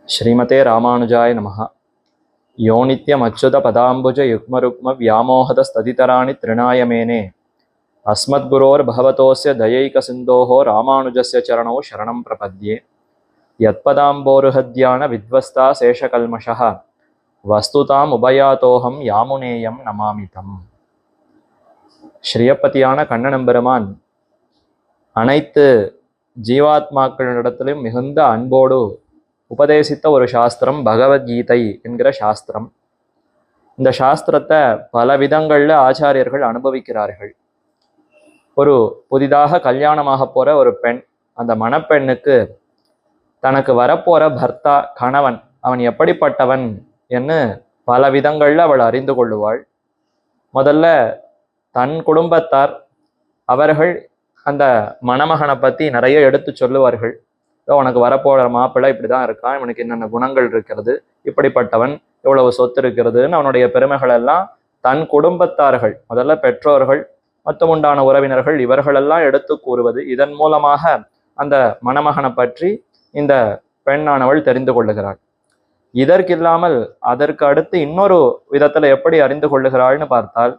श्रीमते रामानुजाय नमः। यो नित्यमच्युत पदाम्बुज युग्मरुग्म व्यामोहतस्तदितराणि तृणाय मेने अस्मद्गुरोर्भगवतोऽस्य दयैकसिन्धोः रामानुजस्य चरणौ शरणं प्रपद्ये। यत्पदाम्बोरुहद्यान विध्वस्ता शेषकल्मषः वस्तुताम् उभयातोऽहं यामुनेयं नमामितम्। ஸ்ரீயப்பதியான கண்ணனம்பெருமான் அனைத்து ஜீவாத்மாக்களிடத்திலும் மிகுந்த அன்போடு உபதேசித்த ஒரு சாஸ்திரம் பகவத்கீதை என்கிற சாஸ்திரம். இந்த சாஸ்திரத்தை பல விதங்களில் ஆச்சாரியர்கள் அனுபவிக்கிறார்கள். ஒரு புதிதாக கல்யாணமாக போற ஒரு பெண், அந்த மணப்பெண்ணுக்கு தனக்கு வரப்போற பர்த்தா கணவன் அவன் எப்படிப்பட்டவன் என்று பல விதங்களில் அவள் அறிந்து கொள்ளுவாள். முதல்ல தன் குடும்பத்தார் அவர்கள் அந்த மணமகனை பற்றி நிறைய எடுத்து சொல்லுவார்கள். உனக்கு வரப்போகிற மாப்பிள்ளை இப்படி தான் இருக்கான், இவனுக்கு என்னென்ன குணங்கள் இருக்கிறது, இப்படிப்பட்டவன், இவ்வளவு சொத்து இருக்கிறதுன்னு அவனுடைய பெருமைகள் எல்லாம் தன் குடும்பத்தார்கள், முதல்ல பெற்றோர்கள் மற்றும் உண்டான உறவினர்கள் இவர்களெல்லாம் எடுத்து கூறுவது. இதன் மூலமாக அந்த மணமகனை பற்றி இந்த பெண்ணானவள் தெரிந்து கொள்ளுகிறாள். இதற்கில்லாமல் அதற்கு அடுத்து இன்னொரு விதத்துல எப்படி அறிந்து கொள்ளுகிறாள்னு பார்த்தால்,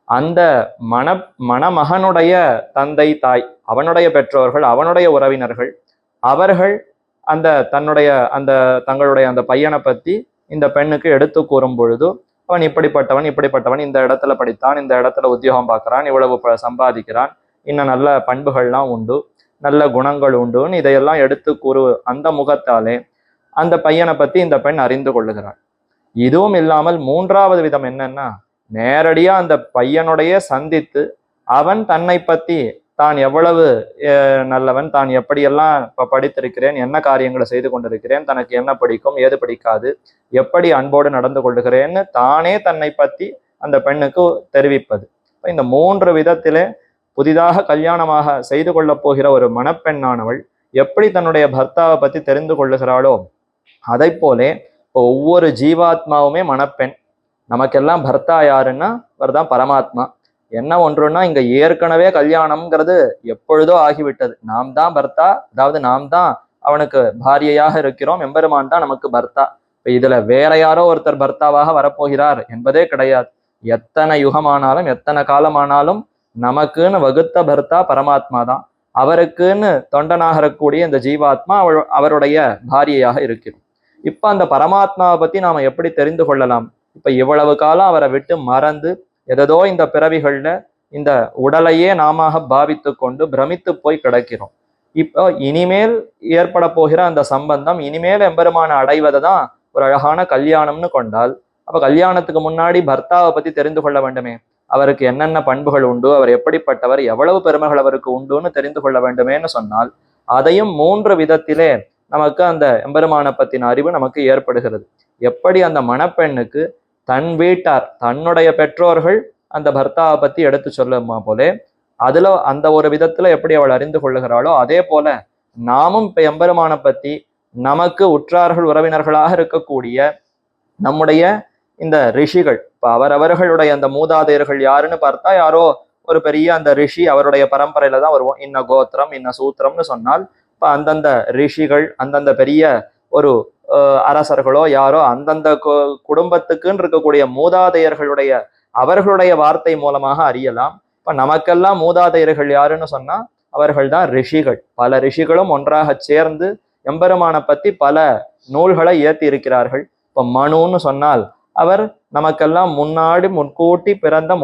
அந்த மணமகனுடைய தந்தை தாய், அவனுடைய பெற்றோர்கள், அவனுடைய உறவினர்கள், அவர்கள் தங்களுடைய அந்த பையனை பத்தி இந்த பெண்ணுக்கு எடுத்து கூறும் பொழுது, அவன் இப்படிப்பட்டவன், இந்த இடத்துல படித்தான், இந்த இடத்துல உத்தியோகம் பார்க்கறான், இவ்வளவு சம்பாதிக்கிறான், இன்னும் நல்ல பண்புகள்லாம் உண்டு, நல்ல குணங்கள் உண்டுன்னு இதையெல்லாம் எடுத்து கூறு அந்த முகத்தாலே அந்த பையனை பத்தி இந்த பெண் அறிந்து கொள்ளுகிறாள். இதுவும் இல்லாமல் மூன்றாவது விதம் என்னன்னா, நேரடியா அந்த பையனுடைய சந்தித்து அவன் தன்னை பத்தி தான் எவ்வளவு நல்லவன், தான் எப்படியெல்லாம் படித்திருக்கிறேன், என்ன காரியங்களை செய்து கொண்டிருக்கிறேன், தனக்கு என்ன பிடிக்கும் ஏது பிடிக்காது, எப்படி அன்போடு நடந்து கொள்ளுகிறேன்னு தானே தன்னை பத்தி அந்த பெண்ணுக்கு தெரிவிப்பது. இந்த மூன்று விதத்திலே புதிதாக கல்யாணமாக செய்து கொள்ளப் போகிற ஒரு மணப்பெண்ணானவள் எப்படி தன்னுடைய பர்த்தாவை பத்தி தெரிந்து கொள்ளுகிறாளோ, அதை போலே இப்போ ஒவ்வொரு ஜீவாத்மாவுமே மணப்பெண். நமக்கெல்லாம் பர்த்தா யாருன்னா அவர்தான் பரமாத்மா. என்ன ஒன்றுன்னா, இங்க ஏற்கனவே கல்யாணம்ங்கிறது எப்பொழுதோ ஆகிவிட்டது. நாம் தான் பர்த்தா, அதாவது நாம் தான் அவனுக்கு பாரியையாக இருக்கிறோம், எம்பெருமான் தான் நமக்கு பர்த்தா. இப்ப இதுல வேற யாரோ ஒருத்தர் பர்த்தாவாக வரப்போகிறார் என்பதே கிடையாது. எத்தனை யுகமானாலும் எத்தனை காலமானாலும் நமக்குன்னு வகுத்த பர்த்தா பரமாத்மா தான். அவருக்குன்னு தொண்டனாக இருக்கக்கூடிய இந்த ஜீவாத்மா அவருடைய பாரியையாக இருக்கிறோம். இப்ப அந்த பரமாத்மாவை பத்தி நாம எப்படி தெரிந்து கொள்ளலாம்? இப்ப இவ்வளவு காலம் அவரை விட்டு மறந்து எதோ இந்த பிறவிகள்ல இந்த உடலையே நாம பாவித்து கொண்டு பிரமித்து போய் கிடக்கிறோம். இப்போ இனிமேல் ஏற்பட போகிற அந்த சம்பந்தம், இனிமேல் எம்பெருமான அடைவதை தான் ஒரு அழகான கல்யாணம்னு கொண்டால், அப்ப கல்யாணத்துக்கு முன்னாடி பர்த்தாவை பத்தி தெரிந்து கொள்ள வேண்டுமே. அவருக்கு என்னென்ன பண்புகள் உண்டு, அவர் எப்படிப்பட்டவர், எவ்வளவு பெருமைகள் அவருக்கு உண்டுன்னு தெரிந்து கொள்ள வேண்டுமேன்னு சொன்னால், அதையும் மூன்று விதத்திலே நமக்கு அந்த எம்பெருமானை பத்தின அறிவு நமக்கு ஏற்படுகிறது. எப்படி அந்த மணப்பெண்ணுக்கு தன் வீட்டார், தன்னுடைய பெற்றோர்கள் அந்த பர்த்தாவை பத்தி எடுத்து சொல்லுமா போலே, அதுல அந்த ஒரு விதத்துல எப்படி அவள் அறிந்து கொள்ளுகிறாளோ, அதே போல நாமும் இப்ப எம்பெருமானை பத்தி நமக்கு உற்றார்கள் உறவினர்களாக இருக்கக்கூடிய நம்முடைய இந்த ரிஷிகள், இப்ப அவரவர்களுடைய அந்த மூதாதையர்கள் யாருன்னு பார்த்தா யாரோ ஒரு பெரிய அந்த ரிஷி, அவருடைய பரம்பரையில தான் வருவோம். இன்ன கோத்திரம் இன்ன சூத்திரம்னு சொன்னால், இப்ப அந்தந்த ரிஷிகள், அந்தந்த பெரிய ஒரு அரசர்களோ யாரோ அந்தந்த குடும்பத்துக்குன்னு இருக்கக்கூடிய மூதாதையர்களுடைய அவர்களுடைய வார்த்தை மூலமாக அறியலாம். இப்ப நமக்கெல்லாம் மூதாதையர்கள் யாருன்னு சொன்னா அவர்கள் தான் ரிஷிகள். பல ரிஷிகளும் ஒன்றாக சேர்ந்து எம்பெருமானை பத்தி பல நூல்களை இயற்றி இருக்கிறார்கள். இப்ப மனுன்னு சொன்னால் அவர் நமக்கெல்லாம் முன்கூட்டி பிறந்த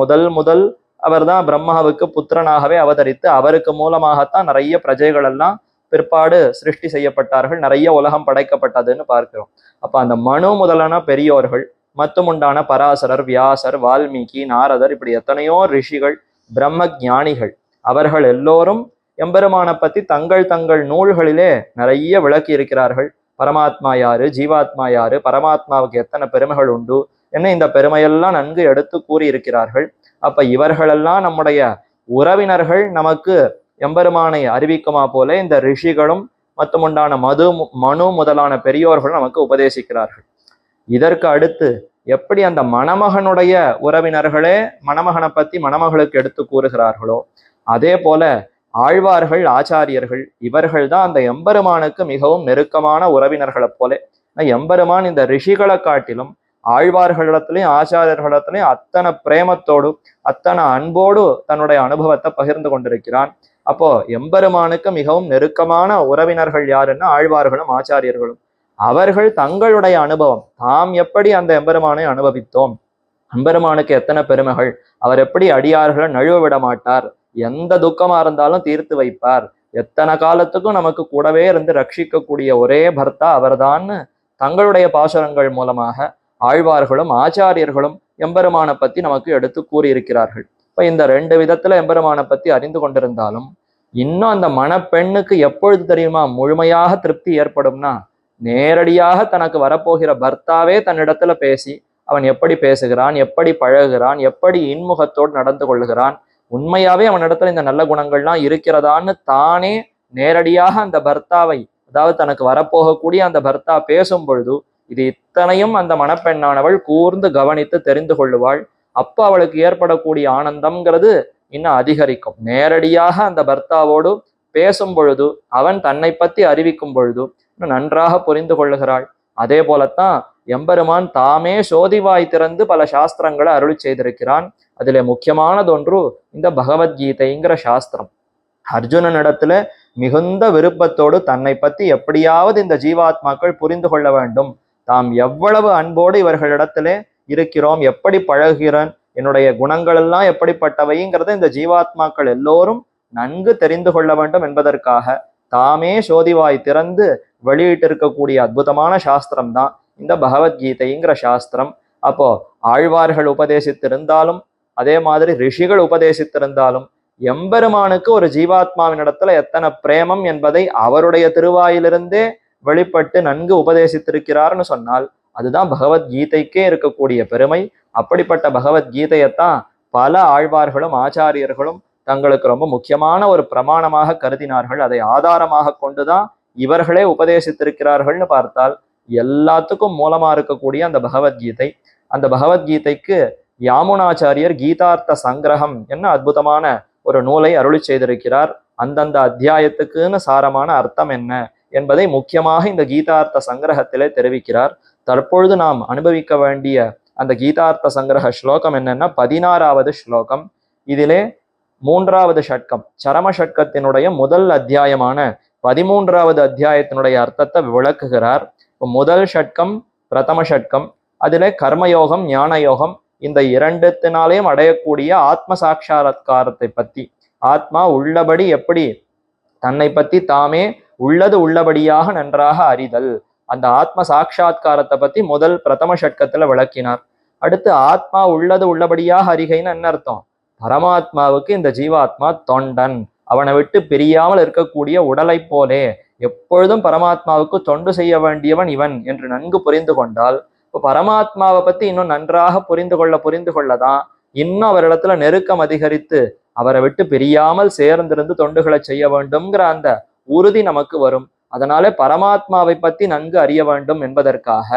முதல் அவர் தான் பிரம்மாவுக்கு புத்திரனாகவே அவதரித்து அவருக்கு மூலமாகத்தான் நிறைய பிரஜைகள் எல்லாம் பிற்பாடு சிருஷ்டி செய்யப்பட்டார்கள், நிறைய உலகம் படைக்கப்பட்டதுன்னு பார்க்கிறோம். அப்ப அந்த மனு முதலான பெரியோர்கள் மற்றும் உண்டான பராசரர், வியாசர், வால்மீகி, நாரதர், இப்படி எத்தனையோ ரிஷிகள், பிரம்ம ஞானிகள், அவர்கள் எல்லோரும் எம்பெருமானை பத்தி தங்கள் நூல்களிலே நிறைய விளக்கி இருக்கிறார்கள். பரமாத்மா யாரு, ஜீவாத்மா யாரு, பரமாத்மாவுக்கு எத்தனை பெருமைகள் உண்டு என்ன, இந்த பெருமையெல்லாம் நன்கு எடுத்து கூறியிருக்கிறார்கள். அப்ப இவர்களெல்லாம் நம்முடைய உறவினர்கள், நமக்கு எம்பெருமானை அறிவிக்குமா போல இந்த ரிஷிகளும் மற்றும் உண்டான மனு முதலான பெரியோர்கள் நமக்கு உபதேசிக்கிறார்கள். இதற்கு அடுத்து எப்படி அந்த மணமகனுடைய உறவினர்களே மணமகனை பத்தி மணமகளுக்கு எடுத்து கூறுகிறார்களோ, அதே போல ஆழ்வார்கள், ஆச்சாரியர்கள், இவர்கள் தான் அந்த எம்பெருமானுக்கு மிகவும் நெருக்கமான உறவினர்களை போல. எம்பெருமான் இந்த ரிஷிகளை காட்டிலும் ஆழ்வார்களிடத்திலையும் ஆச்சாரியர்களிடத்திலையும் அத்தனை பிரேமத்தோடு அத்தனை அன்போடு தன்னுடைய அனுபவத்தை பகிர்ந்து கொண்டிருக்கிறான். அப்போ எம்பெருமானுக்கு மிகவும் நெருக்கமான உறவினர்கள் யாருன்னா ஆழ்வார்களும் ஆச்சாரியர்களும். அவர்கள் தங்களுடைய அனுபவம், தாம் எப்படி அந்த எம்பெருமானை அனுபவித்தோம், எம்பெருமானுக்கு எத்தனை பெருமைகள், அவர் எப்படி அடியார்களை நழுவ விட மாட்டார், எந்த துக்கமா இருந்தாலும் தீர்த்து வைப்பார், எத்தனை காலத்துக்கும் நமக்கு கூடவே இருந்து ரட்சிக்கக்கூடிய ஒரே பர்த்தா அவர்தான்னு தங்களுடைய பாசுரங்கள் மூலமாக ஆழ்வார்களும் ஆச்சாரியர்களும் எம்பெருமானை பத்தி நமக்கு எடுத்து கூறியிருக்கிறார்கள். இப்ப இந்த ரெண்டு விதத்துல எம்பெருமானை பத்தி அறிந்து கொண்டிருந்தாலும் இன்னும் அந்த மணப்பெண்ணுக்கு எப்பொழுது தெரியுமா முழுமையாக திருப்தி ஏற்படும்னா, நேரடியாக தனக்கு வரப்போகிற பர்த்தாவே தன்னிடத்துல பேசி அவன் எப்படி பேசுகிறான், எப்படி பழகுகிறான், எப்படி இன்முகத்தோடு நடந்து கொள்ளுகிறான், உண்மையாவே அவனிடத்துல இந்த நல்ல குணங்கள்லாம் இருக்கிறதான்னு தானே நேரடியாக அந்த பர்த்தாவை, அதாவது தனக்கு வரப்போகக்கூடிய அந்த பர்த்தா பேசும் பொழுது இது இத்தனையும் அந்த மணப்பெண்ணானவள் கூர்ந்து கவனித்து தெரிந்து கொள்ளுவாள். அப்போ அவளுக்கு ஏற்படக்கூடிய ஆனந்தம்ங்கிறது இன்னும் அதிகரிக்கும். நேரடியாக அந்த பர்த்தாவோடு பேசும் பொழுது, அவன் தன்னை பத்தி அறிவிக்கும் பொழுது இன்னும் நன்றாக புரிந்து கொள்ளுகிறாள். அதே போலத்தான் எம்பெருமான் தாமே சோதிவாய் திறந்து பல சாஸ்திரங்களை அருளி செய்திருக்கிறான். அதிலே முக்கியமானதொன்று இந்த பகவத்கீதைங்கிற சாஸ்திரம். அர்ஜுனனிடத்துல மிகுந்த விருப்பத்தோடு தன்னை பத்தி எப்படியாவது இந்த ஜீவாத்மாக்கள் புரிந்து கொள்ள வேண்டும், தாம் எவ்வளவு அன்போடு இவர்களிடத்திலே இருக்கிறோம், எப்படி பழகுகிறோம், என்னுடைய குணங்கள் எல்லாம் எப்படிப்பட்டவைங்கிறத இந்த ஜீவாத்மாக்கள் எல்லோரும் நன்கு தெரிந்து கொள்ள வேண்டும் என்பதற்காக தாமே சோதிவாய் திறந்து வெளியிட்டிருக்கக்கூடிய அற்புதமான சாஸ்திரம் தான் இந்த பகவத்கீதைங்கிற சாஸ்திரம். அப்போ ஆழ்வார்கள் உபதேசித்திருந்தாலும் அதே மாதிரி ரிஷிகள் உபதேசித்திருந்தாலும் எம்பெருமானுக்கு ஒரு ஜீவாத்மாவின் இடத்துல எத்தனை பிரேமம் என்பதை அவருடைய திருவாயிலிருந்தே வெளிப்பட்டு நன்கு உபதேசித்திருக்கிறார்னு சொன்னால் அதுதான் பகவத்கீதைக்கே இருக்கக்கூடிய பெருமை. அப்படிப்பட்ட பகவத்கீதையத்தான் பல ஆழ்வார்களும் ஆச்சாரியர்களும் தங்களுக்கு ரொம்ப முக்கியமான ஒரு பிரமாணமாக கருதினார்கள். அதை ஆதாரமாக கொண்டுதான் இவர்களே உபதேசித்திருக்கிறார்கள்னு பார்த்தால் எல்லாத்துக்கும் மூலமா இருக்கக்கூடிய அந்த பகவத்கீதை. அந்த பகவத்கீதைக்கு யாமுனாச்சாரியர் கீதார்த்த சங்கிரகம் என்ன அற்புதமான ஒரு நூலை அருளி செய்திருக்கிறார். அந்தந்த அத்தியாயத்துக்குன்னு சாரமான அர்த்தம் என்ன என்பதை முக்கியமாக இந்த கீதார்த்த சங்கிரகத்திலே தெரிவிக்கிறார். தற்பொழுது நாம் அனுபவிக்க வேண்டிய அந்த கீதார்த்த சங்கிரக ஸ்லோகம் என்னன்னா 16வது ஸ்லோகம். இதிலே 3வது ஷட்கம், சரம ஷட்கத்தினுடைய முதல் அத்தியாயமான 13வது அத்தியாயத்தினுடைய அர்த்தத்தை விளக்குகிறார். இப்போ முதல் ஷட்கம் பிரதம ஷட்கம், அதிலே கர்மயோகம் ஞான யோகம் இந்த இரண்டுத்தினாலேயும் அடையக்கூடிய ஆத்ம சாட்சாத்காரத்தை பத்தி, ஆத்மா உள்ளபடி எப்படி தன்னை பத்தி தாமே உள்ளது உள்ளபடியாக நன்றாக அறிதல், அந்த ஆத்ம சாட்சா்காரத்தை பத்தி முதல் பிரதம ஷட்கத்துல விளக்கினார். அடுத்து ஆத்மா உள்ளது உள்ளபடியாக அறிகைன்னு என்ன அர்த்தம், பரமாத்மாவுக்கு இந்த ஜீவாத்மா தொண்டன், அவனை விட்டு பிரியாமல் இருக்கக்கூடிய உடலை போலே எப்பொழுதும் பரமாத்மாவுக்கு தொண்டு செய்ய வேண்டியவன் இவன் என்று நன்கு புரிந்து கொண்டால், இப்போ பரமாத்மாவை பத்தி இன்னும் நன்றாக புரிந்து கொள்ளதான் இன்னும் அவரிடத்துல நெருக்கம் அதிகரித்து அவரை விட்டு பிரியாமல் சேர்ந்திருந்து தொண்டுகளை செய்ய வேண்டும்ங்கிற அந்த உறுதி நமக்கு வரும். அதனாலே பரமாத்மாவை பத்தி நன்கு அறிய வேண்டும் என்பதற்காக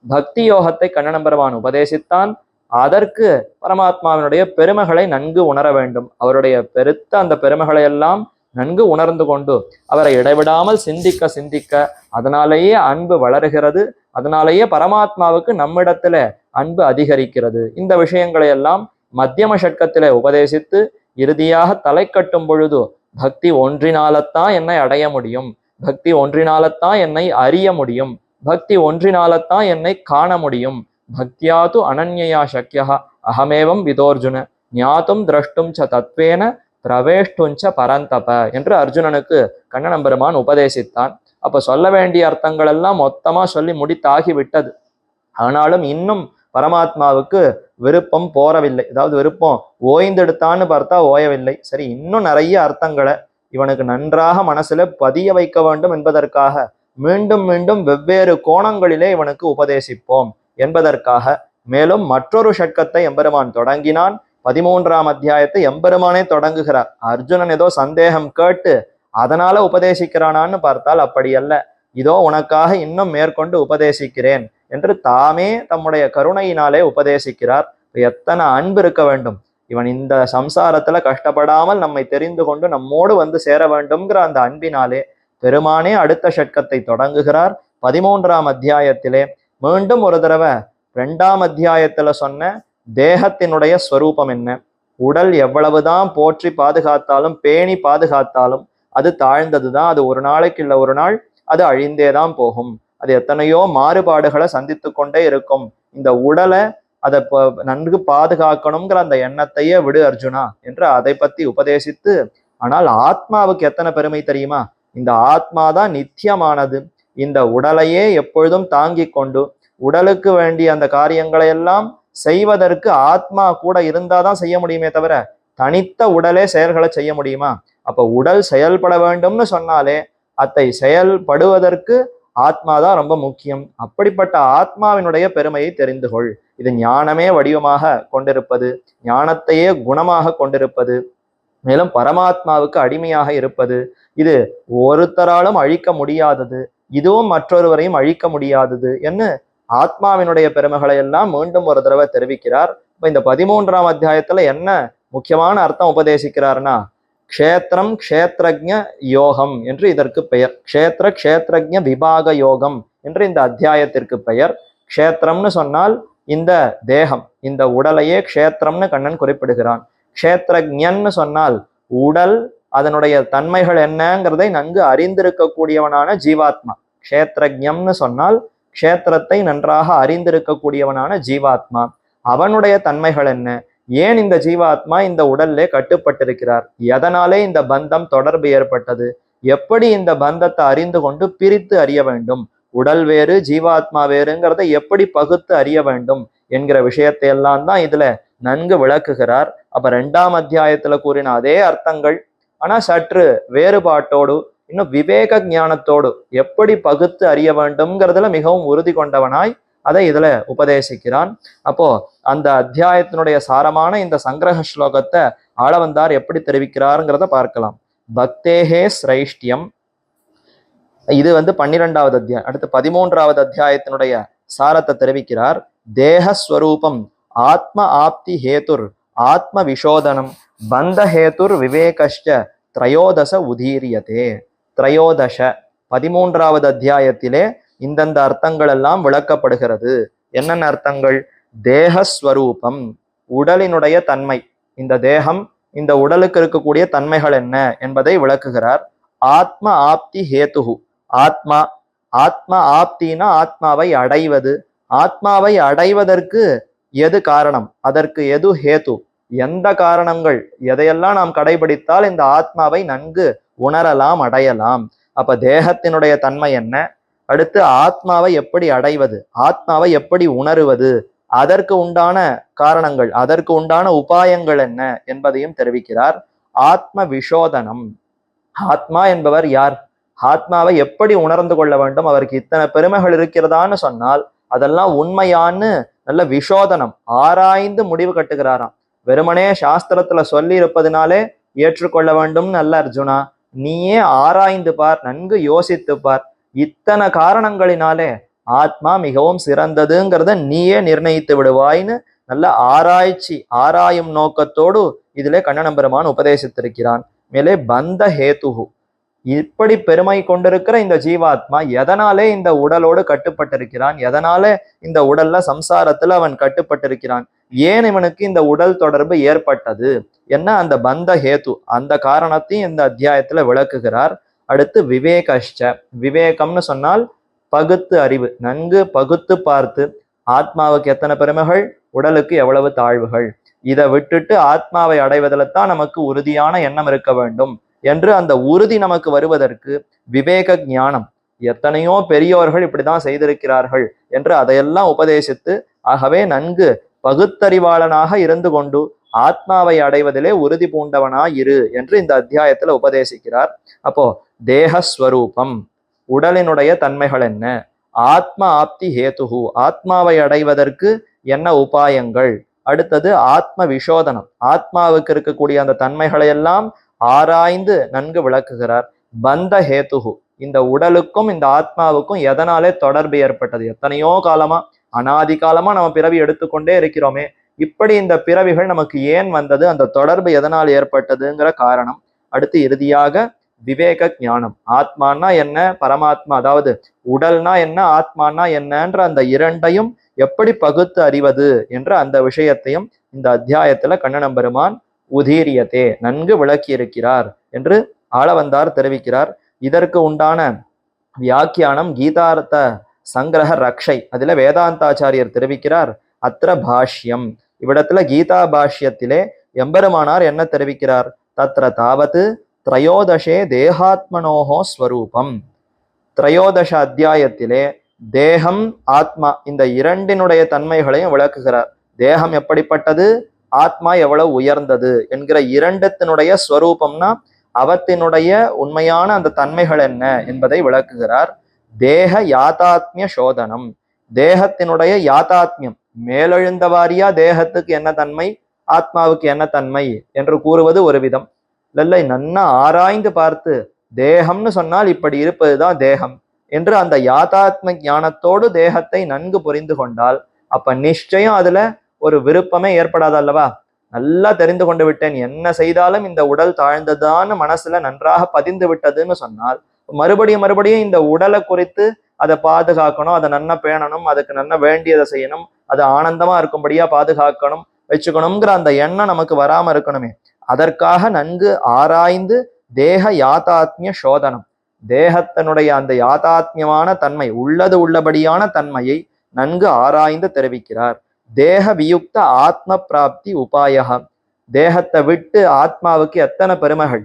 பக்தி யோகத்தை கண்ணன் பெருமான் உபதேசித்தான். அதற்கு பரமாத்மாவினுடைய பெருமைகளை நன்கு உணர வேண்டும். அவருடைய பெருத்த அந்த பெருமைகளை எல்லாம் நன்கு உணர்ந்து கொண்டு அவரை இடைவிடாமல் சிந்திக்க சிந்திக்க அதனாலேயே அன்பு வளருகிறது, அதனாலேயே பரமாத்மாவுக்கு நம்மிடத்துல அன்பு அதிகரிக்கிறது. இந்த விஷயங்களை எல்லாம் மத்தியம ஷட்கத்திலே உபதேசித்து இறுதியாக தலை கட்டும் பொழுது பக்தி ஒன்றினால்தான் என்னை அடைய முடியும், பக்தி ஒன்றினால்தான் என்னை அறிய முடியும், பக்தி ஒன்றினால்தான் என்னை காண முடியும், பக்தியாது அனன்யா சக்கியா அகமேவம் விதோர்ஜுன ஞாத்தும் திரஷ்டும் ச தத்வேன பிரவேஷ்டுஞ்ச பரந்தப என்று அர்ஜுனனுக்கு கண்ணன் பெருமான் உபதேசித்தான். அப்ப சொல்ல வேண்டிய அர்த்தங்கள் எல்லாம் மொத்தமா சொல்லி முடித்தாகி விட்டது. ஆனாலும் இன்னும் பரமாத்மாவுக்கு விருப்பம் போறவில்லை, அதாவது விருப்பம் ஓய்ந்தெடுத்தான்னு பார்த்தா ஓயவில்லை. சரி, இன்னும் நிறைய அர்த்தங்களை இவனுக்கு நன்றாக மனசுல பதிய வைக்க வேண்டும் என்பதற்காக மீண்டும் மீண்டும் வெவ்வேறு கோணங்களிலே இவனுக்கு உபதேசிப்போம் என்பதற்காக மேலும் மற்றொரு ஷட்கத்தை எம்பெருமான் தொடங்கினான். 13ஆம் அத்தியாயத்தை எம்பெருமானே தொடங்குகிறார். அர்ஜுனன் ஏதோ சந்தேகம் கேட்டு அதனால உபதேசிக்கிறானான்னு பார்த்தால் அப்படி அல்ல. இதோ உனக்காக இன்னும் மேற்கொண்டு உபதேசிக்கிறேன் என்று தாமே தம்முடைய கருணையினாலே உபதேசிக்கிறார். எத்தனை அன்பு இருக்க வேண்டும், இவன் இந்த சம்சாரத்துல கஷ்டப்படாமல் நம்மை தெரிந்து கொண்டு நம்மோடு வந்து சேர வேண்டும்ங்கிற அந்த அன்பினாலே பெருமானே அடுத்த ஷட்கத்தை தொடங்குகிறார். 13ஆம் அத்தியாயத்திலே மீண்டும் ஒரு தடவை 2ஆம் அத்தியாயத்துல சொன்ன தேகத்தினுடைய ஸ்வரூபம் என்ன, உடல் எவ்வளவுதான் போற்றி பாதுகாத்தாலும் பேணி பாதுகாத்தாலும் அது தாழ்ந்ததுதான், அது ஒரு நாளைக்கு இல்லை ஒரு நாள் அது அழிந்தேதான் போகும், அது எத்தனையோ மாறுபாடுகளை சந்தித்து கொண்டே இருக்கும். இந்த உடலை அதை நன்கு பாதுகாக்கணுங்கிற அந்த எண்ணத்தையே விடு அர்ஜுனா என்று அதை பத்தி உபதேசித்து, ஆனால் ஆத்மாவுக்கு எத்தனை பெருமை தெரியுமா, இந்த ஆத்மாதான் நித்தியமானது, இந்த உடலையே எப்பொழுதும் தாங்கி கொண்டு உடலுக்கு வேண்டிய அந்த காரியங்களை எல்லாம் செய்வதற்கு ஆத்மா கூட இருந்தாதான் செய்ய முடியுமே தவிர தனித்த உடலே செயல்களை செய்ய முடியுமா? அப்ப உடல் செயல்பட வேண்டும்னு சொன்னாலே அதை செயல்படுவதற்கு ஆத்மாதான் ரொம்ப முக்கியம். அப்படிப்பட்ட ஆத்மாவினுடைய பெருமையை தெரிந்து கொள். இது ஞானமே வடிவமாக கொண்டிருப்பது, ஞானத்தையே குணமாக கொண்டிருப்பது, மேலும் பரமாத்மாவுக்கு அடிமையாக இருப்பது, இது ஒருத்தராலும் அழிக்க முடியாதது, இதுவும் மற்றொருவரையும் அழிக்க முடியாதது என்ன ஆத்மாவினுடைய பெருமைகளை எல்லாம் மீண்டும் ஒரு தடவை தெரிவிக்கிறார். இப்ப இந்த 13ஆம் அத்தியாயத்துல என்ன முக்கியமான அர்த்தம் உபதேசிக்கிறார்னா, க்ஷேத்திரம் க்ஷேத்ரஜ்ஞ யோகம் என்று இதற்கு பெயர். க்ஷேத்ரஜ்ஞ விபாக யோகம் என்று இந்த அத்தியாயத்திற்கு பெயர். க்ஷேத்திரம்னு சொன்னால் இந்த தேகம், இந்த உடலையே க்ஷேத்திரம்னு கண்ணன் குறிப்பிடுகிறான். க்ஷேத்ரஜ்ஞன்னு சொன்னால் உடல் அதனுடைய தன்மைகள் என்னங்கிறதை நன்கு அறிந்திருக்கக்கூடியவனான ஜீவாத்மா. க்ஷேத்ரஜ்ஞம்னு சொன்னால் க்ஷேத்திரத்தை நன்றாக அறிந்திருக்கக்கூடியவனான ஜீவாத்மா. அவனுடைய தன்மைகள் என்ன, ஏன் இந்த ஜீவாத்மா இந்த உடல்லே கட்டுப்பட்டிருக்கிறார், எதனாலே இந்த பந்தம் தொடர்பு ஏற்பட்டது, எப்படி இந்த பந்தத்தை அறிந்து கொண்டு பிரித்து அறிய வேண்டும், உடல் வேறு ஜீவாத்மா வேறுங்கிறத எப்படி பகுத்து அறிய வேண்டும் என்கிற விஷயத்தை எல்லாம் தான் இதுல நன்கு விளக்குகிறார். அப்ப 2ஆம் அத்தியாயத்துல கூறின அதே அர்த்தங்கள், ஆனா சற்று வேறுபாட்டோடு இன்னும் விவேக ஞானத்தோடு எப்படி பகுத்து அறிய வேண்டும்ங்கிறதுல மிகவும் உறுதி கொண்டவனாய் அதை இதுல உபதேசிக்கிறான். அப்போ அந்த அத்தியாயத்தினுடைய சாரமான இந்த சங்கிரக ஸ்லோகத்தை ஆளவந்தார் எப்படி தெரிவிக்கிறாருங்கிறத பார்க்கலாம். பக்தேகே சிரைஷ்டியம், இது 12ஆவது அத்தியாயம். அடுத்து 13ஆவது அத்தியாயத்தினுடைய சாரத்தை தெரிவிக்கிறார். தேகஸ்வரூபம் ஆத்ம ஆப்தி ஹேதுர் ஆத்ம விஷோதனம் பந்த ஹேதுர் விவேகஷ்ட திரையோதச உதீரியதே. திரையோதச 13ஆவது அத்தியாயத்திலே இந்தந்த அர்த்தங்கள் எல்லாம் விளக்கப்படுகிறது. என்னென்ன அர்த்தங்கள்? தேகஸ்வரூபம் உடலினுடைய தன்மை, இந்த தேகம் இந்த உடலுக்கு இருக்கக்கூடிய தன்மைகள் என்ன என்பதை விளக்குகிறார். ஆத்ம ஆப்தி ஹேதுகு, ஆத்மா ஆத்ம ஆப்தினா ஆத்மாவை அடைவது, ஆத்மாவை அடைவதற்கு எது காரணம், அதற்கு எது ஹேது, எந்த காரணங்கள் எதையெல்லாம் நாம் கடைபிடித்தால் இந்த ஆத்மாவை நன்கு உணரலாம் அடையலாம். அப்ப தேகத்தினுடைய தன்மை என்ன, அடுத்து ஆத்மாவை எப்படி அடைவது, ஆத்மாவை எப்படி உணருவது, அதற்கு உண்டான காரணங்கள், அதற்கு உண்டான உபாயங்கள் என்ன என்பதையும் தெரிவிக்கிறார். ஆத்ம விஷோதனம், ஆத்மா என்பவர் யார், ஆத்மாவை எப்படி உணர்ந்து கொள்ள வேண்டும், அவருக்கு இத்தனை பெருமைகள் இருக்கிறதான்னு சொன்னால் அதெல்லாம் உண்மையான்னு நல்ல விஷோதனம் ஆராய்ந்து முடிவு கட்டுகிறாராம். வெறுமனே சாஸ்திரத்துல சொல்லி இருப்பதுனாலே ஏற்றுக்கொள்ள வேண்டும் அல்ல அர்ஜுனா, நீயே ஆராய்ந்து பார், நன்கு யோசித்து பார், இத்தனை காரணங்களினாலே ஆத்மா மிகவும் சிறந்ததுங்கிறத நீயே நிர்ணயித்து விடுவாய்னு நல்ல ஆராய்ச்சி ஆராயும் நோக்கத்தோடு இதிலே கண்ணன் பெருமான் உபதேசித்திருக்கிறான். மேலே பந்த ஹேதுகு, இப்படி பெருமை கொண்டிருக்கிற இந்த ஜீவாத்மா எதனாலே இந்த உடலோடு கட்டுப்பட்டிருக்கிறான், எதனாலே இந்த உடல்ல சம்சாரத்துல அவன் கட்டுப்பட்டிருக்கிறான், ஏன் இவனுக்கு இந்த உடல் தொடர்பு ஏற்பட்டது என்ன, அந்த பந்த ஹேது, அந்த காரணத்தையும் இந்த அத்தியாயத்துல விளக்குகிறார். அடுத்து விவேகஷ்ட, விவேகம்னு சொன்னால் பகுத்து அறிவு, நன்கு பகுத்து பார்த்து ஆத்மாவுக்கு எத்தனை பெருமைகள், உடலுக்கு எவ்வளவு தாழ்வுகள், இதை விட்டுட்டு ஆத்மாவை அடைவதில் தான் நமக்கு உறுதியான எண்ணம் இருக்க வேண்டும் என்று அந்த உறுதி நமக்கு வருவதற்கு விவேக ஞானம், எத்தனையோ பெரியோர்கள் இப்படிதான் செய்திருக்கிறார்கள் என்று அதையெல்லாம் உபதேசித்து, ஆகவே நன்கு பகுத்தறிவாளனாக இருந்து கொண்டு ஆத்மாவை அடைவதிலே உறுதி பூண்டவனாய் இரு என்று இந்த அத்தியாயத்துல உபதேசிக்கிறார். அப்போ தேகஸ்வரூபம் உடலினுடைய தன்மைகள் என்ன, ஆத்ம ஆப்தி ஹேதுகு ஆத்மாவை அடைவதற்கு என்ன உபாயங்கள், அடுத்தது ஆத்ம விஷோதனம் ஆத்மாவுக்கு இருக்கக்கூடிய அந்த தன்மைகளை எல்லாம் ஆராய்ந்து நன்கு விளக்குகிறார். பந்த ஹேதுகு இந்த உடலுக்கும் இந்த ஆத்மாவுக்கும் எதனாலே தொடர்பு ஏற்பட்டது, எத்தனையோ காலமா அனாதி காலமா நம்ம பிறவி எடுத்துக்கொண்டே இருக்கிறோமே, இப்படி இந்த பிறவிகள் நமக்கு ஏன் வந்தது, அந்த தொடர்பு எதனால் ஏற்பட்டதுங்கிற காரணம். அடுத்து இறுதியாக விவேக ஞானம். ஆத்மானா என்ன, பரமாத்மா அதாவது உடல்னா என்ன, ஆத்மானா என்னன்ற அந்த இரண்டையும் எப்படி பகுத்து அறிவது என்ற அந்த விஷயத்தையும் இந்த அத்தியாயத்துல கண்ணன் பெருமான் உதீரியத்தே நன்கு விளக்கி இருக்கிறார் என்று ஆளவந்தார் தெரிவிக்கிறார். இதற்கு உண்டான வியாக்கியானம் கீதார்த்த சங்கிரக ரக்ஷை, அதுல வேதாந்தாச்சாரியர் தெரிவிக்கிறார். அத்திர பாஷ்யம், இவ்விடத்துல கீதா பாஷ்யத்திலே எம்பெருமானார் என்ன தெரிவிக்கிறார்? தத்ர தாவது திரையோதசே தேகாத்மனோஹோ ஸ்வரூபம். திரையோதச அத்தியாயத்திலே தேகம் ஆத்மா இந்த இரண்டினுடைய தன்மைகளையும் விளக்குகிறார். தேகம் எப்படிப்பட்டது, ஆத்மா எவ்வளவு உயர்ந்தது என்கிற இரண்டத்தினுடைய ஸ்வரூபம்னா அவத்தினுடைய உண்மையான அந்த தன்மைகள் என்ன என்பதை விளக்குகிறார். தேக யாத்தாத்மிய சோதனம், தேகத்தினுடைய யாத்தாத்மியம் மேலெழுந்த வாரியா தேகத்துக்கு என்ன தன்மை, ஆத்மாவுக்கு என்ன தன்மை என்று கூறுவது ஒரு விதம். இல்லை, நன்னா ஆராய்ந்து பார்த்து தேகம்னு சொன்னால் இப்படி இருப்பதுதான் தேகம் என்று அந்த யாத்தாத்ம ஞானத்தோடு தேகத்தை நன்கு புரிந்து கொண்டால் அப்ப நிச்சயம் அதுல ஒரு விருப்பமே ஏற்படாது அல்லவா? நல்லா தெரிந்து கொண்டு விட்டேன், என்ன செய்தாலும் இந்த உடல் தாழ்ந்ததான்னு மனசுல நன்றாக பதிந்து விட்டதுன்னு சொன்னால் மறுபடியும் இந்த உடலை குறித்து அதை பாதுகாக்கணும், அதை நன்னா பேணணும், அதுக்கு நன்னா வேண்டியதை செய்யணும், அது ஆனந்தமா இருக்கும்படியா பாதுகாக்கணும் வச்சுக்கணுங்கிற அந்த எண்ணம் நமக்கு வராம இருக்கணுமே. அதற்காக நன்கு ஆராய்ந்து தேக யாத்தாத்மிய சோதனம், தேகத்தினுடைய அந்த யாத்தாத்மியமான தன்மை உள்ளது உள்ளபடியான தன்மையை நன்கு ஆராய்ந்து தெரிவிக்கிறார். தேக வியுக்த ஆத்ம பிராப்தி உபாயகம், தேகத்தை விட்டு ஆத்மாவுக்கு எத்தனை பெருமைகள்,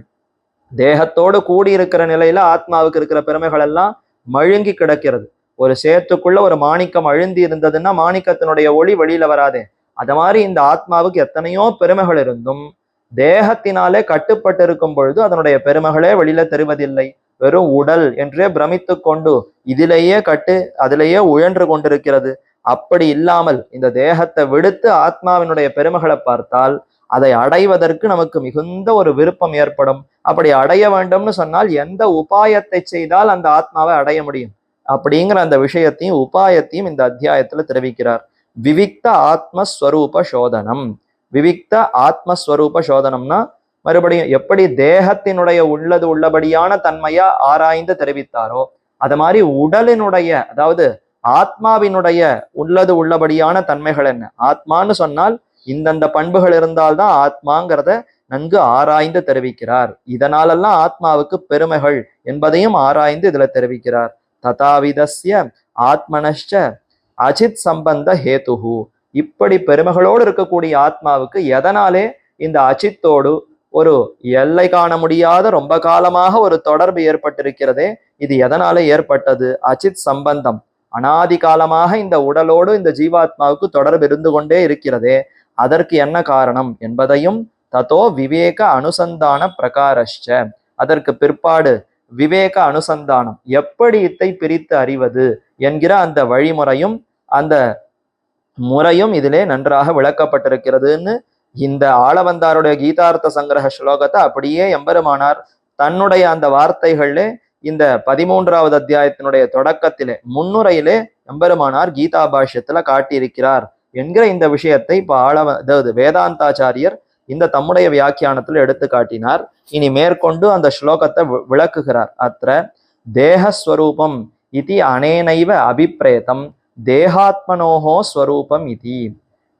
தேகத்தோடு கூடி இருக்கிற நிலையில ஆத்மாவுக்கு இருக்கிற பெருமைகள் எல்லாம் மழுங்கி கிடக்கிறது. ஒரு சேத்துக்குள்ள ஒரு மாணிக்கம் அழுந்தி இருந்ததுன்னா மாணிக்கத்தினுடைய ஒளி வெளியில வராதே. அது மாதிரி இந்த ஆத்மாவுக்கு எத்தனையோ பெருமைகள் இருந்தும் தேகத்தினாலே கட்டுப்பட்டு இருக்கும் பொழுது அதனுடைய பெருமைகளே வெளியில தெரிவதில்லை. வெறும் உடல் என்றே பிரமித்து கொண்டு இதிலேயே அதிலேயே உழன்று கொண்டிருக்கிறது. அப்படி இல்லாமல் இந்த தேகத்தை விடுத்து ஆத்மாவினுடைய பெருமைகளை பார்த்தால் அதை அடைவதற்கு நமக்கு மிகுந்த ஒரு விருப்பம் ஏற்படும். அப்படி அடைய வேண்டும்னு சொன்னால் எந்த உபாயத்தை செய்தால் அந்த ஆத்மாவை அடைய முடியும் அப்படிங்கிற அந்த விஷயத்தையும் உபாயத்தையும் இந்த அத்தியாயத்துல தெரிவிக்கிறார். விவிக்த ஆத்மஸ்வரூப சோதனம். விவிக்த ஆத்மஸ்வரூப சோதனம்னா மறுபடியும் எப்படி தேகத்தினுடைய உள்ளபடியான தன்மையா ஆராய்ந்து தெரிவித்தாரோ அது மாதிரி உடலினுடைய அதாவது ஆத்மாவினுடைய உள்ளபடியான தன்மைகள் என்ன, ஆத்மான்னு சொன்னால் இந்தந்த பண்புகள் இருந்தால்தான் ஆத்மாங்கிறத நன்கு ஆராய்ந்து தெரிவிக்கிறார். இதனாலெல்லாம் ஆத்மாவுக்கு பெருமைகள் என்பதையும் ஆராய்ந்து இதுல தெரிவிக்கிறார். ததாவிதஸ்ய ஆத்மனஷ்ட அச்சித் சம்பந்த ஹேதுஹு, இப்படி பெருமைகளோடு இருக்கக்கூடிய ஆத்மாவுக்கு எதனாலே இந்த அச்சித்தோடு ஒரு எல்லை காண முடியாத ரொம்ப காலமாக ஒரு தொடர்பு ஏற்பட்டிருக்கிறதே, இது எதனாலே ஏற்பட்டது? அச்சித் சம்பந்தம், அனாதி காலமாக இந்த உடலோடு இந்த ஜீவாத்மாவுக்கு தொடர்பு இருந்து கொண்டே இருக்கிறதே, அதற்கு என்ன காரணம் என்பதையும் ததோ விவேக அனுசந்தான பிரகாரஷ்ச, அதற்கு பிற்பாடு விவேக அனுசந்தானம் எப்படி இத்தை பிரித்து அறிவது என்கிற அந்த வழிமுறையும் அந்த முறையும் இதிலே நன்றாக விளக்கப்பட்டிருக்கிறதுன்னு இந்த ஆளவந்தாருடைய கீதார்த்த சங்கிரக ஸ்லோகத்தை அப்படியே எம்பெருமானார் தன்னுடைய அந்த வார்த்தைகளிலே இந்த 13வது அத்தியாயத்தினுடைய தொடக்கத்திலே முன்னுரையிலே எம்பெருமானார் கீதா பாஷ்யத்துல காட்டியிருக்கிறார் என்கிற இந்த விஷயத்தை இப்ப அதாவது வேதாந்தாச்சாரியர் இந்த தம்முடைய வியாக்கியானத்துல எடுத்து காட்டினார். இனி மேற்கொண்டு அந்த ஸ்லோகத்தை விளக்குகிறார். அத்த தேகஸ்வரூபம் இதி அனேனைவ அபிப்ரேதம் தேகாத்மனோஹோ ஸ்வரூபம் இதி.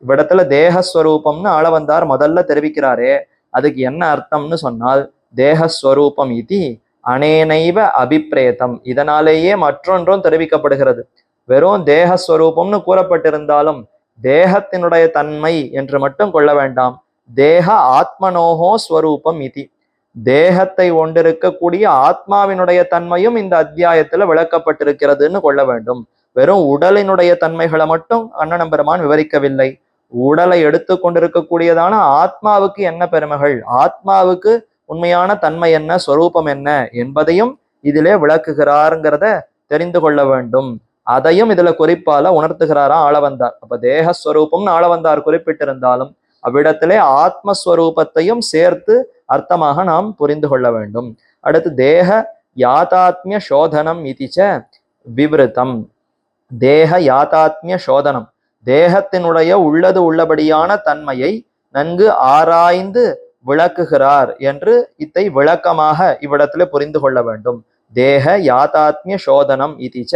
இவ்விடத்துல தேகஸ்வரூபம்னு ஆளவந்தார் முதல்ல தெரிவிக்கிறாரே, அதுக்கு என்ன அர்த்தம்னு சொன்னால் தேகஸ்வரூபம் இதி அனேனைவ அபிப்ரேதம், இதனாலேயே மற்றொன்றும் தெரிவிக்கப்படுகிறது. வெறும் தேகஸ்வரூபம்னு கூறப்பட்டிருந்தாலும் தேகத்தினுடைய தன்மை என்று மட்டும் கொள்ள வேண்டாம். தேக ஆத்மனோஹோ ஸ்வரூபம் இதி, தேகத்தை ஒன்றிருக்கக்கூடிய ஆத்மாவினுடைய தன்மையும் இந்த அத்தியாயத்துல விளக்கப்பட்டிருக்கிறதுன்னு கொள்ள வேண்டும். வெறும் உடலினுடைய தன்மைகளை மட்டும் அண்ணன் பெருமான் விவரிக்கவில்லை. உடலை எடுத்து கொண்டிருக்கக்கூடியதான ஆத்மாவுக்கு என்ன பெருமைகள், ஆத்மாவுக்கு உண்மையான தன்மை என்ன, ஸ்வரூபம் என்ன என்பதையும் இதிலே விளக்குகிறாருங்கிறத தெரிந்து கொள்ள வேண்டும். அதையும் இதுல குறிப்பால உணர்த்துகிறாராம் ஆளவந்தார். அப்ப தேகஸ்வரூபம்னு ஆளவந்தார் குறிப்பிட்டிருந்தாலும் அவ்விடத்திலே ஆத்மஸ்வரூபத்தையும் சேர்த்து அர்த்தமாக நாம் புரிந்து கொள்ள வேண்டும். அடுத்து தேக யாதாத்மிய சோதனம் இதிச்ச விவருத்தம். தேக யாதாத்மிய சோதனம், தேகத்தினுடைய உள்ளபடியான தன்மையை நன்கு ஆராய்ந்து விளக்குகிறார் என்று இத்தை விளக்கமாக இவ்விடத்துல புரிந்து கொள்ள வேண்டும். தேக யாதாத்மிய சோதனம் இதிச்ச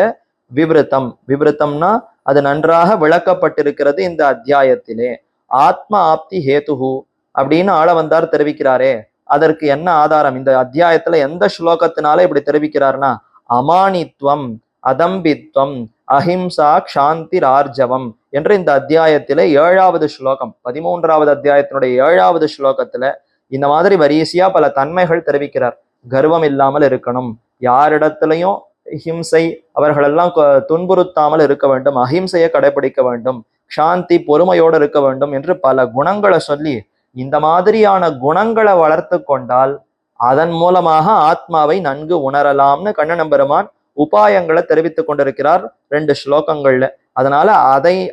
விவருத்தம். விவருத்தம்னா அது நன்றாக விளக்கப்பட்டிருக்கிறது இந்த அத்தியாயத்திலே. ஆத்ம ஆப்தி ஹேதுஹு அப்படின்னு ஆளவந்தார் தெரிவிக்கிறாரே, அதற்கு என்ன ஆதாரம்? இந்த அத்தியாயத்துல எந்த ஸ்லோகத்தினால இப்படி தெரிவிக்கிறார்னா, அமானித்வம் அதம்பித்வம் அஹிம்சா க்ஷாந்தி ரார்ஜவம் என்று இந்த அத்தியாயத்தில 7வது ஸ்லோகம், 13வது அத்தியாயத்தினுடைய 7வது ஸ்லோகத்துல இந்த மாதிரி வரிசையா பல தன்மைகள் தெரிவிக்கிறார். கர்வம் இல்லாமல் இருக்கணும், யாரிடத்திலையும் ஹிம்சை அவர்களெல்லாம் துன்புறுத்தாமல் இருக்க வேண்டும், அஹிம்சையை கடைபிடிக்க வேண்டும், சாந்தி பொறுமையோடு இருக்க வேண்டும் என்று பல குணங்களை சொல்லி, இந்த மாதிரியான குணங்களை வளர்த்து கொண்டால் அதன் மூலமாக ஆத்மாவை நன்கு உணரலாம்னு கண்ணன் பெருமான் உபாயங்களை தெரிவித்துக் கொண்டிருக்கிறார் 2 ஸ்லோகங்கள்ல. அதனால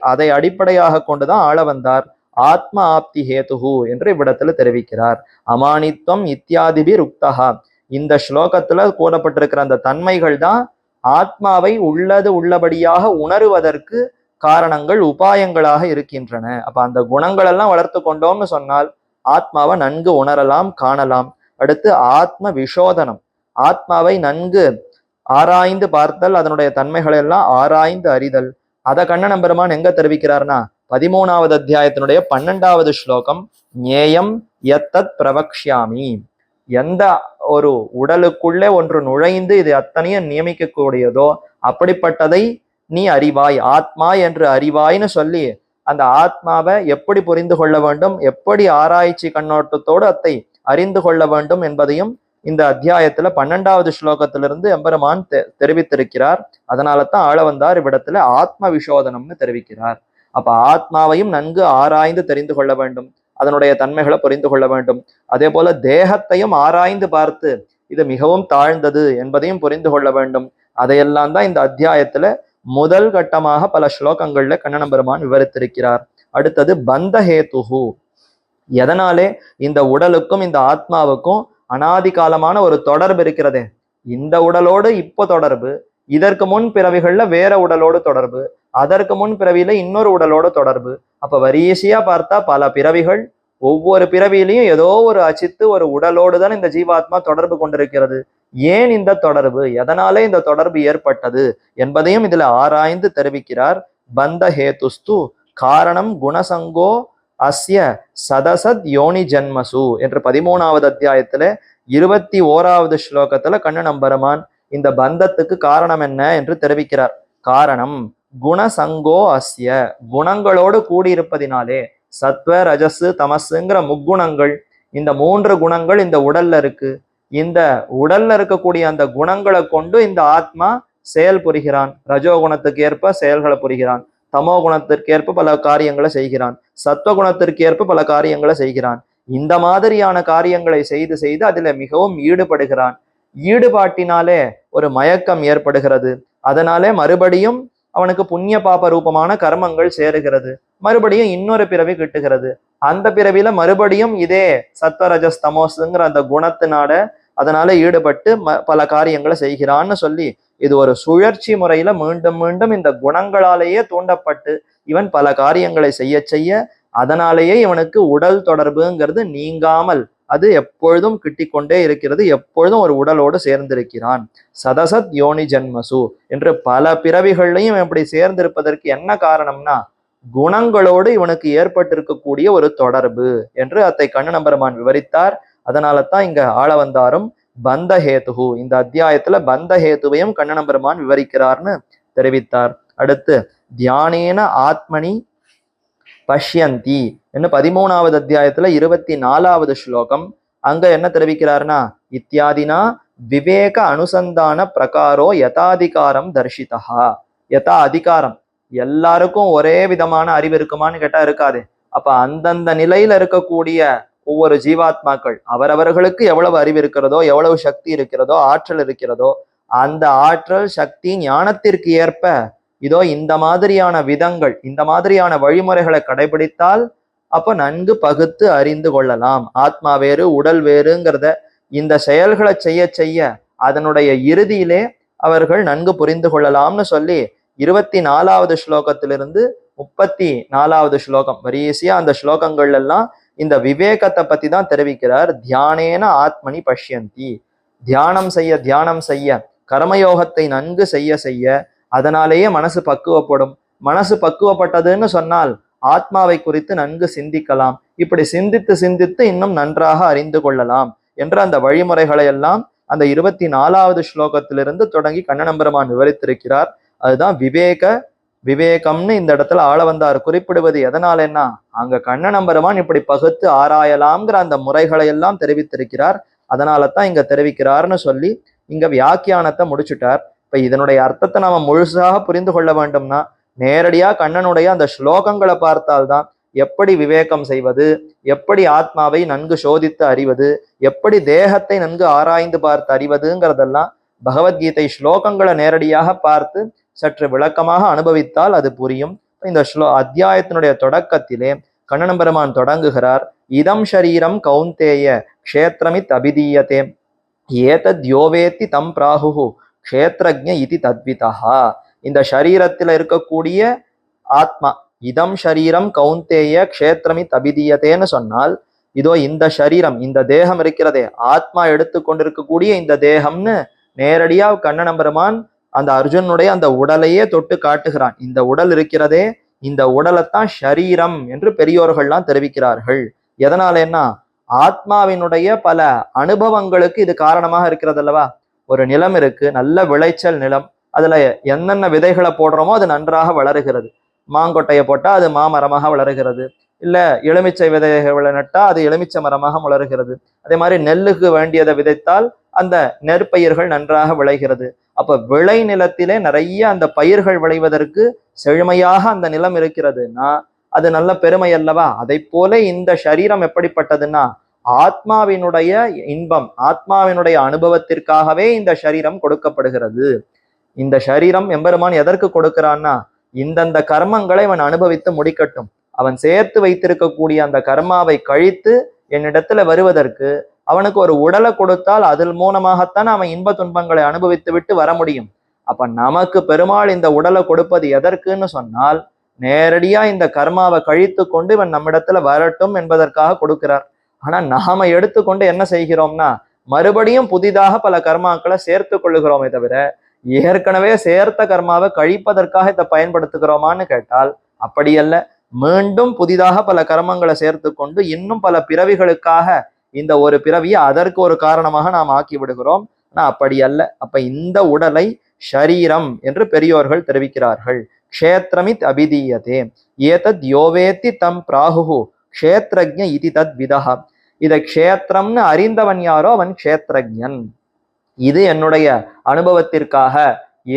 அதை அடிப்படையாக கொண்டுதான் ஆள வந்தார் ஆத்ம ஆப்தி ஹேதுஹு என்று இவ்விடத்துல தெரிவிக்கிறார். அமானித்வம் இத்தியாதிபி ருக்தஹா, இந்த ஸ்லோகத்துல கூறப்பட்டிருக்கிற அந்த தன்மைகள் தான் ஆத்மாவை உள்ளபடியாக உணருவதற்கு காரணங்கள், உபாயங்களாக இருக்கின்றன. அப்ப அந்த குணங்கள் எல்லாம் வளர்த்து கொண்டோம்னு சொன்னால் ஆத்மாவை நன்கு உணரலாம், காணலாம். அடுத்து ஆத்ம விஷோதனம், ஆத்மாவை நன்கு ஆராய்ந்து பார்த்தல், அதனுடைய தன்மைகளை எல்லாம் ஆராய்ந்து அறிதல். அதை கண்ணன் பெருமான் எங்க தெரிவிக்கிறார்னா 13வது அத்தியாயத்தினுடைய 12வது ஸ்லோகம், ஞேயம் யத்தத் பிரவக்ஷ்யாமி. எந்த ஒரு உடலுக்குள்ளே ஒன்று நுழைந்து இது அத்தனையும் நியமிக்கக்கூடியதோ அப்படிப்பட்டதை நீ அறிவாய், ஆத்மா என்று அறிவாய்னு சொல்லி அந்த ஆத்மாவை எப்படி புரிந்து கொள்ள வேண்டும், எப்படி ஆராய்ச்சி கண்ணோட்டத்தோடு அதை அறிந்து கொள்ள வேண்டும் என்பதையும் இந்த அத்தியாயத்துல 12வது ஸ்லோகத்திலிருந்து எம்பெருமான் தெரிவித்திருக்கிறார். அதனால தான் ஆள வந்தார் இவ்விடத்துல ஆத்ம விஷோதனம்னு தெரிவிக்கிறார். அப்ப ஆத்மாவையும் நன்கு ஆராய்ந்து தெரிந்து கொள்ள வேண்டும், அதனுடைய தன்மைகளை புரிந்து கொள்ள வேண்டும். அதே போல தேகத்தையும் ஆராய்ந்து பார்த்து இது மிகவும் தாழ்ந்தது என்பதையும் புரிந்து கொள்ள வேண்டும். அதையெல்லாம் தான் இந்த அத்தியாயத்துல முதல் கட்டமாக பல ஸ்லோகங்கள்ல கண்ணன் பெருமான் விவரித்திருக்கிறார். அடுத்தது பந்தஹேதுஹு, எதனாலே இந்த உடலுக்கும் இந்த ஆத்மாவுக்கும் அனாதி காலமான ஒரு தொடர்பு இருக்கிறதே. இந்த உடலோடு இப்போ தொடர்பு, இதற்கு முன் பிறவிகள்ல வேற உடலோடு தொடர்பு, அதற்கு முன் பிறவியில இன்னொரு உடலோடு தொடர்பு. அப்ப வரிசையா பார்த்தா பல பிறவிகள், ஒவ்வொரு பிறவியிலையும் ஏதோ ஒரு அச்சித்து ஒரு உடலோடு தான் இந்த ஜீவாத்மா தொடர்பு கொண்டிருக்கிறது. ஏன் இந்த தொடர்பு, எதனாலே இந்த தொடர்பு ஏற்பட்டது என்பதையும் இதுல ஆராய்ந்து தெரிவிக்கிறார். பந்த ஹேதுஸ்து காரணம் குணசங்கோ அஸ்ய சதசத் யோனி ஜன்மசு என்று 13வது அத்தியாயத்துல 21வது ஸ்லோகத்துல கண்ணன் பெருமான் இந்த பந்தத்துக்கு காரணம் என்ன என்று தெரிவிக்கிறார். காரணம் குணசங்கோ அஸ்ய, குணங்களோடு கூடியிருப்பதினாலே. சத்வ ரஜசு தமசுங்கிற முக்குணங்கள், இந்த 3 குணங்கள் இந்த உடல்ல இருக்கு. இந்த உடல்ல இருக்கக்கூடிய அந்த குணங்களை கொண்டு இந்த ஆத்மா செயல் புரிகிறான். ரஜோகுணத்துக்கு ஏற்ப செயல்களை புரிகிறான், தமோ குணத்திற்கேற்ப பல காரியங்களை செய்கிறான், சத்வகுணத்திற்கேற்ப பல காரியங்களை செய்கிறான். இந்த மாதிரியான காரியங்களை செய்து செய்து அதுல மிகவும் ஈடுபடுகிறான். ஈடுபாட்டினாலே ஒரு மயக்கம் ஏற்படுகிறது. அதனாலே மறுபடியும் அவனுக்கு புண்ணிய பாப ரூபமான கர்மங்கள் சேருகிறது. மறுபடியும் இன்னொரு பிறவி கிட்டுகிறது. அந்த பிறவில மறுபடியும் இதே சத்வரஜஸ் தமோஸுங்கிற அந்த குணத்தினால அதனால ஈடுபட்டு பல காரியங்களை செய்கிறான்னு சொல்லி இது ஒரு சுழற்சி முறையில மீண்டும் மீண்டும் இந்த குணங்களாலேயே தூண்டப்பட்டு இவன் பல காரியங்களை செய்ய செய்ய அதனாலேயே இவனுக்கு உடல் தொடர்புங்கிறது நீங்காமல் அது எப்பொழுதும் கிட்டிக்கொண்டே இருக்கிறது. எப்பொழுதும் ஒரு உடலோடு சேர்ந்திருக்கிறான். சதசத் யோனி ஜன்மசு என்று பல பிறவிகள்லையும் இப்படி சேர்ந்திருப்பதற்கு என்ன காரணம்னா குணங்களோடு இவனுக்கு ஏற்பட்டிருக்கக்கூடிய ஒரு தொடர்பு என்று அதை கண்ணன் பெருமான் விவரித்தார். அதனால தான் இங்க ஆள வந்தாரும் பந்தஹேதுஹு, இந்த அத்தியாயத்துல பந்தஹேதுவையும் கண்ணன் பெருமான் விவரிக்கிறார்னு தெரிவித்தார். அடுத்து தியானேன ஆத்மனி பஷ்யந்தி என்று 13வது அத்தியாயத்துல 24வது ஸ்லோகம். அங்க என்ன தெரிவிக்கிறார்னா இத்தியாதினா விவேக அனுசந்தான பிரகாரோ யதாதிகாரம் தர்ஷிதா. யதா அதிகாரம், எல்லாருக்கும் ஒரே விதமான அறிவு இருக்குமான்னு கேட்டா இருக்காது. அப்ப அந்தந்த நிலையில இருக்கக்கூடிய ஒவ்வொரு ஜீவாத்மாக்கள் அவரவர்களுக்கு எவ்வளவு அறிவு இருக்கிறதோ, எவ்வளவு சக்தி இருக்கிறதோ, ஆற்றல் இருக்கிறதோ, அந்த ஆற்றல் சக்தி ஞானத்திற்கு ஏற்ப இதோ இந்த மாதிரியான விதங்கள், இந்த மாதிரியான வழிமுறைகளை கடைபிடித்தால் அப்ப நன்கு பகுத்து அறிந்து கொள்ளலாம். ஆத்மா வேறு உடல் வேறுங்கிறத இந்த செயல்களை செய்ய செய்ய அதனுடைய இறுதியிலே அவர்கள் நன்கு புரிந்து கொள்ளலாம்னு சொல்லி 24வது ஸ்லோகத்திலிருந்து 34வது ஸ்லோகம் வரிசையா அந்த ஸ்லோகங்கள் எல்லாம் இந்த விவேகத்தை பத்தி தான் தெரிவிக்கிறார். தியானேன ஆத்மனி பஷ்யந்தி. தியானம் செய்ய கர்மயோகத்தை நன்கு செய்ய செய்ய அதனாலேயே மனசு பக்குவப்படும். மனசு பக்குவப்பட்டதுன்னு சொன்னால் ஆத்மாவை குறித்து நன்கு சிந்திக்கலாம். இப்படி சிந்தித்து சிந்தித்து இன்னும் நன்றாக அறிந்து கொள்ளலாம் என்ற அந்த வழிமுறைகளை எல்லாம் அந்த 24வது ஸ்லோகத்திலிருந்து தொடங்கி கண்ணநம்பெருமான் விவரித்திருக்கிறார். அதுதான் விவேகம்னு இந்த இடத்துல ஆளவந்தார் குறிப்பிடுவது எதனாலன்னா, அங்க கண்ணநம்பெருமான் இப்படி பகுத்து ஆராயலாம்ங்கிற அந்த முறைகளை எல்லாம் தெரிவித்திருக்கிறார். அதனால தான் இங்க தெரிவிக்கிறார்னு சொல்லி இங்க வியாக்கியானத்தை முடிச்சுட்டார். இப்ப இதனுடைய அர்த்தத்தை நாம முழுசாக புரிந்து கொள்ள வேண்டும்னா நேரடியா கண்ணனுடைய அந்த ஸ்லோகங்களை பார்த்தால்தான் எப்படி விவேகம் செய்வது, எப்படி ஆத்மாவை நன்கு சோதித்து அறிவது, எப்படி தேகத்தை நன்கு ஆராய்ந்து பார்த்து அறிவதுங்கிறதெல்லாம் பகவத்கீதை ஸ்லோகங்களை நேரடியாக பார்த்து சற்று விளக்கமாக அனுபவித்தால் அது புரியும். இந்த அத்தியாயத்தினுடைய தொடக்கத்திலே கண்ணநம்பெருமான் தொடங்குகிறார். இதம் ஷரீரம் கௌந்தேய க்ஷேத்ரமித் அபிதீயதே ஏதத் யோவேத்தி தம் பிராஹு க்ஷேத்ரஜ்ஞ இதி தத்விதா. இந்த ஷரீரத்தில் இருக்கக்கூடிய ஆத்மா, இதம் ஷரீரம் கௌந்தேய க்ஷேத்ரமித் அபிதீயதேன்னு சொன்னால், இதோ இந்த ஷரீரம், இந்த தேகம் இருக்கிறதே, ஆத்மா எடுத்து கொண்டிருக்கக்கூடிய இந்த தேகம்னு நேரடியா கண்ணநம்பெருமான் அந்த அர்ஜுனுடைய அந்த உடலையே தொட்டு காட்டுகிறான். இந்த உடல் இருக்கிறதே, இந்த உடலைத்தான் ஷரீரம் என்று பெரியோர்கள்லாம் தெரிவிக்கிறார்கள். எதனாலன்னா, ஆத்மாவினுடைய பல அனுபவங்களுக்கு இது காரணமாக இருக்கிறது அல்லவா. ஒரு நிலம் இருக்கு, நல்ல விளைச்சல் நிலம், அதுல என்னென்ன விதைகளை போடுறோமோ அது நன்றாக வளருகிறது. மாங்கொட்டையை போட்டா அது மாமரமாக வளருகிறது, இல்ல எலுமிச்சை விதைகளை நட்டா அது எலுமிச்சை மரமாக வளருகிறது. அதே மாதிரி நெல்லுக்கு வேண்டியதை விதைத்தால் அந்த நெற்பயிர்கள் நன்றாக விளைகிறது. அப்ப விளை நிலத்திலே நிறைய அந்த பயிர்கள் விளைவதற்கு செழுமையாக அந்த நிலம் இருக்கிறதுன்னா அது நல்ல பெருமை அல்லவா. அதை போல இந்த சரீரம் எப்படிப்பட்டதுன்னா, ஆத்மாவினுடைய இன்பம், ஆத்மாவினுடைய அனுபவத்திற்காகவே இந்த சரீரம் கொடுக்கப்படுகிறது. இந்த சரீரம் எம்பெருமான் எதற்கு கொடுக்கிறான்னா, இந்தந்த கர்மங்களை அவன் அனுபவித்து முடிக்கட்டும். அவன் சேர்த்து வைத்திருக்கக்கூடிய அந்த கர்மாவை கழித்து என்னிடத்துல வருவதற்கு அவனுக்கு ஒரு உடலை கொடுத்தால் அதன் மூலமாகத்தான் அவன் இன்ப துன்பங்களை அனுபவித்து விட்டு வர முடியும். அப்ப நமக்கு பெருமாள் இந்த உடலை கொடுப்பது எதற்குன்னு சொன்னால், நேரடியா இந்த கர்மாவை கழித்து கொண்டு இவன் நம்மிடத்துல வரட்டும் என்பதற்காக கொடுக்கிறார். ஆனா நாம எடுத்துக்கொண்டு என்ன செய்கிறோம்னா, மறுபடியும் புதிதாக பல கர்மாக்களை சேர்த்து கொள்ளுகிறோமே தவிர ஏற்கனவே சேர்த்த கர்மாவை கழிப்பதற்காக இதை பயன்படுத்துகிறோமான்னு கேட்டால் அப்படியல்ல. மீண்டும் புதிதாக பல கர்மங்களை சேர்த்து கொண்டு இன்னும் பல பிறவிகளுக்காக இந்த ஒரு பிறவியை அதற்கு ஒரு காரணமாக நாம் ஆக்கி விடுகிறோம். ஆனா அப்படி அல்ல. அப்ப இந்த உடலை ஷரீரம் என்று பெரியோர்கள் தெரிவிக்கிறார்கள். க்ஷேத்ரமித் அபிதீயதே ஏதத் யோவேத்தி தம் பிராஹு க்ஷேத்ரஜ்ஞ இதி தத் விதஹ. இதை க்ஷேத்திரம்னு அறிந்தவன் யாரோ அவன் க்ஷேத்ரஜ்ஞன். இது என்னுடைய அனுபவத்திற்காக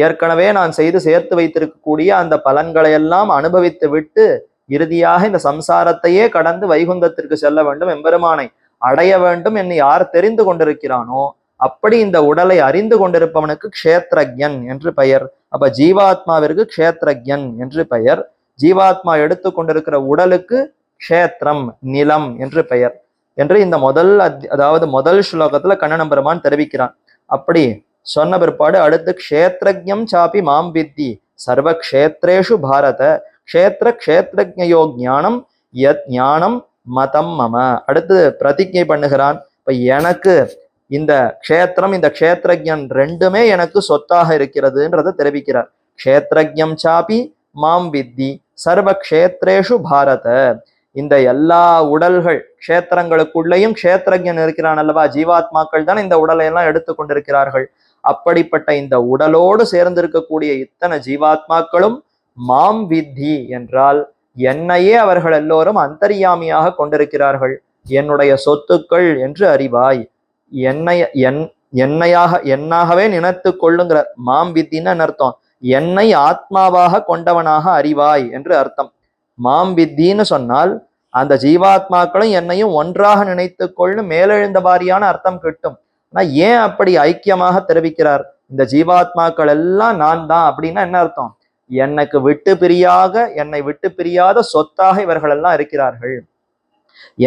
ஏற்கனவே நான் செய்து சேர்த்து வைத்திருக்கக்கூடிய அந்த பலன்களை எல்லாம் அனுபவித்து விட்டு இறுதியாக இந்த சம்சாரத்தையே கடந்து வைகுந்தத்திற்கு செல்ல வேண்டும், எம்பெருமானை அடைய வேண்டும் என்று யார் தெரிந்து கொண்டிருக்கிறானோ அப்படி இந்த உடலை அறிந்து கொண்டிருப்பவனுக்கு க்ஷேத்ரஜ்ஞன் என்று பெயர். அப்ப ஜீவாத்மாவிற்கு க்ஷேத்ரஜ்ஞன் என்று பெயர். ஜீவாத்மா எடுத்து கொண்டிருக்கிற உடலுக்கு க்ஷேத்திரம், நிலம் என்று பெயர் என்று இந்த முதல் ஸ்லோகத்துல கண்ணநம்பெருமான் தெரிவிக்கிறான். அப்படி சொன்ன பிற்பாடு அடுத்து க்ஷேத்ரஜ்ஞம் சாப்பி மாம் வித்தி சர்வ க்ஷேத்ரேஷு பாரத க்ஷேத்ர க்ஷேத்ரஜ்ஞயோ ஞானம் யத் ஞானம் மதம் மம. அடுத்து பிரதிஜை பண்ணுகிறான். இப்ப எனக்கு இந்த க்ஷேத்திரம், இந்த க்ஷேத்ரஜ்ஞன் ரெண்டுமே எனக்கு சொத்தாக இருக்கிறதுன்றத தெரிவிக்கிறார். க்ஷேத்ரஜ்ஞம் சாப்பி மாம் வித்தி சர்வ க்ஷேத்ரேஷு பாரத. இந்த எல்லா உடல்கள் க்ஷேத்திரங்களுக்குள்ளேயும் க்ஷேத்ரஜ்ஞன் இருக்கிறான் அல்லவா. ஜீவாத்மாக்கள் தான் இந்த உடலை எல்லாம் எடுத்து கொண்டிருக்கிறார்கள். அப்படிப்பட்ட இந்த உடலோடு சேர்ந்து இருக்கக்கூடிய இத்தனை ஜீவாத்மாக்களும் மாம் வித்தி என்றால் என்னையே அவர்கள் எல்லோரும் அந்தர்யாமியாக கொண்டிருக்கிறார்கள். என்னுடைய சொத்துக்கள் என்று அறிவாய், என்னாகவே நினைத்து கொள்ளுங்கிற. மாம் வித்தின்னு அர்த்தம் என்னை ஆத்மாவாக கொண்டவனாக அறிவாய் என்று அர்த்தம். மாம் வித்தின்னு சொன்னால் அந்த ஜீவாத்மாக்களும் என்னையும் ஒன்றாக நினைத்து கொள்ளு மேலெழுந்த வாரியான அர்த்தம் கிட்டும். ஆனா ஏன் அப்படி ஐக்கியமாக தெரிவிக்கிறார்? இந்த ஜீவாத்மாக்கள் எல்லாம் நான் தான் அப்படின்னா என்ன அர்த்தம்? என்னை விட்டு பிரியாத சொத்தாக இவர்கள் எல்லாம் இருக்கிறார்கள்.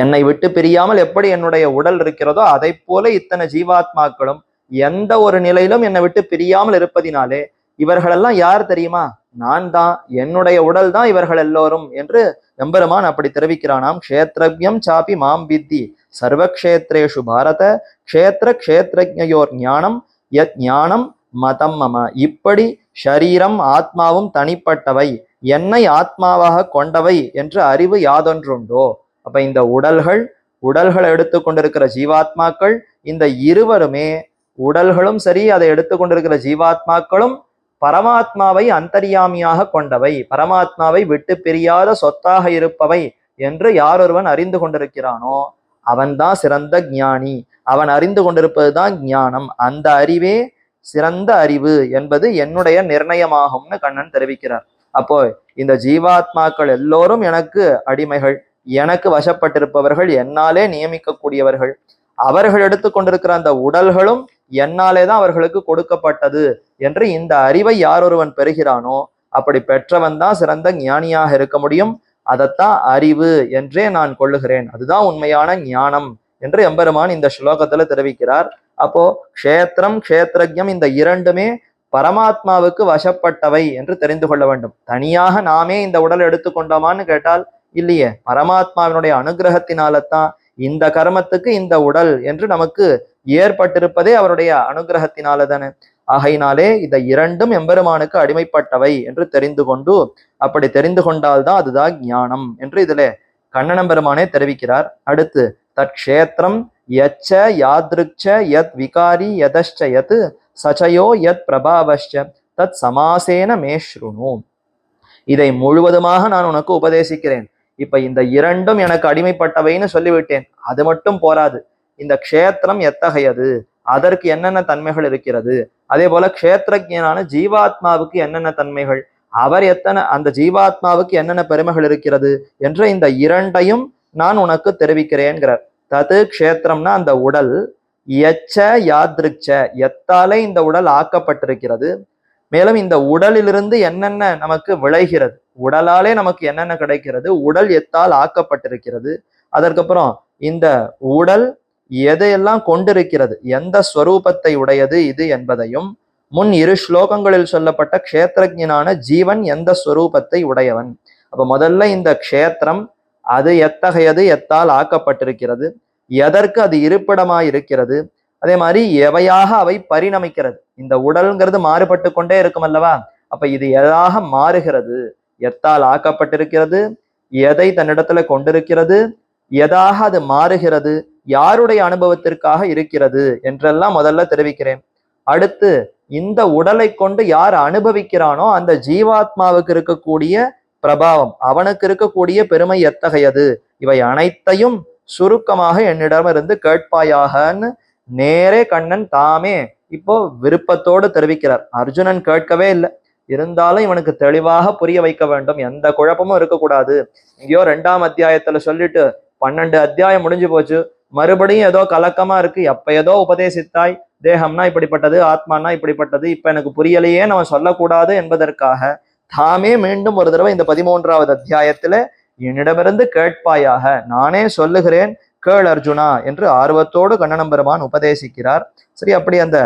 என்னை விட்டு பிரியாமல் எப்படி என்னுடைய உடல் இருக்கிறதோ அதை போல இத்தனை ஜீவாத்மாக்களும் எந்த ஒரு நிலையிலும் என்னை விட்டு பிரியாமல் இருப்பதினாலே இவர்களெல்லாம் யார் தெரியுமா? நான் தான், என்னுடைய உடல் தான் இவர்கள் எல்லோரும் என்று எம்பெருமான் அப்படி தெரிவிக்கிறானாம். க்ஷேத்ரவ்யம் சாப்பி மாம் வித்தி சர்வக்ஷேத்ரேஷு பாரத க்ஷேத்ர க்ஷேத்ரஜ்ஞயோர் ஞானம் யத் ஞானம் மதம் மம. இப்படி ஷரீரம் ஆத்மாவும் தனிப்பட்டவை, என்னை ஆத்மாவாக கொண்டவை என்று அறிவு யாதொன்றுண்டோ. அப்ப இந்த உடல்களை எடுத்துக்கொண்டிருக்கிற ஜீவாத்மாக்கள், இந்த இருவருமே, உடல்களும் சரி அதை எடுத்துக்கொண்டிருக்கிற ஜீவாத்மாக்களும் பரமாத்மாவை அந்தர்யாமியாக கொண்டவை, பரமாத்மாவை விட்டு பிரியாத சொத்தாக இருப்பவை என்று யாரொருவன் அறிந்து கொண்டிருக்கிறானோ அவன்தான் சிறந்த ஞானி. அவன் அறிந்து கொண்டிருப்பதுதான் ஞானம். அந்த அறிவே சிறந்த அறிவு என்பது என்னுடைய நிர்ணயமாகும்னு கண்ணன் தெரிவிக்கிறார். அப்போ இந்த ஜீவாத்மாக்கள் எல்லோரும் எனக்கு அடிமைகள், எனக்கு வசப்பட்டிருப்பவர்கள், என்னாலே நியமிக்கக்கூடியவர்கள். அவர்கள் எடுத்துக்கொண்டிருக்கிற அந்த உடல்களும் என்னாலே தான் அவர்களுக்கு கொடுக்கப்பட்டது என்று இந்த அறிவை யாரொருவன் பெறுகிறானோ அப்படி பெற்றவன் தான் சிறந்த ஞானியாக இருக்க முடியும். அதைத்தான் அறிவு என்றே நான் கொள்ளுகிறேன், அதுதான் உண்மையான ஞானம் என்று எம்பெருமான் இந்த ஸ்லோகத்துல தெரிவிக்கிறார். அப்போ க்ஷேத்திரம் க்ஷேத்ரஜ்யம் இந்த இரண்டுமே பரமாத்மாவுக்கு வசப்பட்டவை என்று தெரிந்து கொள்ள வேண்டும். தனியாக நாமே இந்த உடல் எடுத்துக்கொண்டோமான்னு கேட்டால் இல்லையே, பரமாத்மாவினுடைய அனுகிரகத்தினால்தான் இந்த கர்மத்துக்கு இந்த உடல் என்று நமக்கு ஏற்பட்டிருப்பதே அவருடைய அனுகிரகத்தினால தானே. ஆகையினாலே இந்த இரண்டும் எம்பெருமானுக்கு அடிமைப்பட்டவை என்று தெரிந்து கொண்டு, அப்படி தெரிந்து கொண்டால்தான் அதுதான் ஞானம் என்று இதுல கண்ணன் பெருமானே தெரிவிக்கிறார். அடுத்து தற்ஷேத்திரம் யச்ச யாத்ருச்ச யத் விகாரி யதஷ்ச யத் சச்சயோ யத் பிரபாவஷ்ச தத் சமாசேன மேஸ்ருணு. இதை முழுவதுமாக நான் உனக்கு உபதேசிக்கிறேன். இப்ப இந்த இரண்டும் எனக்கு அடிமைப்பட்டவைன்னு சொல்லிவிட்டேன், அது மட்டும் போராது. இந்த க்ஷேத்திரம் எத்தகையது, அதற்கு என்னென்ன தன்மைகள் இருக்கிறது, அதே போல க்ஷேத்திரஜனான ஜீவாத்மாவுக்கு என்னென்ன தன்மைகள், அவர் அந்த ஜீவாத்மாவுக்கு என்னென்ன பெருமைகள் இருக்கிறது என்ற இந்த இரண்டையும் நான் உனக்கு தெரிவிக்கிறேன்கிறார். தது க்ஷேத்திரம்னா அந்த உடல், எச்ச யாத்ருச்ச எத்தாலே இந்த உடல் ஆக்கப்பட்டிருக்கிறது, மேலும் இந்த உடலிலிருந்து என்னென்ன நமக்கு விளைகிறது, உடலாலே நமக்கு என்னென்ன கிடைக்கிறது, உடல் எத்தால் ஆக்கப்பட்டிருக்கிறது, அதற்கப்புறம் இந்த உடல் எதையெல்லாம் கொண்டிருக்கிறது, எந்த ஸ்வரூபத்தை உடையது இது என்பதையும், முன் 2 ஸ்லோகங்களில் சொல்லப்பட்ட க்ஷேத்திரஜனான ஜீவன் எந்த ஸ்வரூபத்தை உடையவன். அப்ப முதல்ல இந்த க்ஷேத்திரம் அது எத்தகையது, எத்தால் ஆக்கப்பட்டிருக்கிறது, எதற்கு அது இருப்பிடமாய் இருக்கிறது, அதே மாதிரி எவையாக அவை பரிணமிக்கிறது. இந்த உடல்ங்கிறது மாறுபட்டு கொண்டே இருக்கும் அல்லவா. அப்ப இது எதாக மாறுகிறது, எத்தால் ஆக்கப்பட்டிருக்கிறது, எதை தன்னிடத்துல கொண்டிருக்கிறது, எதாக அது மாறுகிறது, யாருடைய அனுபவத்திற்காக இருக்கிறது என்றெல்லாம் முதல்ல தெரிவிக்கிறேன். அடுத்து இந்த உடலை கொண்டு யார் அனுபவிக்கிறானோ அந்த ஜீவாத்மாவுக்கு இருக்கக்கூடிய பிரபாவம், அவனுக்கு இருக்கக்கூடிய பெருமை எத்தகையது, இவை அனைத்தையும் சுருக்கமாக என்னிடமிருந்து கேட்பாயாகன்னு நேரே கண்ணன் தாமே இப்போ விருப்பத்தோடு தெரிவிக்கிறார். அர்ஜுனன் கேட்கவே இல்லை, இருந்தாலும் இவனுக்கு தெளிவாக புரிய வைக்க வேண்டும், எந்த குழப்பமும் இருக்கக்கூடாது. இங்கேயோ 2ஆம் அத்தியாயத்துல சொல்லிட்டு 12 அத்தியாயம் முடிஞ்சு போச்சு, மறுபடியும் ஏதோ கலக்கமா இருக்கு, எப்ப ஏதோ உபதேசித்தாய், தேகம்னா இப்படிப்பட்டது, ஆத்மானா இப்படிப்பட்டது, இப்ப எனக்கு புரியலையே நம்ம சொல்லக்கூடாது என்பதற்காக தாமே மீண்டும் ஒரு தடவை இந்த 13ஆவது அத்தியாயத்துல என்னிடமிருந்து கேட்பாயாக, நானே சொல்லுகிறேன் கேள் அர்ஜுனா என்று ஆர்வத்தோடு கண்ணன் பெருமான் உபதேசிக்கிறார். சரி, அப்படி அந்த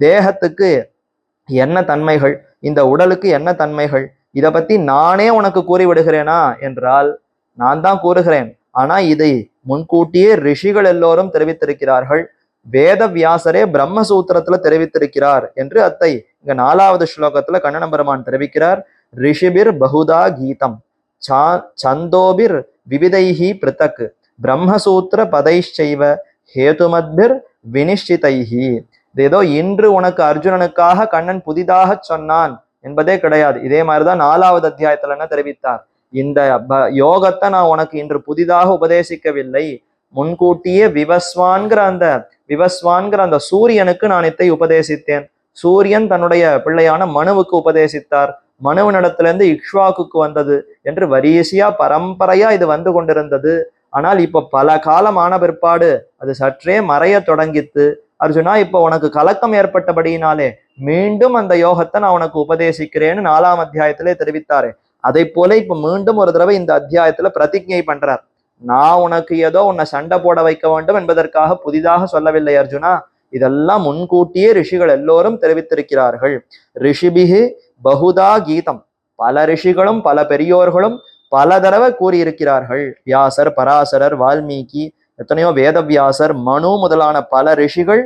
தேகத்துக்கு என்ன தன்மைகள், இந்த உடலுக்கு என்ன தன்மைகள், இதை பத்தி நானே உனக்கு கூறி விடுகிறேனா என்றால் நான் தான் கூறுகிறேன். ஆனா இதை முன்கூட்டியே ரிஷிகள் எல்லோரும் தெரிவித்திருக்கிறார்கள். வேத வியாசரே பிரம்மசூத்திரத்துல தெரிவித்திருக்கிறார் என்று அத்தை இங்க 4வது ஸ்லோகத்துல கண்ணன் பெருமான் தெரிவிக்கிறார். ரிஷிபிர் பகுதா கீதம் சந்தோபிர் விவிதைஹி பிருத்தக் பிரம்மசூத்திர பதைச்சைவ ஹேதுமத்பிர் வினிஷ்டிதைஹி. இது ஏதோ இன்று உனக்கு அர்ஜுனனுக்காக கண்ணன் புதிதாக சொன்னான் என்பதே கிடையாது. இதே மாதிரிதான் 4வது அத்தியாயத்துல என்ன தெரிவித்தார், இந்த யோகத்தை நான் உனக்கு இன்று புதிதாக உபதேசிக்கவில்லை, முன்கூட்டியே விவஸ்வான்கிற அந்த சூரியனுக்கு நான் இதை உபதேசித்தேன். சூரியன் தன்னுடைய பிள்ளையான மனுவுக்கு உபதேசித்தார், மனுவினிடத்திலிருந்து இக்ஷ்வாக்கு வந்தது என்று வரிசையா பரம்பரையா இது வந்து கொண்டிருந்தது. ஆனால் இப்ப பல காலம் ஆன பிற்பாடு அது சற்றே மறைய தொடங்கித்து. அர்ஜுனா, இப்ப உனக்கு கலக்கம் ஏற்பட்டபடியினாலே மீண்டும் அந்த யோகத்தை நான் உனக்கு உபதேசிக்கிறேன்னு 4ஆம் அத்தியாயத்திலே தெரிவித்தாரு. அதை போல இப்ப மீண்டும் ஒரு தடவை இந்த அத்தியாயத்துல பிரதிஜை பண்றார். நான் உனக்கு ஏதோ உன்னை சண்டை போட வைக்க வேண்டும் என்பதற்காக புதிதாக சொல்லவில்லை அர்ஜுனா, இதெல்லாம் முன்கூட்டியே ரிஷிகள் எல்லோரும் தெரிவித்திருக்கிறார்கள். ரிஷிபிகி பகுதா கீதம், பல ரிஷிகளும் பல பெரியோர்களும் பல தடவை கூறியிருக்கிறார்கள். வியாசர், பராசரர், வால்மீகி, எத்தனையோ வேதவியாசர், மனு முதலான பல ரிஷிகள்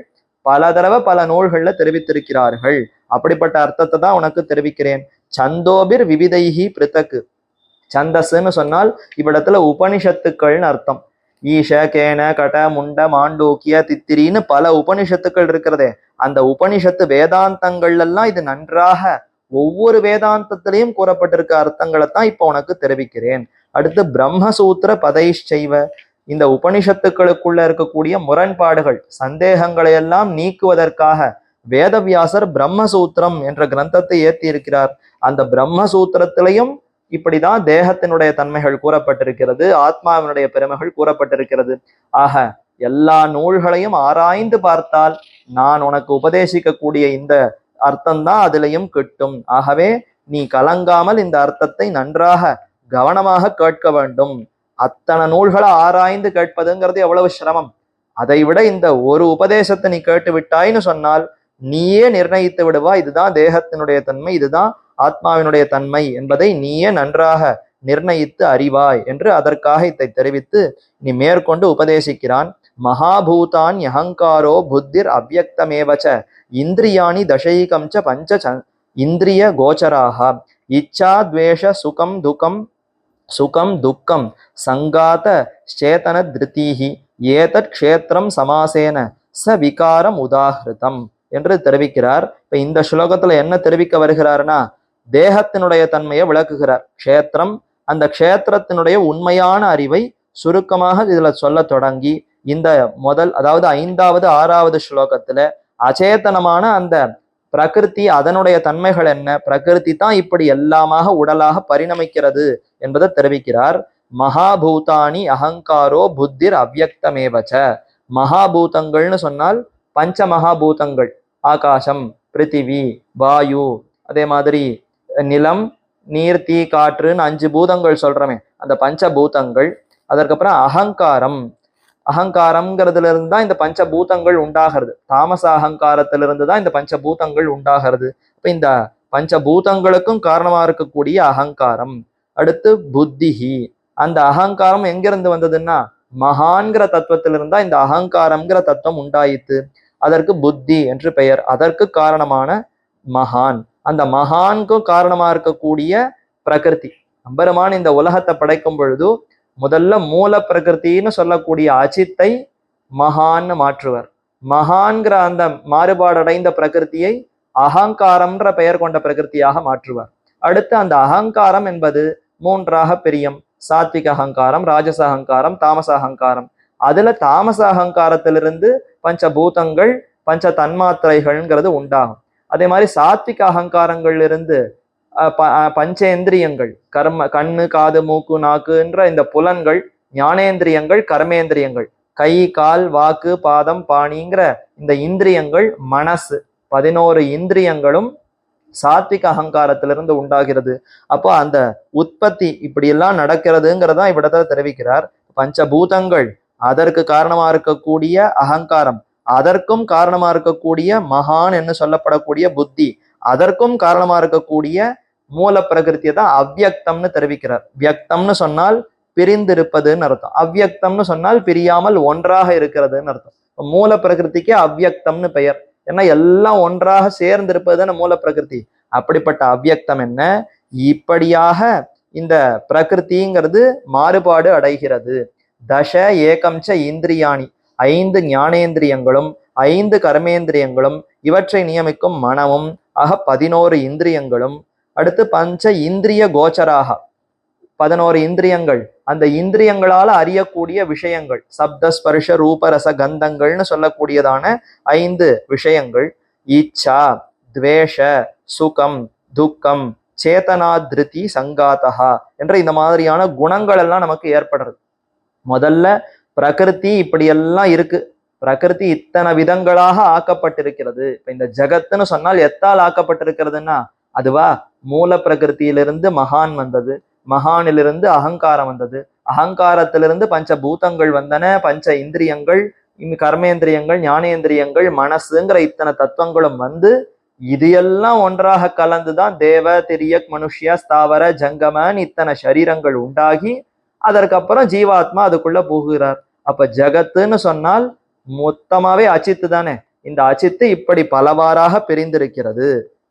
பல தடவை பல நூல்கள்ல தெரிவித்திருக்கிறார்கள். அப்படிப்பட்ட அர்த்தத்தை தான் உனக்கு தெரிவிக்கிறேன். சந்தோபிர் விவிதைஹி பிருத்தக்கு. சந்தஸ்ன்னு சொன்னால் இவ்விடத்துல உபனிஷத்துக்கள்னு அர்த்தம். ஈஷ, கேன, கட, முண்ட, மாண்டூக்கிய, தித்திரின்னு பல உபனிஷத்துக்கள் இருக்கிறதே, அந்த உபனிஷத்து வேதாந்தங்கள்ல எல்லாம் இது நன்றாக ஒவ்வொரு வேதாந்தத்திலையும் கூறப்பட்டிருக்க அர்த்தங்களை தான் இப்போ உனக்கு தெரிவிக்கிறேன். அடுத்து பிரம்மசூத்திர பதைஷ்சைவ. இந்த உபனிஷத்துக்களுக்குள்ள இருக்கக்கூடிய முரண்பாடுகள், சந்தேகங்களை எல்லாம் நீக்குவதற்காக வேதவியாசர் பிரம்மசூத்திரம் என்ற கிரந்தத்தை ஏற்றி இருக்கிறார். அந்த பிரம்மசூத்திரத்திலையும் இப்படிதான் தேகத்தினுடைய தன்மைகள் கூறப்பட்டிருக்கிறது, ஆத்மாவினுடைய பெருமைகள் கூறப்பட்டிருக்கிறது. ஆக எல்லா நூல்களையும் ஆராய்ந்து பார்த்தால் நான் உனக்கு உபதேசிக்கக்கூடிய இந்த அர்த்தம்தான் அதிலையும் கிட்டும். ஆகவே நீ கலங்காமல் இந்த அர்த்தத்தை நன்றாக கவனமாக கேட்க வேண்டும். அத்தனை நூல்களை ஆராய்ந்து கேட்பதுங்கிறது எவ்வளவு சிரமம். அதை விட இந்த ஒரு உபதேசத்தை நீ கேட்டு விட்டாய்னு சொன்னால் நீயே நிர்ணயித்து விடுவா, இதுதான் தேகத்தினுடைய தன்மை, இதுதான் ஆத்மாவினுடைய தன்மை என்பதை நீயே நன்றாக நிர்ணயித்து அறிவாய் என்று அதற்காக இதை தெரிவித்து நீ மேற்கொண்டு உபதேசிக்கிறான். மகாபூதான் யஹங்காரோ புத்திர் அவ்யக்தமேவச்ச இந்திரியாணி தசைகம் ச பஞ்ச இந்திரிய கோச்சராக இச்சா துவேஷ சுகம் துக்கம் சுகம் துக்கம் சங்காத சேதன திருத்தீஹி ஏதத் க்ஷேத்திரம் சமாசேன ச விகாரம் உதாகிருதம் என்று தெரிவிக்கிறார். இப்ப இந்த ஸ்லோகத்துல என்ன தெரிவிக்க வருகிறார்னா, தேகத்தினுடைய தன்மையை விளக்குகிறார். க்ஷேத்திரம், அந்த க்ஷேத்திரத்தினுடைய உண்மையான அறிவை சுருக்கமாக இதுல சொல்ல தொடங்கி இந்த அதாவது 5வது 6வது ஸ்லோகத்துல அச்சேதனமான அந்த பிரகிருதி, அதனுடைய தன்மைகள் என்ன, பிரகிருதி தான் இப்படி எல்லாமாக உடலாக பரிணமிக்கிறது என்பதை தெரிவிக்கிறார். மகாபூதானி அகங்காரோ புத்திர் அவ்யக்தமேவச்ச. மகாபூதங்கள்னு சொன்னால் பஞ்ச மகாபூதங்கள், ஆகாசம், பிருத்திவி, வாயு, அதே மாதிரி நிலம், நீர், தீ, காற்றுன்னு 5 பூதங்கள் சொல்றமே, அந்த பஞ்சபூதங்கள். அதற்கப்புறம் அகங்காரம், அகங்காரம்ங்கிறதுல இருந்து தான் இந்த பஞ்சபூதங்கள் உண்டாகிறது. தாமச அகங்காரத்திலிருந்து தான் இந்த பஞ்சபூதங்கள் உண்டாகிறது. இப்ப இந்த பஞ்சபூதங்களுக்கும் காரணமா இருக்கக்கூடிய அகங்காரம். அடுத்து புத்திஹி, அந்த அகங்காரம் எங்கிருந்து வந்ததுன்னா மகான்கிற தத்துவத்திலிருந்தா இந்த அகங்காரம்ங்கிற தத்துவம் உண்டாயித்து. அதற்கு புத்தி என்று பெயர். அதற்கு காரணமான மகான், அந்த மகான்கும் காரணமா இருக்கக்கூடிய பிரகிருதி. அம்பெருமான் இந்த உலகத்தை படைக்கும் பொழுது முதல்ல மூல பிரகிருத்தின்னு சொல்லக்கூடிய அச்சித்தை மகான்னு மாற்றுவர். மகான்கிற அந்த மாறுபாடடைந்த பிரகிருத்தியை அகங்காரம்ன்ற பெயர் கொண்ட பிரகிருத்தியாக மாற்றுவார். அடுத்து அந்த அகங்காரம் என்பது 3ஆக பிரியும். சாத்விக அகங்காரம், ராஜச அகங்காரம், தாமச அகங்காரம். அதுல தாமச அகங்காரத்திலிருந்து பஞ்சபூதங்கள், பஞ்ச தன்மாத்திரைகள்ங்கிறது உண்டாகும். அதே மாதிரி சாத்விக அகங்காரங்கள்ல இருந்து பஞ்சேந்திரியங்கள், கண்ணு, காது, மூக்கு, நாக்குன்ற இந்த புலன்கள், ஞானேந்திரியங்கள், கர்மேந்திரியங்கள், கை, கால், வாக்கு, பாதம், பாணிங்கிற இந்த இந்திரியங்கள், மனசு, 11 இந்திரியங்களும் சாத்விக அகங்காரத்திலிருந்து உண்டாகிறது. அப்போ அந்த உற்பத்தி இப்படி எல்லாம் நடக்கிறதுங்கிறதா இவ்விடத்துல தெரிவிக்கிறார். பஞ்சபூதங்கள், அதற்கு காரணமா இருக்கக்கூடிய அகங்காரம், அதற்கும் காரணமா இருக்கக்கூடிய மகான் என்று சொல்லப்படக்கூடிய புத்தி, அதற்கும் காரணமா இருக்கக்கூடிய மூல பிரகிருத்தியை தான் அவ்யக்தம்னு தெரிவிக்கிறார். வியக்தம்னு சொன்னால் பிரிந்திருப்பதுன்னு அர்த்தம், அவ்யக்தம்னு சொன்னால் பிரியாமல் ஒன்றாக இருக்கிறதுன்னு அர்த்தம். மூல பிரகிருதிக்கு அவ்யக்தம்னு பெயர். ஏன்னா எல்லாம் ஒன்றாக சேர்ந்திருப்பதுன்னு மூல பிரகிருதி. அப்படிப்பட்ட அவ்யக்தம் என்ன, இப்படியாக இந்த பிரகிருதிங்கிறது மாறுபாடு அடைகிறது. தச ஏகம்ச இந்திரியாணி, 5 ஞானேந்திரியங்களும் 5 கர்மேந்திரியங்களும் இவற்றை நியமிக்கும் மனமும் ஆக 11 இந்திரியங்களும். அடுத்து பஞ்ச இந்திரிய கோச்சராக, 11 இந்திரியங்கள், அந்த இந்திரியங்களால அறியக்கூடிய விஷயங்கள், சப்த ஸ்பர்ஷ ரூப ரச கந்தங்கள்னு சொல்லக்கூடியதான 5 விஷயங்கள். இச்சா, துவேஷ, சுகம், துக்கம், சேதனா, திருதி, சங்காதா என்ற இந்த மாதிரியான குணங்கள் எல்லாம் நமக்கு ஏற்படுறது. முதல்ல பிரகிருதி இப்படியெல்லாம் இருக்கு, பிரகிருதி இத்தனை விதங்களாக ஆக்கப்பட்டிருக்கிறது. இப்ப இந்த ஜகத்துன்னு சொன்னால் எத்தால் ஆக்கப்பட்டிருக்கிறதுன்னா அதுவா மூல பிரகிருத்தியிலிருந்து மகான் வந்தது, மகானிலிருந்து அகங்காரம் வந்தது, அகங்காரத்திலிருந்து பஞ்சபூதங்கள் வந்தன, பஞ்ச இந்திரியங்கள், கர்மேந்திரியங்கள், ஞானேந்திரியங்கள், மனசுங்கிற இத்தனை தத்துவங்களும் வந்து இது எல்லாம் ஒன்றாக கலந்துதான் தேவ, திரியக், மனுஷ்ய, ஸ்தாவர, ஜங்கமன் இத்தனை சரீரங்கள் உண்டாகி அதற்கப்புறம் ஜீவாத்மா அதுக்குள்ள போகிறார். அப்ப ஜகத்துன்னு சொன்னால் மொத்தமாவே அச்சித்து தானே. இந்த அச்சித்து இப்படி பலவாறாக பிரிந்திருக்கிறது.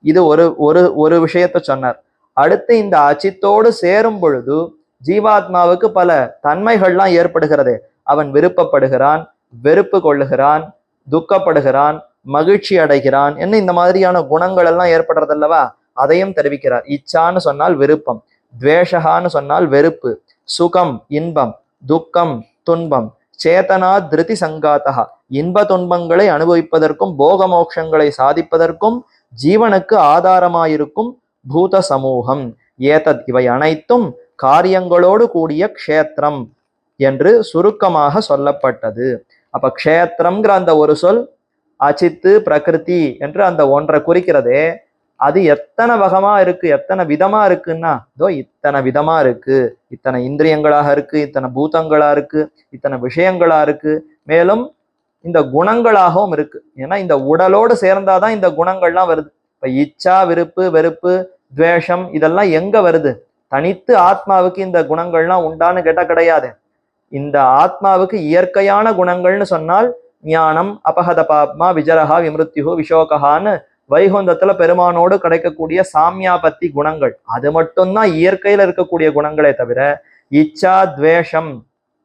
இது ஒரு ஒரு ஒரு விஷயத்த சொன்னார். அடுத்து இந்த அச்சித்தோடு சேரும் பொழுது ஜீவாத்மாவுக்கு பல தன்மைகள்லாம் ஏற்படுகிறது. அவன் விருப்பப்படுகிறான், வெறுப்பு கொள்ளுகிறான், துக்கப்படுகிறான், மகிழ்ச்சி அடைகிறான், என்ன இந்த மாதிரியான குணங்கள் எல்லாம் ஏற்படுறது அல்லவா. அதையும் தெரிவிக்கிறார். இச்சான்னு சொன்னால் விருப்பம், துவேஷகான்னு சொன்னால் வெறுப்பு, சுகம் இன்பம், துக்கம் துன்பம், சேதனா திருதி சங்காத்தகா இன்ப துன்பங்களை அனுபவிப்பதற்கும் போக மோட்சங்களை சாதிப்பதற்கும் ஜீவனுக்கு ஆதாரமாயிருக்கும் பூத சமூகம். ஏதத் இவை அனைத்தும் காரியங்களோடு கூடிய க்ஷேத்திரம் என்று சுருக்கமாக சொல்லப்பட்டது. அப்ப க்ஷேத்திரம்ங்கிற அந்த ஒரு சொல் அச்சித்து பிரகிருதி என்று அந்த ஒன்றை குறிக்கிறதே, அது எத்தனை வகமா இருக்கு, எத்தனை விதமா இருக்குன்னா இதோ இத்தனை விதமா இருக்கு. இத்தனை இந்திரியங்களாக இருக்கு, இத்தனை பூதங்களா இருக்கு, இத்தனை விஷயங்களா இருக்கு, மேலும் இந்த குணங்களாகவும் இருக்கு. ஏன்னா இந்த உடலோடு சேர்ந்தாதான் இந்த குணங்கள்லாம் வருது. இப்ப இச்சா, விருப்பு, வெறுப்பு, துவேஷம் இதெல்லாம் எங்க வருது? தனித்து ஆத்மாவுக்கு இந்த குணங்கள்லாம் உண்டான்னு கேட்டா கிடையாது. இந்த ஆத்மாவுக்கு இயற்கையான குணங்கள்னு சொன்னால் ஞானம், அபகத பாப்மா, விஜரஹா, விமிருத்யு, விஷோகஹான்னு வைகுந்தத்துல பெருமானோடு கிடைக்கக்கூடிய சாமியாபத்தி குணங்கள், அது மட்டும்தான் இயற்கையில இருக்கக்கூடிய குணங்களே தவிர இச்சா, துவேஷம்,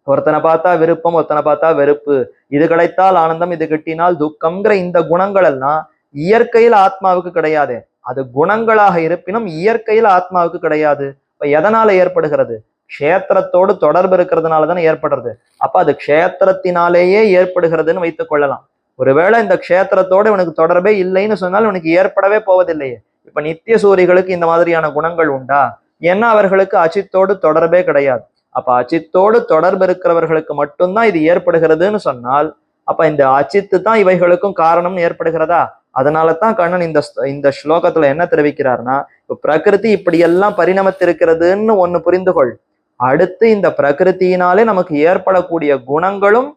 ஒருத்தனை பார்த்தா விருப்பம், ஒருத்தனை பார்த்தா வெறுப்பு, இது கிடைத்தால் ஆனந்தம், இது கிட்டினால் துக்கம்ங்கிற இந்த குணங்கள் எல்லாம் இயற்கையில ஆத்மாவுக்கு கிடையாது. அது குணங்களாக இருப்பினும் இயற்கையில ஆத்மாவுக்கு கிடையாது. இப்ப எதனால ஏற்படுகிறது? க்ஷேத்திரத்தோடு தொடர்பு இருக்கிறதுனால தானே ஏற்படுறது. அப்ப அது க்ஷேத்திரத்தினாலேயே ஏற்படுகிறதுன்னு வைத்துக் கொள்ளலாம். ஒருவேளை இந்த க்ஷேத்திரத்தோடு இவனுக்கு தொடர்பே இல்லைன்னு சொன்னால் இவனுக்கு ஏற்படவே போவதில்லையே. இப்ப நித்திய சூரிகளுக்கு இந்த மாதிரியான குணங்கள் உண்டா? ஏன்னா அவர்களுக்கு அச்சித்தோடு தொடர்பே கிடையாது. அப்ப அச்சித்தோடு தொடர்பு இருக்கிறவர்களுக்கு மட்டும்தான் இது ஏற்படுகிறதுன்னு சொன்னால் அப்ப இந்த அச்சித்து தான் இவைகளுக்கும் காரணம்னு ஏற்படுகிறதா? அதனால தான் கண்ணன் இந்த ஸ்லோகத்துல என்ன தெரிவிக்கிறார்னா, இப்ப பிரகிருதி இப்படி எல்லாம் பரிணமித்திருக்கிறதுன்னு ஒண்ணு புரிந்து கொள். அடுத்து இந்த பிரகிருத்தினாலே நமக்கு ஏற்படக்கூடிய குணங்களும்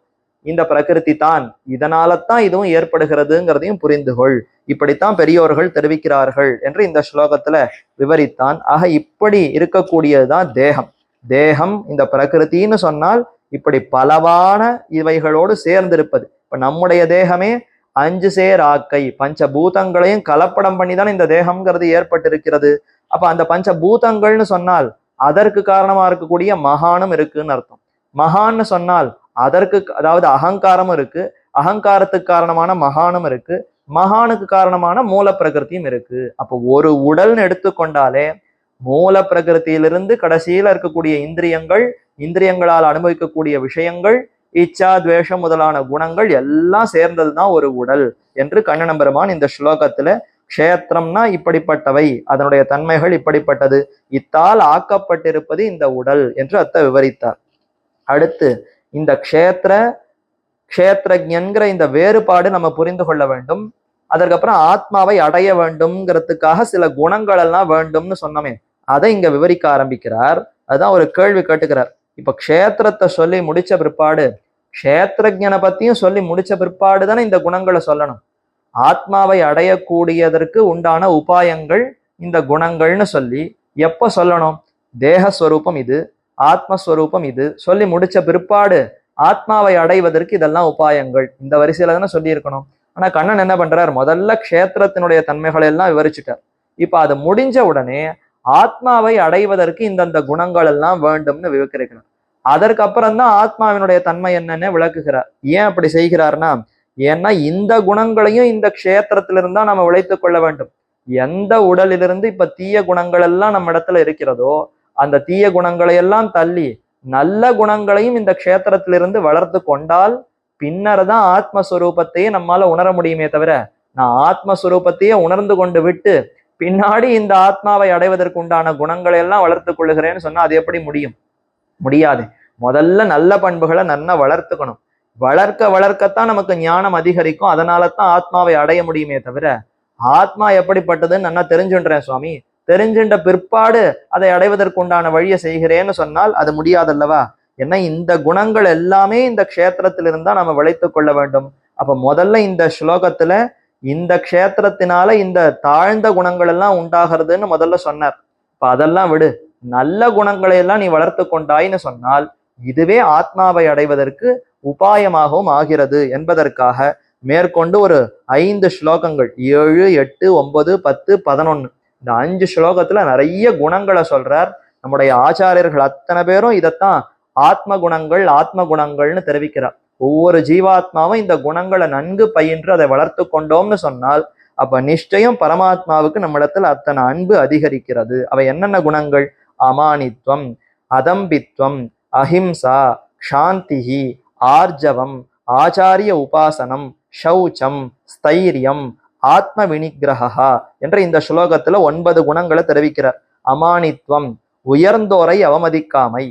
இந்த பிரகிருதி தான், இதனால தான் இதுவும் ஏற்படுகிறதுங்கிறதையும் புரிந்து கொள். இப்படித்தான் பெரியோர்கள் தெரிவிக்கிறார்கள் என்று இந்த ஸ்லோகத்துல விவரித்தான். ஆக இப்படி இருக்கக்கூடியதுதான் தேகம். தேகம் இந்த பிரகிருத்தின்னு சொன்னால் இப்படி பலவான இவைகளோடு சேர்ந்திருப்பது. இப்ப நம்முடைய தேகமே 5 சேர் ஆக்கை, பஞ்சபூதங்களையும் கலப்படம் பண்ணி தான் இந்த தேகம்ங்கிறது ஏற்பட்டிருக்கிறது. அப்ப அந்த பஞ்சபூதங்கள்னு சொன்னால் அதற்கு காரணமா இருக்கக்கூடிய மகானும் இருக்குன்னு அர்த்தம். மகான்னு சொன்னால் அதற்கு, அதாவது அகங்காரமும் இருக்கு, அகங்காரத்துக்கு காரணமான மகானும் இருக்கு, மகானுக்கு காரணமான மூல பிரகிருத்தியும் இருக்கு. அப்போ ஒரு உடல்னு எடுத்துக்கொண்டாலே மூல பிரகிருத்தியிலிருந்து கடைசியில இருக்கக்கூடிய இந்திரியங்கள், இந்திரியங்களால் அனுபவிக்கக்கூடிய விஷயங்கள், இச்சா, துவேஷம் முதலான குணங்கள் எல்லாம் சேர்ந்ததுதான் ஒரு உடல் என்று கண்ணன் பெருமான் இந்த ஸ்லோகத்துல க்ஷேத்திரம்னா இப்படிப்பட்டவை, அதனுடைய தன்மைகள் இப்படிப்பட்டது, இத்தால் ஆக்கப்பட்டிருப்பது இந்த உடல் என்று அத்தை விவரித்தார். அடுத்து இந்த க்ஷேத்ரஜ்ஞன்கிற இந்த வேறுபாடு நம்ம புரிந்து கொள்ள வேண்டும். அதற்கப்புறம் ஆத்மாவை அடைய வேண்டும்ங்கிறதுக்காக சில குணங்கள் எல்லாம் வேண்டும்னு சொன்னமே, அதை இங்க விவரிக்க ஆரம்பிக்கிறார். அதுதான் ஒரு கேள்வி கேட்டுக்கிறார். இப்ப க்ஷேத்திரத்தை சொல்லி முடிச்ச பிற்பாடு க்ஷேத்ரஜ்ஞனை பத்தியும் சொல்லி முடிச்ச பிற்பாடு தானே இந்த குணங்களை சொல்லணும். ஆத்மாவை அடையக்கூடியதற்கு உண்டான உபாயங்கள் இந்த குணங்கள்னு சொல்லி எப்ப சொல்லணும்? தேகஸ்வரூபம் இது, ஆத்மஸ்வரூபம் இது சொல்லி முடிச்ச பிற்பாடு ஆத்மாவை அடைவதற்கு இதெல்லாம் உபாயங்கள், இந்த வரிசையில தானே சொல்லி இருக்கணும். ஆனா கண்ணன் என்ன பண்றார்? முதல்ல க்ஷேத்திரத்தினுடைய தன்மைகளை எல்லாம் விவரிச்சுட்டார். இப்ப அது முடிஞ்ச உடனே ஆத்மாவை அடைவதற்கு இந்தந்த குணங்கள் எல்லாம் வேண்டும்னு விவரிக்கிறார். அதற்கப்புறம் தான் ஆத்மாவினுடைய தன்மை என்னன்னு விளக்குகிறார். ஏன் அப்படி செய்கிறார்னா, ஏன்னா இந்த குணங்களையும் இந்த க்ஷேத்திரத்திலிருந்து தான் நம்ம விளைத்துக் கொள்ள வேண்டும். எந்த உடலிலிருந்து இப்ப தீய குணங்கள் எல்லாம் நம்ம இடத்துல இருக்கிறதோ அந்த தீய குணங்களை எல்லாம் தள்ளி நல்ல குணங்களையும் இந்த க்ஷேத்திரத்திலிருந்து வளர்த்து கொண்டால் பின்னர் தான் ஆத்மஸ்வரூபத்தையே நம்மால உணர முடியுமே தவிர, நான் ஆத்மஸ்வரூபத்தையே உணர்ந்து கொண்டு விட்டு பின்னாடி இந்த ஆத்மாவை அடைவதற்கு உண்டான குணங்களை எல்லாம் வளர்த்து கொள்ளுகிறேன்னு சொன்னா அது எப்படி முடியும்? முடியாது. முதல்ல நல்ல பண்புகளை நல்லா வளர்த்துக்கணும். வளர்க்க வளர்க்கத்தான் நமக்கு ஞானம் அதிகரிக்கும். அதனால தான் ஆத்மாவை அடைய முடியுமே தவிர, ஆத்மா எப்படிப்பட்டதுன்னு நல்லா தெரிஞ்சுன்றேன் சுவாமி, தெரிஞ்சுட்ட பிற்பாடு அதை அடைவதற்கு உண்டான வழியை செய்கிறேன்னு சொன்னால் அது முடியாதல்லவா. ஏன்னா இந்த குணங்கள் எல்லாமே இந்த க்ஷேத்திரத்திலிருந்தா நம்ம விளைத்து கொள்ள வேண்டும். அப்ப முதல்ல இந்த ஸ்லோகத்துல இந்த க்ஷேத்திரத்தினால இந்த தாழ்ந்த குணங்கள் எல்லாம் உண்டாகிறதுன்னு முதல்ல சொன்னார். இப்ப அதெல்லாம் விடு, நல்ல குணங்களை எல்லாம் நீ வளர்த்து கொண்டாய்ன்னு சொன்னால் இதுவே ஆத்மாவை அடைவதற்கு உபாயமாகவும் ஆகிறது என்பதற்காக மேற்கொண்டு ஒரு 5 ஸ்லோகங்கள் 7, 8, 9, 10, 11 இந்த 5 ஸ்லோகத்துல நிறைய குணங்களை சொல்றார். நம்முடைய ஆச்சாரியர்கள் அத்தனை பேரும் இதைத்தான் ஆத்ம குணங்கள் ஆத்ம குணங்கள்னு தெரிவிக்கிறார். ஒவ்வொரு ஜீவாத்மாவும் இந்த குணங்களை நன்கு பயின்று அதை வளர்த்து கொண்டோம்னு சொன்னால் அப்ப நிச்சயம் பரமாத்மாவுக்கு நம்மிடத்துல அத்தனை அன்பு அதிகரிக்கிறது. அவை என்னென்ன குணங்கள்? அமானித்வம், அதம்பித்வம், அஹிம்சா, சாந்திஹி, ஆர்ஜவம், ஆச்சாரிய உபாசனம், ஷௌச்சம், ஸ்தைரியம், ஆத்ம வினிகிரகா என்ற இந்த ஸ்லோகத்துல 9 குணங்களை தெரிவிக்கிறார். அமானித்வம், உயர்ந்தோரை அவமதிக்காமை.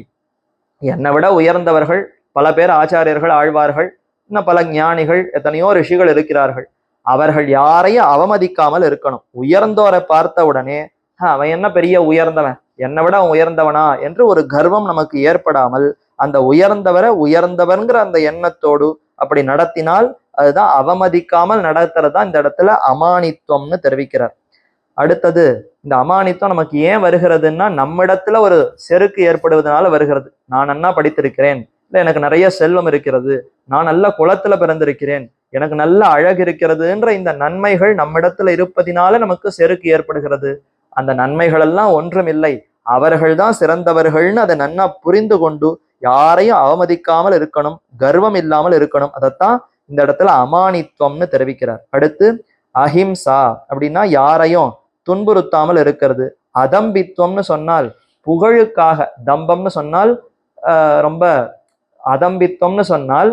என்னை விட உயர்ந்தவர்கள் பல பேர் ஆச்சாரியர்கள், ஆழ்வார்கள், இன்னும் பல ஞானிகள், எத்தனையோ ரிஷிகள் இருக்கிறார்கள். அவர்கள் யாரையும் அவமதிக்காமல் இருக்கணும். உயர்ந்தோரை பார்த்த உடனே அவன் என்ன பெரிய உயர்ந்தவன், என்னை விட அவன் உயர்ந்தவனா என்று ஒரு கர்வம் நமக்கு ஏற்படாமல் அந்த உயர்ந்தவரை உயர்ந்தவன்கிற அந்த எண்ணத்தோடு அப்படி நடத்தினால் அதுதான் அவமதிக்காமல் நடத்துறது தான் இந்த இடத்துல அமானித்துவம்னு தெரிவிக்கிறார். அடுத்தது, இந்த அமானித்துவம் நமக்கு ஏன் வருகிறதுன்னா நம்மிடத்துல ஒரு செருக்கு ஏற்படுவதனால வருகிறது. நான் நன்னா படித்திருக்கிறேன், இல்லை எனக்கு நிறைய செல்வம் இருக்கிறது, நான் நல்ல குலத்துல பிறந்திருக்கிறேன், எனக்கு நல்ல அழகு இருக்கிறதுன்ற இந்த நன்மைகள் நம்மிடத்துல இருப்பதினால நமக்கு செருக்கு ஏற்படுகிறது. அந்த நன்மைகள் எல்லாம் ஒன்றும் இல்லை, அவர்கள் தான் சிறந்தவர்கள்னு அதை நன்னா புரிந்து கொண்டு யாரையும் அவமதிக்காமல் இருக்கணும், கர்வம் இல்லாமல் இருக்கணும். அதைத்தான் இந்த இடத்துல அமானித்துவம்னு தெரிவிக்கிறார். அடுத்து அஹிம்சா அப்படின்னா யாரையும் துன்புறுத்தாமல் இருக்கிறது. அதம்பித்துவம்னு சொன்னால் புகழுக்காக, தம்பம்னு சொன்னால் ரொம்ப, அதம்பித்துவம்னு சொன்னால்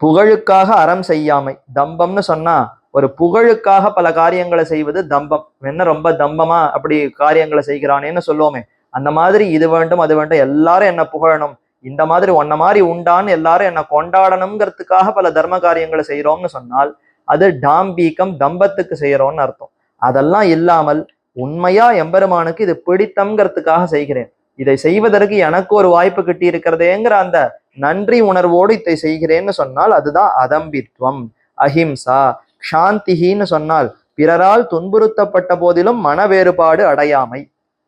புகழுக்காக அறம் செய்யாமை, தம்பம்னு சொன்னா ஒரு புகழுக்காக பல காரியங்களை செய்வது தம்பம். என்ன ரொம்ப தம்பமா அப்படி காரியங்களை செய்கிறானேன்னு சொல்லுவோமே, அந்த மாதிரி இது வேண்டும் அது வேண்டும், எல்லாரும் என்ன புகழணும், இந்த மாதிரி ஒன்ன மாதிரி உண்டான்னு எல்லாரும் என்ன கொண்டாடணுங்கிறதுக்காக பல தர்ம காரியங்களை செய்யறோம்னு சொன்னால் அது டாம்பீகம், தம்பத்துக்கு செய்யறோம்னு அர்த்தம். அதெல்லாம் இல்லாமல் உண்மையா எம்பெருமானுக்கு இது பிடித்தம்ங்கிறதுக்காக செய்கிறேன், இதை செய்வதற்கு எனக்கு ஒரு வாய்ப்பு கிட்டி இருக்கிறதேங்கிற அந்த நன்றி உணர்வோடு இதை செய்கிறேன்னு சொன்னால் அதுதான் அதம்பித்வம். அஹிம்சா, சாந்திஹின்னு சொன்னால் பிறரால் துன்புறுத்தப்பட்ட போதிலும் மன வேறுபாடு அடையாமை.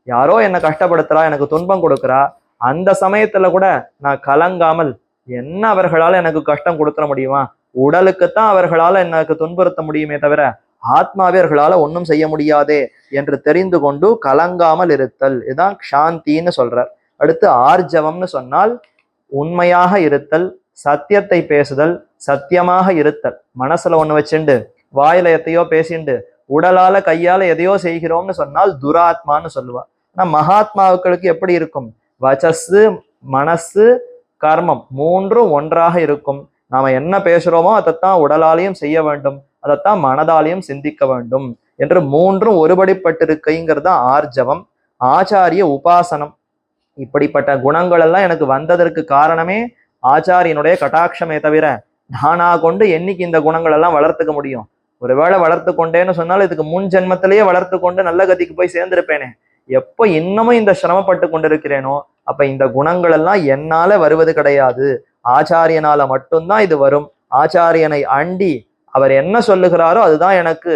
யாரோ என்னை கஷ்டப்படுத்துறா, எனக்கு துன்பம் கொடுக்குறா, அந்த சமயத்துல கூட நான் கலங்காமல், என்ன அவர்களால எனக்கு கஷ்டம் கொடுத்துட முடியுமா, உடலுக்குத்தான் அவர்களால எனக்கு துன்புறுத்த முடியுமே தவிர ஆத்மாவியர்களால ஒன்றும் செய்ய முடியாதே என்று தெரிந்து கொண்டு கலங்காமல் இருத்தல், இதுதான் சாந்தின்னு சொல்றார். அடுத்து ஆர்ஜவம்னு சொன்னால் உண்மையாக இருத்தல், சத்தியத்தை பேசுதல், சத்தியமாக இருத்தல். மனசுல ஒண்ணு வச்சுண்டு வாயில எத்தையோ பேசிண்டு உடலால கையால எதையோ செய்கிறோம்னு சொன்னால் துராத்மான்னு சொல்லுவா. ஆனா மகாத்மாவுக்களுக்கு எப்படி இருக்கும்? வச்சஸ்ஸு, மனசு, கர்மம் மூன்றும் ஒன்றாக இருக்கும். நாம என்ன பேசுறோமோ அதைத்தான் உடலாலையும் செய்ய வேண்டும், அதைத்தான் மனதாலையும் சிந்திக்க வேண்டும் என்று மூன்றும் ஒருபடிப்பட்டிருக்கைங்கிறது ஆர்ஜவம். ஆச்சாரிய உபாசனம், இப்படிப்பட்ட குணங்கள் எல்லாம் எனக்கு வந்ததற்கு காரணமே ஆச்சாரியனுடைய கட்டாட்சமே தவிர நானா கொண்டு என்னைக்கு இந்த குணங்கள் எல்லாம் வளர்த்துக்க முடியும்? ஒருவேளை வளர்த்து கொண்டேன்னு சொன்னால் இதுக்கு முன் ஜென்மத்திலேயே வளர்த்து கொண்டு நல்ல கதிக்கு போய் சேர்ந்திருப்பேனே. எப்போ இன்னமும் இந்த சிரமப்பட்டு கொண்டிருக்கிறேனோ அப்ப இந்த குணங்கள் எல்லாம் என்னால வருவது கிடையாது, ஆச்சாரியனால மட்டும்தான் இது வரும். ஆச்சாரியனை அண்டி அவர் என்ன சொல்லுகிறாரோ அதுதான் எனக்கு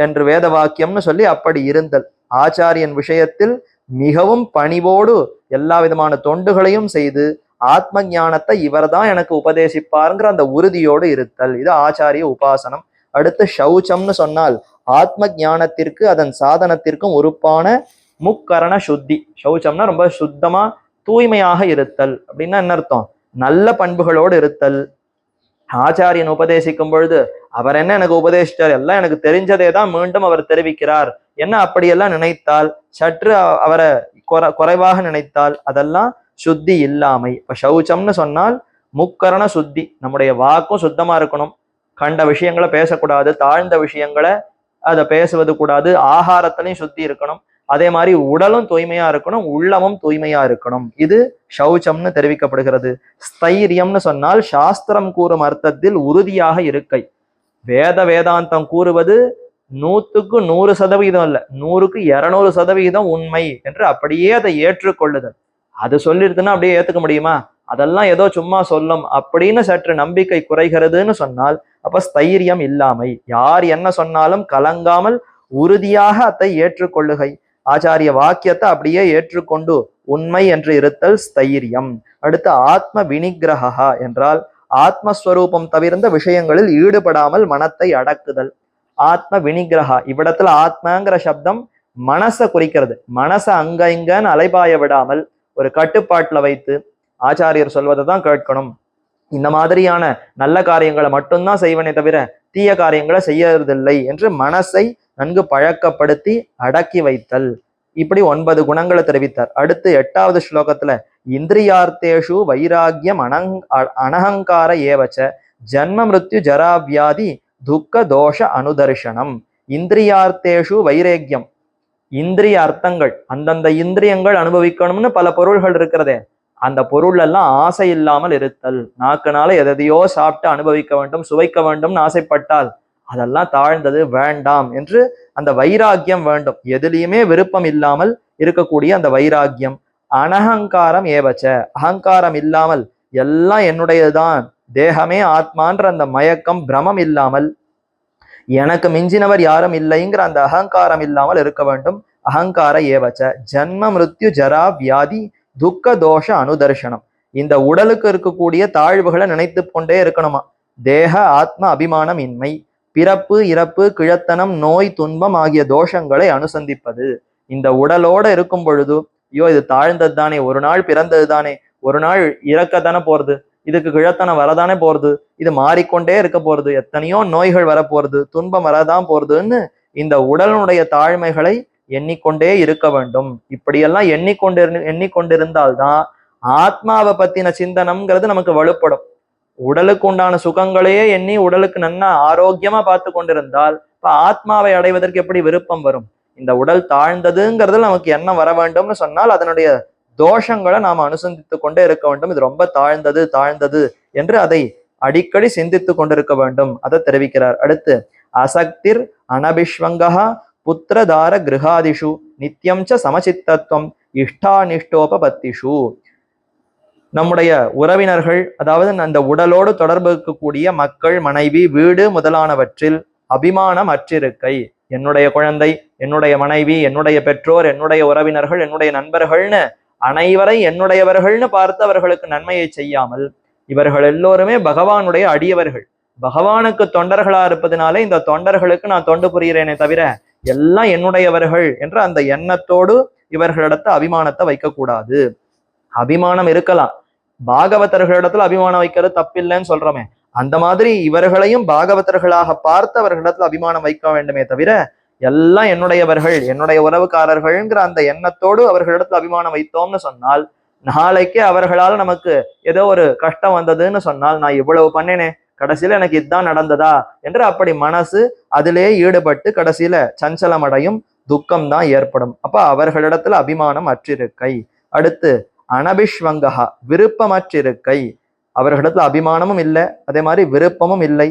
என்று வேத வாக்கியம்னு சொல்லி அப்படி இருந்தல். ஆச்சாரியன் விஷயத்தில் மிகவும் பணிவோடு எல்லா விதமான தொண்டுகளையும் செய்து ஆத்ம ஞானத்தை இவர்தான் எனக்கு உபதேசிப்பாருங்கிற அந்த உறுதியோடு இருத்தல், இது ஆச்சாரிய உபாசனம். அடுத்து சௌச்சம்னு சொன்னால் ஆத்ம ஞானத்திற்கு அதன் சாதனத்திற்கும் உறுப்பான முக்கரண சுத்தி. சௌச்சம்னா ரொம்ப சுத்தமா தூய்மையாக இருத்தல் அப்படின்னா என்ன அர்த்தம்? நல்ல பண்புகளோடு இருத்தல். ஆச்சாரியன் உபதேசிக்கும் பொழுது அவர் என்ன எனக்கு உபதேசிச்சார், எல்லாம் எனக்கு தெரிஞ்சதே தான் மீண்டும் அவர் தெரிவிக்கிறார் என்ன அப்படியெல்லாம் நினைத்தால், சற்று அவரை குறைவாக நினைத்தால் அதெல்லாம் சுத்தி இல்லாமை. இப்ப சௌச்சம்னு சொன்னால் முக்கரண சுத்தி, நம்முடைய வாக்கும் சுத்தமா இருக்கணும், கண்ட விஷயங்களை பேசக்கூடாது, தாழ்ந்த விஷயங்களை அதை பேசுவது கூடாது, ஆகாரத்திலையும் சுத்தி இருக்கணும், அதே மாதிரி உடலும் தூய்மையா இருக்கணும், உள்ளமும் தூய்மையா இருக்கணும், இது சௌச்சம்னு தெரிவிக்கப்படுகிறது. ஸ்தைரியம்னு சொன்னால் சாஸ்திரம் கூறும் அர்த்தத்தில் உறுதியாக இருக்கை. வேதாந்தம் கூறுவது 100க்கு 100% இல்ல, 100க்கு 200% உண்மை என்று அப்படியே அதை ஏற்றுக்கொள்ளுதல். அது சொல்லிடுதுன்னா அப்படியே ஏத்துக்க முடியுமா? அதெல்லாம் ஏதோ சும்மா சொல்லும் அப்படின்னு சற்று நம்பிக்கை குறைகிறதுன்னு சொன்னால் அப்ப ஸ்தைரியம் இல்லாமை. யார் என்ன சொன்னாலும் கலங்காமல் உறுதியாக அதை ஏற்றுக்கொள்ளுகை. ஆச்சாரிய வாக்கியத்தை அப்படியே ஏற்றுக்கொண்டு உண்மை என்று இருத்தல் ஸ்தைரியம். அடுத்து ஆத்ம வினிகிரகா என்றால் ஆத்மஸ்வரூபம் தவிர்ந்த விஷயங்களில் ஈடுபடாமல் மனத்தை அடக்குதல். ஆத்ம வினிகிரகா, இவ்விடத்துல ஆத்மங்கிற சப்தம் மனசை குறிக்கிறது. மனசை அங்க இங்கன்னு அலைபாய விடாமல் ஒரு கட்டுப்பாட்டுல வைத்து ஆச்சாரியர் சொல்வதை தான் கேட்கணும், இந்த மாதிரியான நல்ல காரியங்களை மட்டும்தான் செய்வனே தவிர தீய காரியங்களை செய்யறதில்லை என்று மனசை நன்கு பழக்கப்படுத்தி அடக்கி வைத்தல். இப்படி 9 குணங்களை தெரிவித்தார். அடுத்து 8வது ஸ்லோகத்துல இந்திரியார்த்தேஷு வைராகியம் அனகங்கார ஏவச்ச ஜன்ம மிருத்யு ஜராவியாதி துக்க தோஷ அனுதர்ஷனம். இந்திரியார்த்தேஷு வைராகியம், இந்திரிய அர்த்தங்கள், அந்தந்த இந்திரியங்கள் அனுபவிக்கணும்னு பல பொருள்கள் இருக்கிறதே, அந்த பொருள் எல்லாம் ஆசை இல்லாமல் இருத்தல். நாக்குனால எதையோ சாப்பிட்டு அனுபவிக்க வேண்டும், சுவைக்க வேண்டும்னு ஆசைப்பட்டால் அதெல்லாம் தாழ்ந்தது, வேண்டாம் என்று அந்த வைராக்கியம் வேண்டும். எதுலையுமே விருப்பம் இல்லாமல் இருக்கக்கூடிய அந்த வைராக்கியம். அனகங்காரம் ஏவச்ச, அகங்காரம் இல்லாமல் எல்லாம் என்னுடையதுதான், தேகமே ஆத்மான்ற அந்த மயக்கம் பிரமம் இல்லாமல், எனக்கு மிஞ்சினவர் யாரும் இல்லைங்கிற அந்த அகங்காரம் இல்லாமல் இருக்க வேண்டும். அகங்கார ஏவச்ச ஜன்ம மிருத்யு ஜரா வியாதி துக்க தோஷ அனுதர்ஷனம். இந்த உடலுக்கு இருக்கக்கூடிய தாழ்வுகளை நினைத்து கொண்டே இருக்கணுமா. தேக ஆத்ம அபிமானம் இன்மை, பிறப்பு இறப்பு கிழத்தனம் நோய் துன்பம் ஆகிய தோஷங்களை அனுசந்திப்பது. இந்த உடலோட இருக்கும் பொழுது ஐயோ இது தாழ்ந்தது தானே, ஒரு நாள் பிறந்தது தானே, ஒரு நாள் இறக்கத்தானே போறது, இதுக்கு கிழத்தனம் வரதானே போறது, இது மாறிக்கொண்டே இருக்க போறது, எத்தனையோ நோய்கள் வரப்போறது, துன்பம் வரதான் போறதுன்னு இந்த உடலுடைய தாழ்மைகளை எண்ணிக்கொண்டே இருக்க வேண்டும். இப்படியெல்லாம் எண்ணிக்கொண்டிருந்தால்தான் ஆத்மாவை பத்தின சிந்தனம்ங்கிறது நமக்கு வலுப்படும். உடலுக்கு உண்டான சுகங்களையே எண்ணி உடலுக்கு நன்னா ஆரோக்கியமா பார்த்து கொண்டிருந்தால் இப்ப ஆத்மாவை அடைவதற்கு எப்படி விருப்பம் வரும்? இந்த உடல் தாழ்ந்ததுங்கிறதுல நமக்கு எண்ணம் வர வேண்டும்னு சொன்னால் அதனுடைய தோஷங்களை நாம் அனுசந்தித்து கொண்டே இருக்க வேண்டும். இது ரொம்ப தாழ்ந்தது தாழ்ந்தது என்று அதை அடிக்கடி சிந்தித்து கொண்டிருக்க வேண்டும். அதை தெரிவிக்கிறார். அடுத்து அசக்திர் அனபிஸ்வங்கா புத்திரதார கிரகாதிஷு நித்தியம் ச சமச்சித்தத்துவம் இஷ்டானிஷ்டோபபத்திஷு. நம்முடைய உறவினர்கள், அதாவது அந்த உடலோடு தொடர்பு இருக்கக்கூடிய மக்கள், மனைவி, வீடு முதலானவற்றில் அபிமானம் அற்றிருக்கை. என்னுடைய குழந்தை, என்னுடைய மனைவி, என்னுடைய பெற்றோர், என்னுடைய உறவினர்கள், என்னுடைய நண்பர்கள்னு அனைவரை என்னுடையவர்கள்னு பார்த்து அவர்களுக்கு நன்மையை செய்யாமல், இவர்கள் எல்லோருமே பகவானுடைய அடியவர்கள், பகவானுக்கு தொண்டர்களா இருப்பதனாலே இந்த தொண்டர்களுக்கு நான் தொண்டு புரிகிறேனே தவிர எல்லாம் என்னுடையவர்கள் என்ற அந்த எண்ணத்தோடு இவர்களிடத்த அபிமானத்தை வைக்கக்கூடாது. அபிமானம் இருக்கலாம், பாகவதர்களிடத்துல அபிமானம் வைக்கிறது தப்பில்லைன்னு சொல்றோமே, அந்த மாதிரி இவர்களையும் பாகவதர்களாக பார்த்து அவர்களிடத்துல அபிமானம் வைக்க வேண்டுமே தவிர எல்லாம் என்னுடையவர்கள், என்னுடைய உறவுக்காரர்கள்ங்கிற அந்த எண்ணத்தோடு அவர்களிடத்துல அபிமானம் வைத்தோம்னு சொன்னால் நாளைக்கு அவர்களால் நமக்கு ஏதோ ஒரு கஷ்டம் வந்ததுன்னு சொன்னால் நான் இவ்வளவு பண்ணினே கடைசியில எனக்கு இதுதான் நடந்ததா என்று அப்படி மனசு அதிலே ஈடுபட்டு கடைசியில சஞ்சலம் அடையும், துக்கம் தான் ஏற்படும். அப்ப அவர்களிடத்துல அபிமானம் அற்றிருக்கை. அடுத்து அனபிஸ்வங்கா விருப்பமற்றிருக்கை. அவர்களிடத்துல அபிமானமும் இல்லை, அதே மாதிரி விருப்பமும் இல்லை.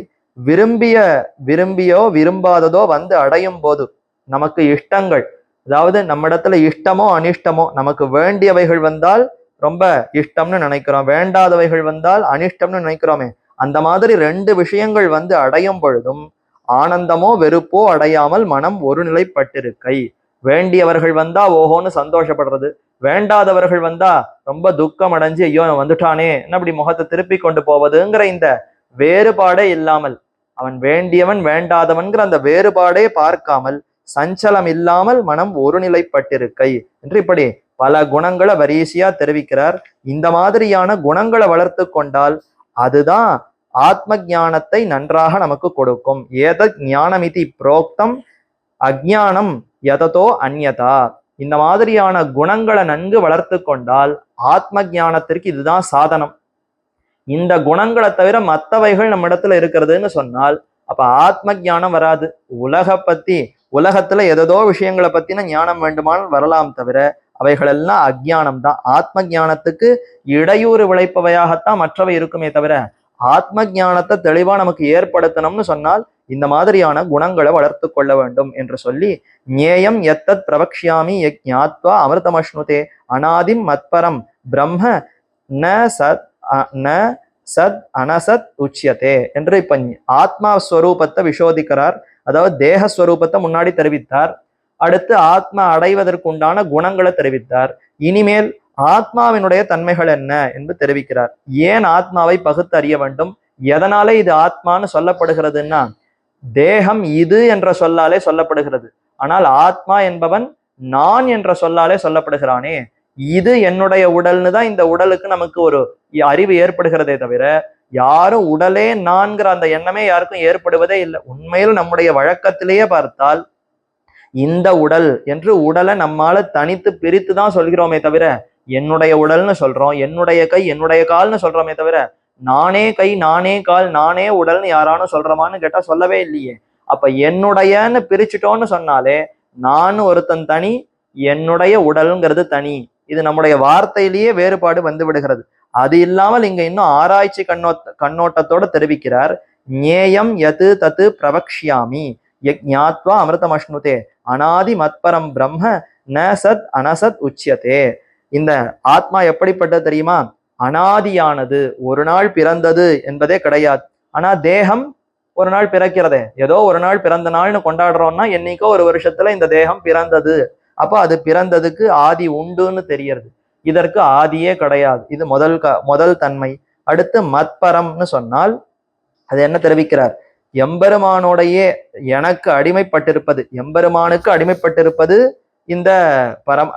விரும்பியோ விரும்பாததோ வந்து அடையும் போது நமக்கு இஷ்டங்கள், அதாவது நம்ம இடத்துல இஷ்டமோ அனிஷ்டமோ, நமக்கு வேண்டியவைகள் வந்தால் ரொம்ப இஷ்டம்னு நினைக்கிறோம், வேண்டாதவைகள் வந்தால் அனிஷ்டம்னு நினைக்கிறோமே, அந்த மாதிரி 2 விஷயங்கள் வந்து அடையும் பொழுதும் ஆனந்தமோ வெறுப்போ அடையாமல் மனம் ஒரு நிலைப்பட்டிருக்கை. வேண்டியவர்கள் வந்தா ஓஹோன்னு சந்தோஷப்படுறது, வேண்டாதவர்கள் வந்தா ரொம்ப துக்கம் அடைஞ்சு ஐயோ வந்துட்டானே அப்படி முகத்தை திருப்பி கொண்டு போவதுங்கிற இந்த வேறுபாடே இல்லாமல், அவன் வேண்டியவன் வேண்டாதவன்கிற அந்த வேறுபாடே பார்க்காமல் சஞ்சலம் இல்லாமல் மனம் ஒரு நிலைப்பட்டிருக்கை என்று இப்படி பல குணங்களை வரிசையா தெரிவிக்கிறார். இந்த மாதிரியான குணங்களை வளர்த்து கொண்டால் அதுதான் ஆத்ம ஞானத்தை நன்றாக நமக்கு கொடுக்கும். ஏதத் ஞானமிதி புரோக்தம் அஜ்ஞானம் யததோ அந்யதா. இந்த மாதிரியான குணங்களை நன்கு வளர்த்து கொண்டால் ஆத்ம ஞானத்திற்கு இதுதான் சாதனம். இந்த குணங்களை தவிர மற்றவைகள் நம்ம இடத்துல இருக்கிறதுன்னு சொன்னால் அப்ப ஆத்ம ஞானம் வராது. உலகத்துல எதோ விஷயங்களை பத்தின ஞானம் வேண்டுமானால் வரலாம், தவிர அவைகள் எல்லாம் அஜ்ஞானம் தான். ஆத்ம ஞானத்துக்கு இடையூறு விளைப்பவையாகத்தான் மற்றவை இருக்குமே தவிர ஆத்ம ஞானத்தை தெளிவா நமக்கு ஏற்படுத்தணும்னு சொன்னால் இந்த மாதிரியான குணங்களை வளர்த்து கொள்ள வேண்டும் என்று சொல்லி, ஞேயம் எத்தத் பிரவக்ஷ்யாமி ஞாத்வா அமிர்தமஷ்ணுதே அநாதிம் மத்பரம் பிரம்ம ந சத் ந சத் அனசத் உச்சியதே என்று இப்ப ஆத்மா ஸ்வரூபத்தை விஷோதிக்கிறார். அதாவது தேகஸ்வரூபத்தை முன்னாடி தெரிவித்தார். அடுத்து ஆத்மா அடைவதற்குண்டான குணங்களை தெரிவித்தார். இனிமேல் ஆத்மாவினுடைய தன்மைகள் என்ன என்று தெரிவிக்கிறார். ஏன் ஆத்மாவை பகுத்து அறிய வேண்டும், எதனால இது ஆத்மான்னு சொல்லப்படுகிறதுன்னா தேகம் இது என்ற சொல்லாலே சொல்லப்படுகிறது. ஆனால் ஆத்மா என்பவன் நான் என்ற சொல்லாலே சொல்லப்படுகிறானே. இது என்னுடைய உடல்னு தான் இந்த உடலுக்கு நமக்கு ஒரு அறிவு ஏற்படுகிறதே தவிர யாரும் உடலே நான்கிற அந்த எண்ணமே யாருக்கும் ஏற்படுவதே இல்லை. உண்மையில் நம்முடைய வழக்கத்திலேயே பார்த்தால் இந்த உடல் என்று உடலை நம்மால தனித்து பிரித்து தான் சொல்கிறோமே தவிர என்னுடைய உடல்னு சொல்றோம், என்னுடைய கை என்னுடைய கால்னு சொல்றோமே தவிர நானே கை நானே கால் நானே உடல்னு யாரானும் சொல்றோமான்னு கேட்டா சொல்லவே இல்லையே. அப்ப என்னுடையன்னு பிரிச்சுட்டோன்னு சொன்னாலே நான் ஒருத்தன் தனி, என்னுடைய உடல்ங்கிறது தனி. இது நம்முடைய வார்த்தையிலேயே வேறுபாடு வந்து விடுகிறது. அது இல்லாமல் இங்க இன்னும் ஆராய்ச்சி கண்ணோட்டத்தோடு தெரிவிக்கிறார். ஞேயம் யது தத்து பிரவக்ஷ்யாமி ஞாத்வா அமிர்தமஷ்ணுதே அனாதி மத்பரம் பிரம்ம ந சத் அனசத் உச்சியதே. இந்த ஆத்மா எப்படிப்பட்டது தெரியுமா? அனாதியானது, ஒரு நாள் பிறந்தது என்பதே கிடையாது. ஆனா தேகம் ஒரு நாள் பிறக்கிறதே, ஏதோ ஒரு நாள் பிறந்த நாள்னு கொண்டாடுறோம்னா என்னைக்கோ ஒரு வருஷத்துல இந்த தேகம் பிறந்தது. அப்ப அது பிறந்ததுக்கு ஆதி உண்டுன்னு தெரியறது. இதற்கு ஆதியே கிடையாது. இது முதல் தன்மை. அடுத்து மத்பரம்னு சொன்னால் அது என்ன தெரிவிக்கிறார்? எம்பெருமானோடையே எனக்கு அடிமைப்பட்டிருப்பது, எம்பெருமானுக்கு அடிமைப்பட்டிருப்பது இந்த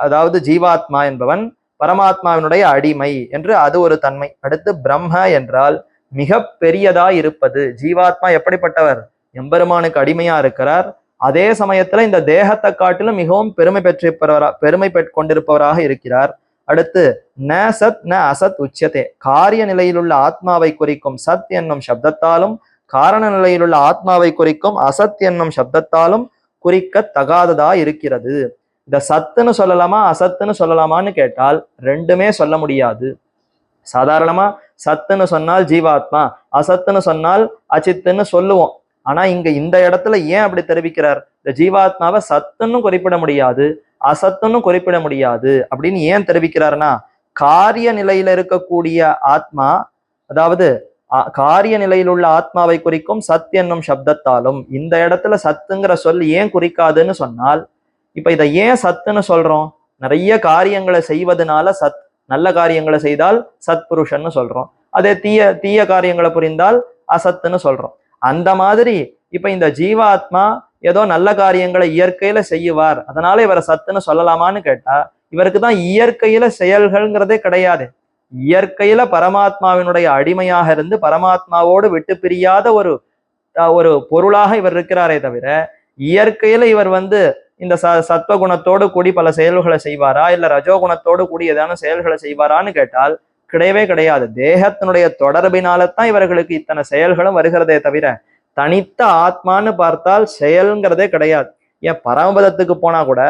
அதாவது ஜீவாத்மா என்பவன் பரமாத்மாவினுடைய அடிமை என்று அது ஒரு தன்மை. அடுத்து பிரம்ம என்றால் மிக பெரியதா இருப்பது. ஜீவாத்மா எப்படிப்பட்டவர்? எம்பெருமானுக்கு அடிமையா இருக்கிறார். அதே சமயத்துல இந்த தேகத்தை காட்டிலும் மிகவும் பெருமை கொண்டிருப்பவராக இருக்கிறார். அடுத்து ந சத் ந அசத் உச்சதே. காரிய நிலையிலுள்ள ஆத்மாவை குறிக்கும் சத் என்னும் சப்தத்தாலும் காரண நிலையிலுள்ள ஆத்மாவை குறிக்கும் அசத் என்னும் சப்தத்தாலும் குறிக்க தகாததா இருக்கிறது. இந்த சத்துன்னு சொல்லலாமா அசத்துன்னு சொல்லலாமான்னு கேட்டால் ரெண்டுமே சொல்ல முடியாது. சாதாரணமா சத்துன்னு சொன்னால் ஜீவாத்மா, அசத்துன்னு சொன்னால் அச்சித்துன்னு சொல்லுவோம். ஆனா இங்க இந்த இடத்துல ஏன் அப்படி தெரிவிக்கிறார்? இந்த ஜீவாத்மாவை சத்துன்னு குறிப்பிட முடியாது, அசத்துன்னு குறிப்பிட முடியாது அப்படின்னு ஏன் தெரிவிக்கிறாருன்னா காரிய நிலையில இருக்கக்கூடிய ஆத்மா, அதாவது காரிய நிலையில் உள்ள ஆத்மாவை குறிக்கும் சத் என்னும் சப்தத்தாலும் இந்த இடத்துல சத்துங்கிற சொல் ஏன் குறிக்காதுன்னு சொன்னால், இப்ப இதை ஏன் சத்துன்னு சொல்றோம்? நிறைய காரியங்களை செய்வதனால சத், நல்ல காரியங்களை செய்தால் சத் புருஷன்னு சொல்றோம். அதே தீய காரியங்களை புரிந்தால் அசத்துன்னு சொல்றோம். அந்த மாதிரி இப்ப இந்த ஜீவாத்மா ஏதோ நல்ல காரியங்களை இயற்கையில செய்வார், அதனால இவரை சத்துன்னு சொல்லலாமான்னு கேட்டா இவருக்கு தான் இயற்கையில செயல்கள்ங்கிறதே கிடையாது. இயற்கையில பரமாத்மாவினுடைய அடிமையாக இருந்து பரமாத்மாவோடு விட்டு பிரியாத ஒரு பொருளாக இவர் இருக்கிறாரே தவிர இயற்கையில இவர் இந்த சத்வகுணத்தோடு கூடி பல செயல்களை செய்வாரா இல்ல ரஜோகுணத்தோடு கூடி ஏதான செயல்களை செய்வாரான்னு கேட்டால் கிடையவே கிடையாது. தேகத்தினுடைய தொடர்பினால்தான் இவர்களுக்கு இத்தனை செயல்களும் வருகிறதே தவிர தனித்த ஆத்மான்னு பார்த்தால் செயல்ங்கிறதே கிடையாது. ஏன் பரமபதத்துக்கு போனா கூட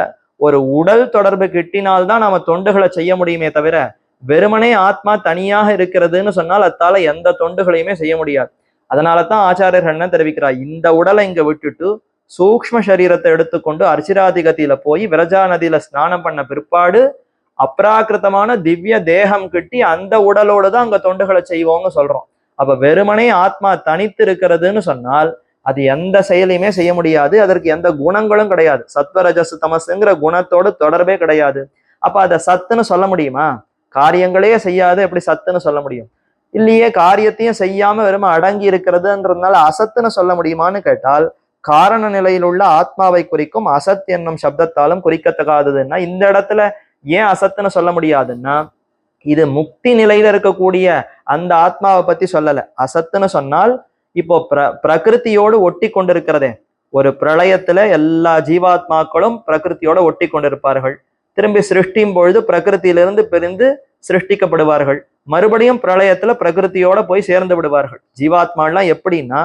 ஒரு உடல் தொடர்பு கிட்டினால்தான் நாம தொண்டுகளை செய்ய முடியுமே தவிர வெறுமனே ஆத்மா தனியாக இருக்கிறதுன்னு சொன்னால் அத்தால எந்த தொண்டுகளையுமே செய்ய முடியாது. அதனாலதான் ஆச்சாரியர்கள் என்ன தெரிவிக்கிறார்? இந்த உடலை இங்க விட்டுட்டு சூக்ம சரீரத்தை எடுத்துக்கொண்டு அர்ச்சிராதிகத்தில போய் விரஜா நதியில ஸ்நானம் பண்ண பிற்பாடு அப்ராக்கிருத்தமான திவ்ய தேகம் கிட்டி அந்த உடலோடு தான் அங்க தொண்டுகளை செய்வோம்னு சொல்றோம். அப்ப வெறுமனே ஆத்மா தனித்து இருக்கிறதுன்னு சொன்னால் அது எந்த செயலையுமே செய்ய முடியாது. அதற்கு எந்த குணங்களும் கிடையாது. சத்வரஜஸ் தமசுங்கிற குணத்தோடு தொடர்பே கிடையாது. அப்ப அதை சத்துன்னு சொல்ல முடியுமா? காரியங்களே செய்யாது எப்படி சத்துன்னு சொல்ல முடியும்? இல்லையே, காரியத்தையும் செய்யாம வெறும அடங்கி இருக்கிறதுன்றதுனால அசத்துன்னு சொல்ல முடியுமான்னு கேட்டால் காரண நிலையில் உள்ள ஆத்மாவை குறிக்கும் அசத் என்னும் சப்தத்தாலும் குறிக்கத்தகாததுன்னா இந்த இடத்துல ஏன் அசத்துன்னு சொல்ல முடியாதுன்னா இது முக்தி நிலையில இருக்கக்கூடிய அந்த ஆத்மாவை பத்தி சொல்லல. அசத்துன்னு சொன்னால் இப்போ பிரகிருத்தியோடு ஒட்டி கொண்டிருக்கிறதே, ஒரு பிரளயத்துல எல்லா ஜீவாத்மாக்களும் பிரகிருத்தியோட ஒட்டி கொண்டிருப்பார்கள். திரும்பி சிருஷ்டியும் பொழுது பிரகிருத்தியிலிருந்து பிரிந்து சிருஷ்டிக்கப்படுவார்கள். மறுபடியும் பிரளயத்துல பிரகிருத்தியோட போய் சேர்ந்து விடுவார்கள். ஜீவாத்மாலாம் எப்படின்னா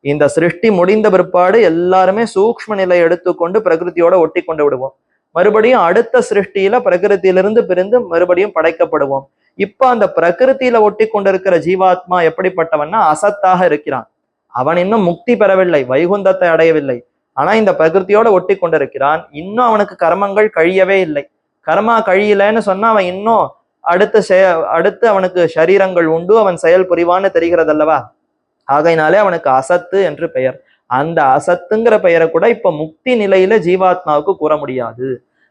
இந்த சிருஷ்டி முடிந்த பிற்பாடு எல்லாருமே சூக்ஷ்ம நிலை எடுத்துக்கொண்டு பிரகிருத்தியோட ஒட்டி கொண்டு விடுவோம். மறுபடியும் அடுத்த சிருஷ்டியில பிரகிருத்தியிலிருந்து பிரிந்து மறுபடியும் படைக்கப்படுவோம். இப்ப அந்த பிரகிருத்தியில ஒட்டி கொண்டிருக்கிற ஜீவாத்மா எப்படிப்பட்டவன்னா அசத்தாக இருக்கிறான். அவன் இன்னும் முக்தி பெறவில்லை, வைகுந்தத்தை அடையவில்லை. ஆனா இந்த பிரகிருத்தியோட ஒட்டி கொண்டிருக்கிறான். இன்னும் அவனுக்கு கர்மங்கள் கழியவே இல்லை. கர்மா கழியலன்னு சொன்னா அவன் இன்னும் அடுத்து அவனுக்கு சரீரங்கள் உண்டு, அவன் செயல் புரிவான்னு தெரிகிறது அல்லவா. ஆகையினாலே அவனுக்கு அசத்து என்று பெயர். அந்த அசத்துங்கிற பெயரை கூட இப்ப முக்தி நிலையில ஜீவாத்மாவுக்கு கூற முடியாது.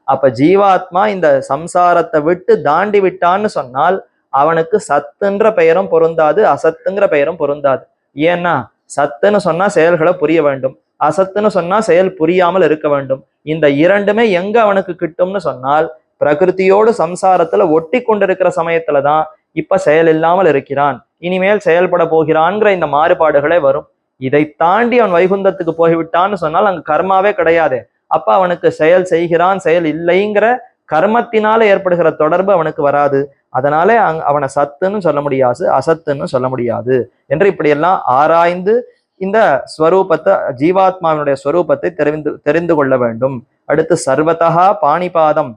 அப்ப ஜீவாத்மா இந்த சம்சாரத்தை விட்டு தாண்டி விட்டான்னு சொன்னால் அவனுக்கு சத்துன்ற பெயரும் பொருந்தாது, அசத்துங்கிற பெயரும் பொருந்தாது. ஏன்னா சத்துன்னு சொன்னா செயல்களை புரிய வேண்டும், அசத்துன்னு சொன்னா செயல் புரியாமல் இருக்க வேண்டும். இந்த இரண்டுமே எங்க அவனுக்கு கிட்டும்னு சொன்னால் பிரகிருதியோடு சம்சாரத்துல ஒட்டி கொண்டிருக்கிற சமயத்துலதான் இப்ப செயல் இல்லாமல் இருக்கிறான், இனிமேல் செயல்பட போகிறான்ங்கிற இந்த மாறுபாடுகளே வரும். இதை தாண்டி அவன் வைகுந்தத்துக்கு போய்விட்டான்னு சொன்னால் அங்கு கர்மாவே கிடையாது. அப்ப அவனுக்கு செயல் செய்கிறான் செயல் இல்லைங்கிற கர்மத்தினால ஏற்படுகிற தொடர்பு அவனுக்கு வராது. அதனாலே அவனை சத்துன்னு சொல்ல முடியாது, அசத்துன்னு சொல்ல முடியாது என்று இப்படியெல்லாம் ஆராய்ந்து இந்த ஸ்வரூபத்தை, ஜீவாத்மாவினுடைய ஸ்வரூபத்தை தெரிந்து கொள்ள வேண்டும். அடுத்து சர்வதா பாணிபாதம்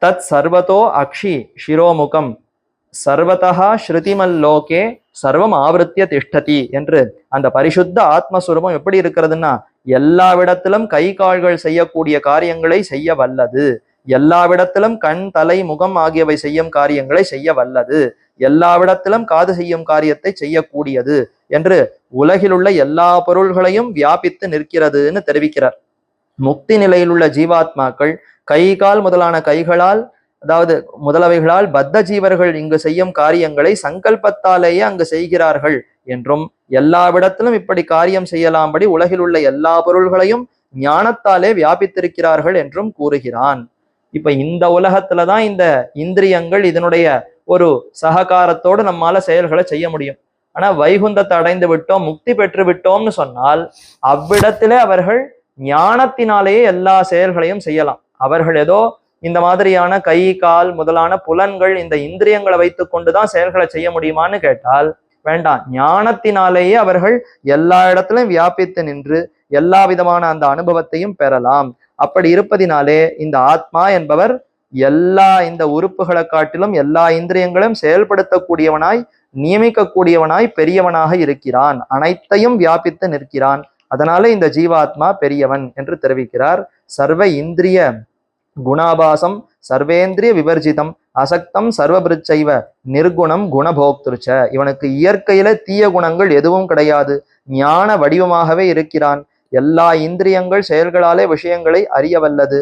தத் சர்வதோ அக்ஷி சிரோமுகம் சர்வதா ஸ்ருதிமல்லோகே சர்வம் ஆவருத்திய திஷ்டதி என்று அந்த பரிசுத்த ஆத்மஸ்வரூபம் எப்படி இருக்கிறதுன்னா எல்லாவிடத்திலும் கை கால்கள் செய்யக்கூடிய காரியங்களை செய்ய வல்லது, எல்லாவிடத்திலும் கண் தலை முகம் ஆகியவை செய்யும் காரியங்களை செய்ய வல்லது, எல்லாவிடத்திலும் காது செய்யும் காரியத்தை செய்யக்கூடியது என்று உலகில் உள்ள எல்லா பொருள்களையும் வியாபித்து நிற்கிறதுன்னு தெரிவிக்கிறார். முக்தி நிலையில் உள்ள ஜீவாத்மாக்கள் கை கால் முதலான கைகளால், அதாவது முதலவைகளால் பத்த ஜீவர்கள் இங்கு செய்யும் காரியங்களை சங்கல்பத்தாலேயே அங்கு செய்கிறார்கள் என்றும், எல்லாவிடத்திலும் இப்படி காரியம் செய்யலாம்படி உலகில் உள்ள எல்லா பொருள்களையும் ஞானத்தாலே வியாபித்திருக்கிறார்கள் என்றும் கூறுகிறான். இப்ப இந்த உலகத்துலதான் இந்த இந்திரியங்கள் இதனுடைய ஒரு சககாரத்தோடு நம்மால செயல்களை செய்ய முடியும். ஆனா வைகுந்தத்தை அடைந்து விட்டோம், முக்தி பெற்று விட்டோம்னு சொன்னால் அவ்விடத்திலே அவர்கள் ஞானத்தினாலேயே எல்லா செயல்களையும் செய்யலாம். அவர்கள் ஏதோ இந்த மாதிரியான கை கால் முதலான புலன்கள் இந்த இந்திரியங்களை வைத்து கொண்டுதான் செயல்களை செய்ய முடியுமான்னு கேட்டால் வேண்டாம். ஞானத்தினாலேயே அவர்கள் எல்லா இடத்திலும் வியாபித்து நின்று எல்லா விதமான அந்த அனுபவத்தையும் பெறலாம். அப்படி இருப்பதினாலே இந்த ஆத்மா என்பவர் எல்லா இந்த உறுப்புகளை காட்டிலும் எல்லா இந்திரியங்களும் செயல்படுத்தக்கூடியவனாய், நியமிக்கக்கூடியவனாய் பெரியவனாக இருக்கிறான், அனைத்தையும் வியாபித்து நிற்கிறான். அதனால இந்த ஜீவாத்மா பெரியவன் என்று தெரிவிக்கிறார். சர்வ இந்திரிய குணாபாசம் சர்வேந்திரிய விவர்ஜிதம் அசக்தம் சர்வபிருச்சைவ நிர்குணம் குணபோக்திருச்ச. இவனுக்கு இயற்கையில தீய குணங்கள் எதுவும் கிடையாது, ஞான வடிவமாகவே இருக்கிறான். எல்லா இந்திரியங்கள் செயல்களாலே விஷயங்களை அறியவல்லது,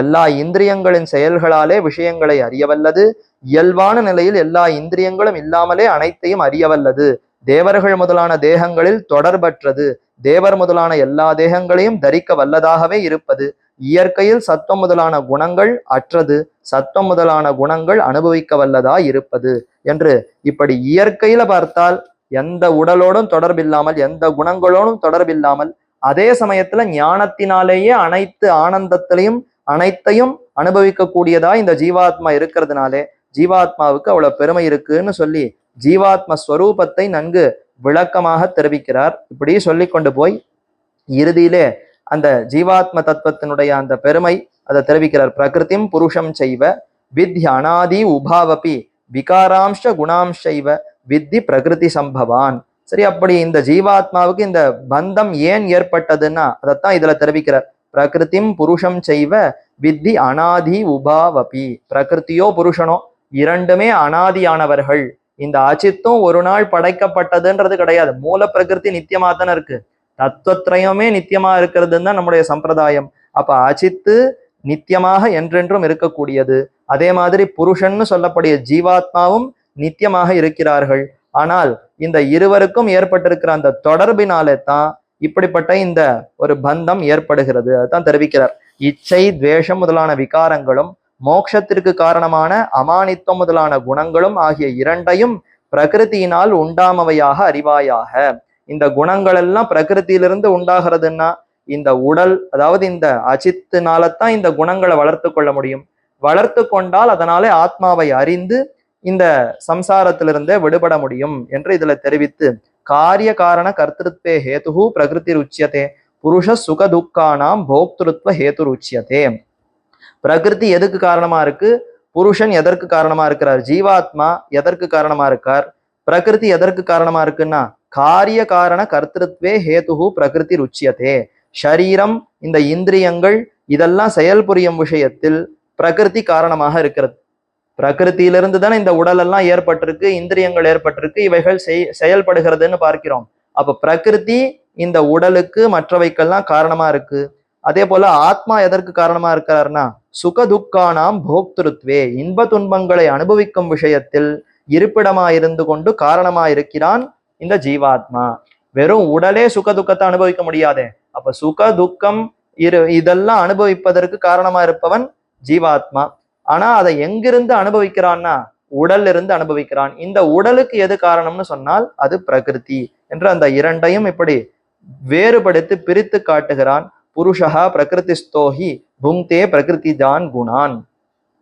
எல்லா இந்திரியங்களின் செயல்களாலே விஷயங்களை அறியவல்லது, இயல்பான நிலையில் எல்லா இந்திரியங்களும் இல்லாமலே அனைத்தையும் அறியவல்லது, தேவர்கள் முதலான தேகங்களில் தொடர்பற்றது, தேவர் முதலான எல்லா தேகங்களையும் தரிக்க வல்லதாகவே இருப்பது, இயற்கையில் சத்துவம் முதலான குணங்கள் அற்றது, சத்துவம் முதலான குணங்கள் அனுபவிக்க வல்லதா இருப்பது என்று இப்படி இயற்கையில பார்த்தால் எந்த உடலோடும் தொடர்பில்லாமல் எந்த குணங்களோடும் தொடர்பில்லாமல் அதே சமயத்துல ஞானத்தினாலேயே அனைத்து ஆனந்தத்திலையும் அனைத்தையும் அனுபவிக்க கூடியதா இந்த ஜீவாத்மா இருக்கிறதுனாலே ஜீவாத்மாவுக்கு அவ்வளவு பெருமை இருக்குன்னு சொல்லி ஜீவாத்ம ஸ்வரூபத்தை நன்கு விளக்கமாக தெரிவிக்கிறார். இப்படி சொல்லி கொண்டு போய் இறுதியிலே அந்த ஜீவாத்ம தத்துவத்தினுடைய அந்த பெருமை அதை தெரிவிக்கிறார். பிரகிருதிம் புருஷம் செய்வ வித்ய அனாதி உபாவபி விகாராம்ஷ குணாம்சைவ வித்தி பிரகிருதி சம்பவான். சரி, அப்படி இந்த ஜீவாத்மாவுக்கு இந்த பந்தம் ஏன் ஏற்பட்டதுன்னா அதைத்தான் இதுல தெரிவிக்கிறார். பிரகிருதிம் புருஷம் செய்வ வித்தி அனாதி உபாவபி. பிரகிருத்தியோ புருஷனோ இரண்டுமே அனாதியானவர்கள். இந்த அச்சித்தும் ஒரு நாள் படைக்கப்பட்டதுன்றது கிடையாது. மூல பிரகிருதி நித்தியமா தானே இருக்கு, தத்துவத்திரயமே நித்தியமா இருக்கிறதுன்னு தான் நம்முடைய சம்பிரதாயம். அப்ப அச்சித்து நித்தியமாக என்றென்றும் இருக்கக்கூடியது. அதே மாதிரி புருஷன்னு சொல்லக்கூடிய ஜீவாத்மாவும் நித்தியமாக இருக்கிறார்கள். ஆனால் இந்த இருவருக்கும் ஏற்பட்டிருக்கிற அந்த தொடர்பினாலே தான் இப்படிப்பட்ட இந்த ஒரு பந்தம் ஏற்படுகிறது. அதுதான் தெரிவிக்கிறார். இச்சை துவேஷம் முதலான விகாரங்களும் மோட்சத்திற்கு காரணமான அமானித்துவம் முதலான குணங்களும் ஆகிய இரண்டையும் பிரகிருதியினால் உண்டாமவையாக அறிவாயாக. இந்த குணங்கள் எல்லாம் பிரகிருத்திலிருந்து உண்டாகிறதுன்னா இந்த உடல், அதாவது இந்த அச்சித்தினால்தான் இந்த குணங்களை வளர்த்து கொள்ள முடியும். வளர்த்து கொண்டால் அதனாலே ஆத்மாவை அறிந்து இந்த சம்சாரத்திலிருந்தே விடுபட முடியும் என்று இதுல தெரிவித்து, காரிய காரண கர்த்திருத்வே ஹேதுஹு பிரகிருதி ருச்சியதே புருஷ சுக துக்கானாம் போக்திருத்வ ஹேது ருச்சியதே. பிரகிருதி எதுக்கு காரணமா இருக்கு, புருஷன் எதற்கு காரணமா இருக்கிறார், ஜீவாத்மா எதற்கு காரணமா இருக்கார், பிரகிருதி எதற்கு காரணமா இருக்குன்னா காரிய காரண கர்த்திருத்வே ஹேதுஹு பிரகிருதி ருச்சியதே. ஷரீரம், இந்த இந்திரியங்கள் இதெல்லாம் செயல் புரியும் விஷயத்தில் பிரகிருதி காரணமாக இருக்கிறது. பிரகிருத்தியிலிருந்து தானே இந்த உடல் எல்லாம் ஏற்பட்டிருக்கு, இந்திரியங்கள் ஏற்பட்டிருக்கு, இவைகள் செயல்படுகிறதுன்னு பார்க்கிறோம். அப்ப பிரகிருதி இந்த உடலுக்கு மற்றவைக்கெல்லாம் காரணமா இருக்கு. அதே போல ஆத்மா எதற்கு காரணமா இருக்கிறார்னா சுக துக்கானாம் போக்திருத்வே, இன்ப துன்பங்களை அனுபவிக்கும் விஷயத்தில் இருப்பிடமா இருந்து கொண்டு காரணமா இருக்கிறான் இந்த ஜீவாத்மா. வெறும் உடலே சுக துக்கத்தை அனுபவிக்க முடியாதே. அப்ப சுக துக்கம் இதெல்லாம் அனுபவிப்பதற்கு காரணமா இருப்பவன் ஜீவாத்மா. ஆனா அதை எங்கிருந்து அனுபவிக்கிறான்னா உடல்ல இருந்து அனுபவிக்கிறான். இந்த உடலுக்கு எது காரணம்னு சொன்னால் அது பிரகிருதி என்று அந்த இரண்டையும் இப்படி வேறுபடுத்தி பிரித்து காட்டுகிறான். புருஷா பிரகிருதிஸ்தோஹி புங்தே பிரகிருதி ஜான் குணான்.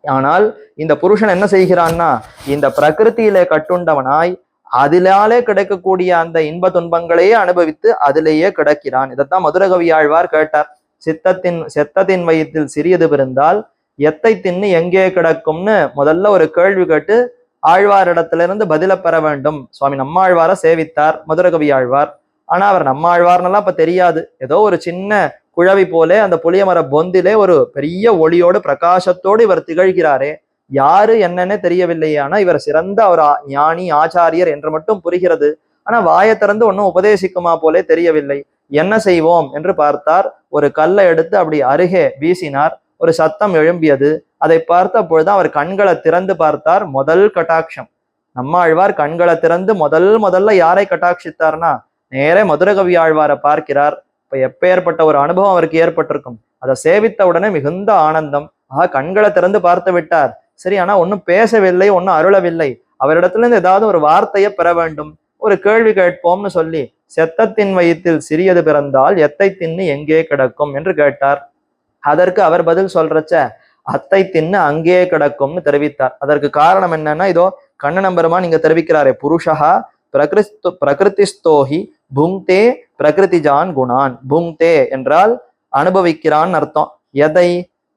ஆனால் இந்த புருஷன் என்ன செய்கிறான்னா இந்த பிரகிருத்தியிலே கட்டுண்டவனாய் அதிலாலே கிடைக்கக்கூடிய அந்த இன்ப துன்பங்களையே அனுபவித்து அதிலேயே கிடக்கிறான். இதைத்தான் மதுரகவி ஆழ்வார் கேட்டார். செத்தத்தின் வயிற்றில் சிறியது பிறந்தால் எத்தை தின்னு எங்கே கிடக்கும்னு முதல்ல ஒரு கேள்வி கேட்டு ஆழ்வாரிடத்திலிருந்து பதில பெற வேண்டும். சுவாமி நம்மாழ்வார சேவித்தார் மதுரகவி ஆழ்வார். ஆனா அவர் நம்மாழ்வார்னெல்லாம் இப்ப தெரியாது. ஏதோ ஒரு சின்ன குழவி போலே அந்த புளியமர பொந்திலே ஒரு பெரிய ஒளியோடு பிரகாசத்தோடு இவர் திகழ்கிறாரே, யாரு என்னன்னே தெரியவில்லையே. ஆனா இவர் சிறந்த ஒரு ஞானி ஆச்சாரியர் என்று மட்டும் புரிகிறது. ஆனா வாயை திறந்து ஒன்னும் உபதேசிக்குமா போலே தெரியவில்லை. என்ன செய்வோம் என்று பார்த்தார். ஒரு கல்லை எடுத்து அப்படி அருகே வீசினார். ஒரு சத்தம் எழும்பியது. அதை பார்த்த பொழுது அவர் கண்களை திறந்து பார்த்தார். முதல் கட்டாட்சம். நம்மாழ்வார் கண்களை திறந்து முதல்ல யாரை கட்டாட்சித்தார்னா நேரே மதுரகவி ஆழ்வாரை பார்க்கிறார். இப்ப எப்பேற்பட்ட ஒரு அனுபவம் அவருக்கு ஏற்பட்டிருக்கும். அதை சேவித்த உடனே மிகுந்த ஆனந்தம். கண்களை திறந்து பார்த்து விட்டார். சரி, ஆனா ஒன்னும் பேசவில்லை, ஒன்னும் அருளவில்லை. அவரிடத்துல இருந்து ஏதாவது ஒரு வார்த்தையை பெற வேண்டும், ஒரு கேள்வி கேட்போம்னு சொல்லி செத்தத்தின் வயிற்றில் சிறியது பிறந்தால் எத்தை தின்னு எங்கே கிடக்கும் என்று கேட்டார். அதற்கு அவர் பதில் சொல்றச்ச அத்தை தின்னு அங்கே கிடக்கும்னு தெரிவித்தார். அதற்கு காரணம் என்னன்னா இதோ கண்ணன் பெருமான் இங்க தெரிவிக்கிறாரே, புருஷா பிரகிருதிஸ்தோஹி புங்தே பிரகிருதிஜான் குணான். புங்தே என்றால் அனுபவிக்கிறான் அர்த்தம். எதை?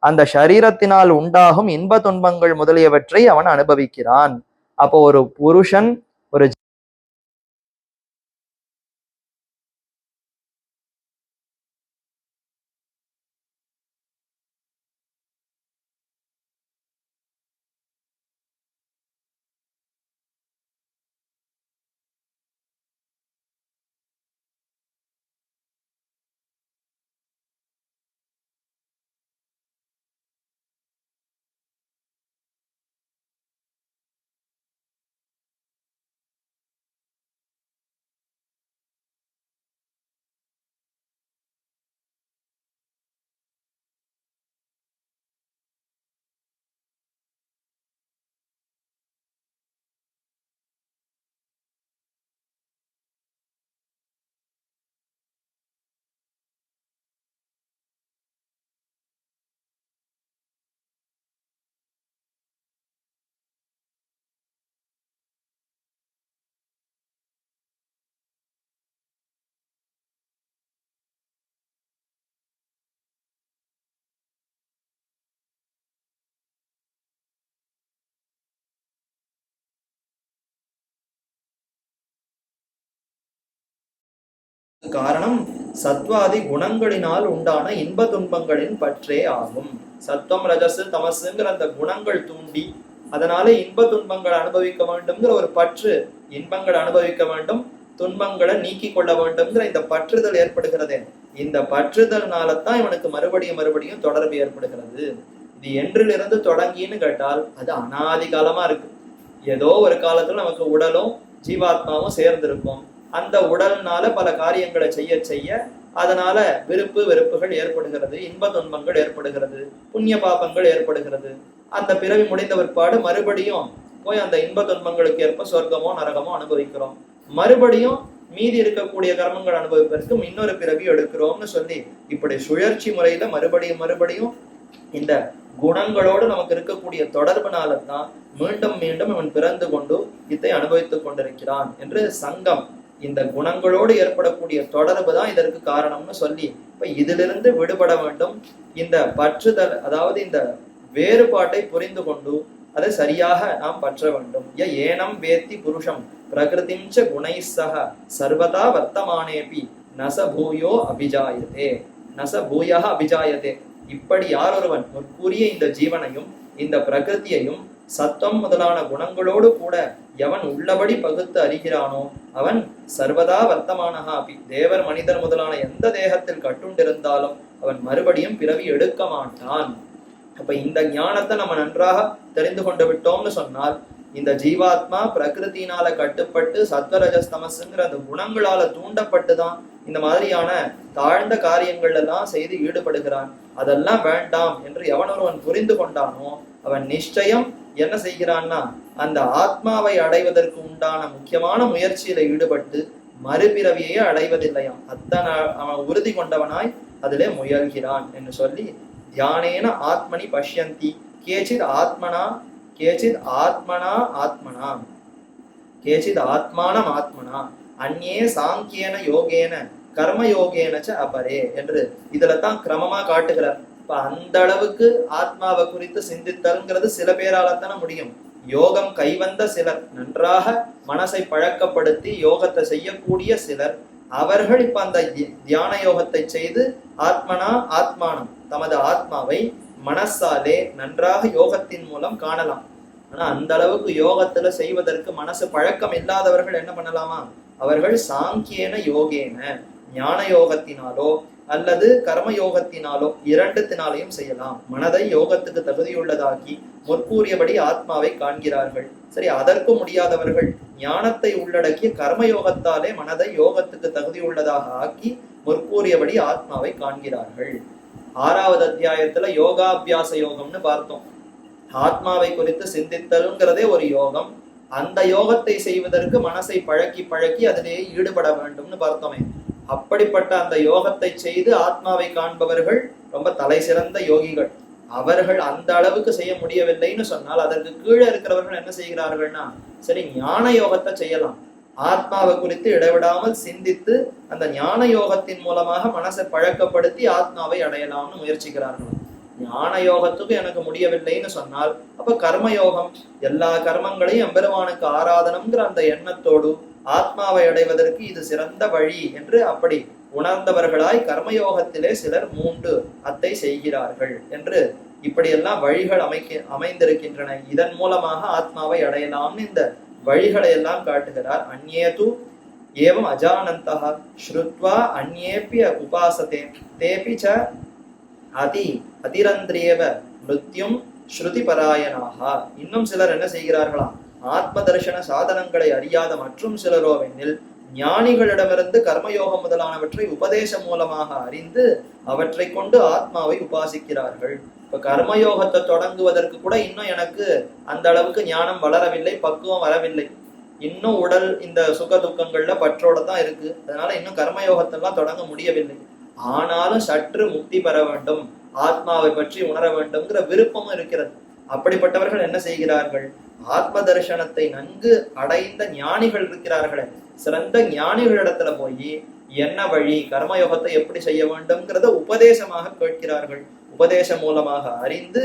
அந்த சரீரத்தினால் உண்டாகும் இன்ப துன்பங்கள் முதலியவற்றை அவன் அனுபவிக்கிறான். அப்போ ஒரு புருஷன் ஒரு காரணம் சத்வாதி குணங்களினால் உண்டான இன்ப துன்பங்களின் பற்றே ஆகும். சத்வம் ரஜசு தமசுங்கிற அந்த குணங்கள் தூண்டி அதனால இன்ப துன்பங்களை அனுபவிக்க வேண்டும்ங்கிற ஒரு பற்று, இன்பங்களை அனுபவிக்க வேண்டும், துன்பங்களை நீக்கி கொள்ள வேண்டும்ங்கிற இந்த பற்றுதல் ஏற்படுகிறதே. இந்த பற்றுதல்னாலதான் இவனுக்கு மறுபடியும் தொடர்பு ஏற்படுகிறது. இது என்றிலிருந்து தொடங்கின்னு கேட்டால் அது அனாதி காலமா இருக்கு. ஏதோ ஒரு காலத்துல நமக்கு உடலும் ஜீவாத்மாவும் சேர்ந்திருக்கும். அந்த உடல்னால பல காரியங்களை செய்ய அதனால விருப்பு வெறுப்புகள் ஏற்படுகிறது, இன்ப துன்பங்கள் ஏற்படுகிறது, புண்ணிய பாபங்கள் ஏற்படுகிறது. அந்த பிறவி முடிந்த பிற்பாடு மறுபடியும் போய் அந்த இன்ப துன்பங்களுக்கு ஏற்ப சொர்க்கமோ நரகமோ அனுபவிக்கிறோம். மறுபடியும் மீதி இருக்கக்கூடிய கர்மங்கள் அனுபவிப்பதற்கு இன்னொரு பிறவி எடுக்கிறோம்னு சொல்லி இப்படி சுழற்சி முறையில மறுபடியும் இந்த குணங்களோடு நமக்கு இருக்கக்கூடிய தொடர்புனால்தான் மீண்டும் அவன் பிறந்து கொண்டு இதை அனுபவித்துக் கொண்டிருக்கிறான் என்று சங்கம், இந்த குணங்களோடு ஏற்படக்கூடிய தொடர்பு தான் இதற்கு காரணம்னு சொல்லி இப்ப இதிலிருந்து விடுபட வேண்டும். இந்த பற்றுதல், அதாவது இந்த வேறுபாட்டை புரிந்து கொண்டு அதை சரியாக நாம் பற்ற வேண்டும். ஏனம் வேத்தி புருஷம் பிரகிருதிஞ்ச குணைசக சர்வதா வர்த்தமானேபி நச பூயோ அபிஜாயதே நச பூயா அபிஜாயதே. இப்படி யார் ஒருவன் முற்கூறிய இந்த ஜீவனையும் இந்த பிரகிருதியையும் சத்துவம் முதலான குணங்களோடு கூட எவன் உள்ளபடி பகுத்து அறிகிறானோ அவன் சர்வதா வர்த்தமானஹா அப்படி தேவர் மனிதர் முதலான எந்த தேகத்தில் கட்டுண்டிருந்தாலும் அவன் மறுபடியும் பிறவி எடுக்க மாட்டான். அப்ப இந்த ஞானத்தை நம்ம நன்றாக தெரிந்து கொண்டு விட்டோம்னு சொன்னால், இந்த ஜீவாத்மா பிரகிருத்தினால கட்டுப்பட்டு சத்வரஜஸ்தமசுங்கிற அந்த குணங்களால தூண்டப்பட்டுதான் இந்த மாதிரியான தாழ்ந்த காரியங்கள்ல எல்லாம் செய்து ஈடுபடுகிறான். அதெல்லாம் வேண்டாம் என்று எவன் ஒருவன் புரிந்து கொண்டானோ அவன் நிச்சயம் என்ன செய்கிறான்னா, அந்த ஆத்மாவை அடைவதற்கு உண்டான முக்கியமான முயற்சியில ஈடுபட்டு மறுபிறவியே அடைவதில்லையாம். அத்தனை அவன் உறுதி கொண்டவனாய் அதிலே முயல்கிறான் என்று சொல்லி, தியானேன ஆத்மனி பஷ்யந்தி கேச்சித் ஆத்மனா கேச்சித் ஆத்மனா ஆத்மனா கேச்சித் ஆத்மானம் ஆத்மனா அந்நே சாங்கியேன யோகேன கர்மயோகேனச்ச அபரே என்று இதுல தான் கிரமமா காட்டுகிறார். இப்ப அந்த அளவுக்கு ஆத்மாவை குறித்து சிந்தித்தல்ங்கிறது சில பேராலத்தான முடியும். யோகம் கைவந்த சிலர், நன்றாக மனசை பழக்கப்படுத்தி யோகத்தை செய்யக்கூடிய சிலர், அவர்கள் இப்ப அந்த தியான யோகத்தை செய்து ஆத்மனா ஆத்மானம் தமது ஆத்மாவை மனசாலே நன்றாக யோகத்தின் மூலம் காணலாம். ஆனா அந்த அளவுக்கு யோகத்துல செய்வதற்கு மனசு பழக்கம் இல்லாதவர்கள் என்ன பண்ணலாமா, அவர்கள் சாங்கியேன யோகேன ஞான யோகத்தினாலோ அல்லது கர்ம யோகத்தினாலோ இரண்டுத்தினாலையும் செய்யலாம். மனதை யோகத்துக்கு தகுதியுள்ளதாக்கி முற்கூறியபடி ஆத்மாவை காண்கிறார்கள். சரி, அதற்கும் முடியாதவர்கள் ஞானத்தை உள்ளடக்கிய கர்மயோகத்தாலே மனதை யோகத்துக்கு தகுதியுள்ளதாக ஆக்கி முற்கூறியபடி ஆத்மாவை காண்கிறார்கள். 6வது அத்தியாயத்துல யோகாபியாச யோகம்னு பார்த்தோம். ஆத்மாவை குறித்து சிந்தித்தல்ங்கிறதே ஒரு யோகம். அந்த யோகத்தை செய்வதற்கு மனசை பழக்கி பழக்கி அதிலேயே ஈடுபட வேண்டும்னு பார்த்தோமே. அப்படிப்பட்ட அந்த யோகத்தை செய்து ஆத்மாவை காண்பவர்கள் ரொம்ப தலை சிறந்த யோகிகள். அவர்கள் அந்த அளவுக்கு செய்ய முடியவில்லைன்னு சொன்னால் அதற்கு கீழே இருக்கிறவர்கள் என்ன செய்கிறார்கள்னா, சரி ஞான யோகத்தை செய்யலாம், ஆத்மாவை குறித்து இடைவிடாமல் சிந்தித்து அந்த ஞான யோகத்தின் மூலமாக மனசை பழக்கப்படுத்தி ஆத்மாவை அடையலாம்னு முயற்சிக்கிறார்கள். ஞான யோகத்துக்கு எனக்கு முடியவில்லைன்னு சொன்னால் அப்ப கர்மயோகம், எல்லா கர்மங்களையும் எம்பெருமானுக்கு ஆராதனம்ங்கிற அந்த எண்ணத்தோடு ஆத்மாவை அடைவதற்கு இது சிறந்த வழி என்று அப்படி உணர்ந்தவர்களாய் கர்மயோகத்திலே சிலர் 3 அத்தை செய்கிறார்கள் என்று இப்படியெல்லாம் வழிகள் அமைந்திருக்கின்றன. இதன் மூலமாக ஆத்மாவை அடையலாம்னு இந்த வழிகளை எல்லாம் காட்டுகிறார். அந்நேது ஏவம் அஜானந்தஹ ஸ்ருத்வா அந்நேபிய உபாசதே தேபி ச அதிரந்திரியவ மிருத்யும் ஸ்ருதி பராயணாக. இன்னும் சிலர் என்ன செய்கிறார்களாம், ஆத்ம தரிசன சாதனங்களை அறியாத மற்றும் சிலரோவெனில் ஞானிகளிடமிருந்து கர்மயோகம் முதலானவற்றை உபதேசம் மூலமாக அறிந்து அவற்றை கொண்டு ஆத்மாவை உபாசிக்கிறார்கள். இப்ப கர்மயோகத்தை தொடங்குவதற்கு கூட இன்னும் எனக்கு அந்த அளவுக்கு ஞானம் வளரவில்லை, பக்குவம் வரவில்லை, இன்னும் உடல் இந்த சுக துக்கங்கள்ல பற்றோட தான் இருக்கு, அதனால இன்னும் கர்மயோகத்தெல்லாம் தொடங்க முடியவில்லை. ஆனாலும் சற்று முக்தி பெற வேண்டும், ஆத்மாவை பற்றி உணர வேண்டும்ங்கிற விருப்பமும் இருக்கிறது. அப்படிப்பட்டவர்கள் என்ன செய்கிறார்கள், ஆத்ம தரிசனத்தை நன்கு அடைந்த ஞானிகள் இருக்கிறார்களே, சிறந்த ஞானிகளிடத்துல போய் என்ன வழி, கர்மயோகத்தை எப்படி செய்ய வேண்டும்ங்கிறத உபதேசமாக கேட்கிறார்கள். உபதேசம் மூலமாக அறிந்து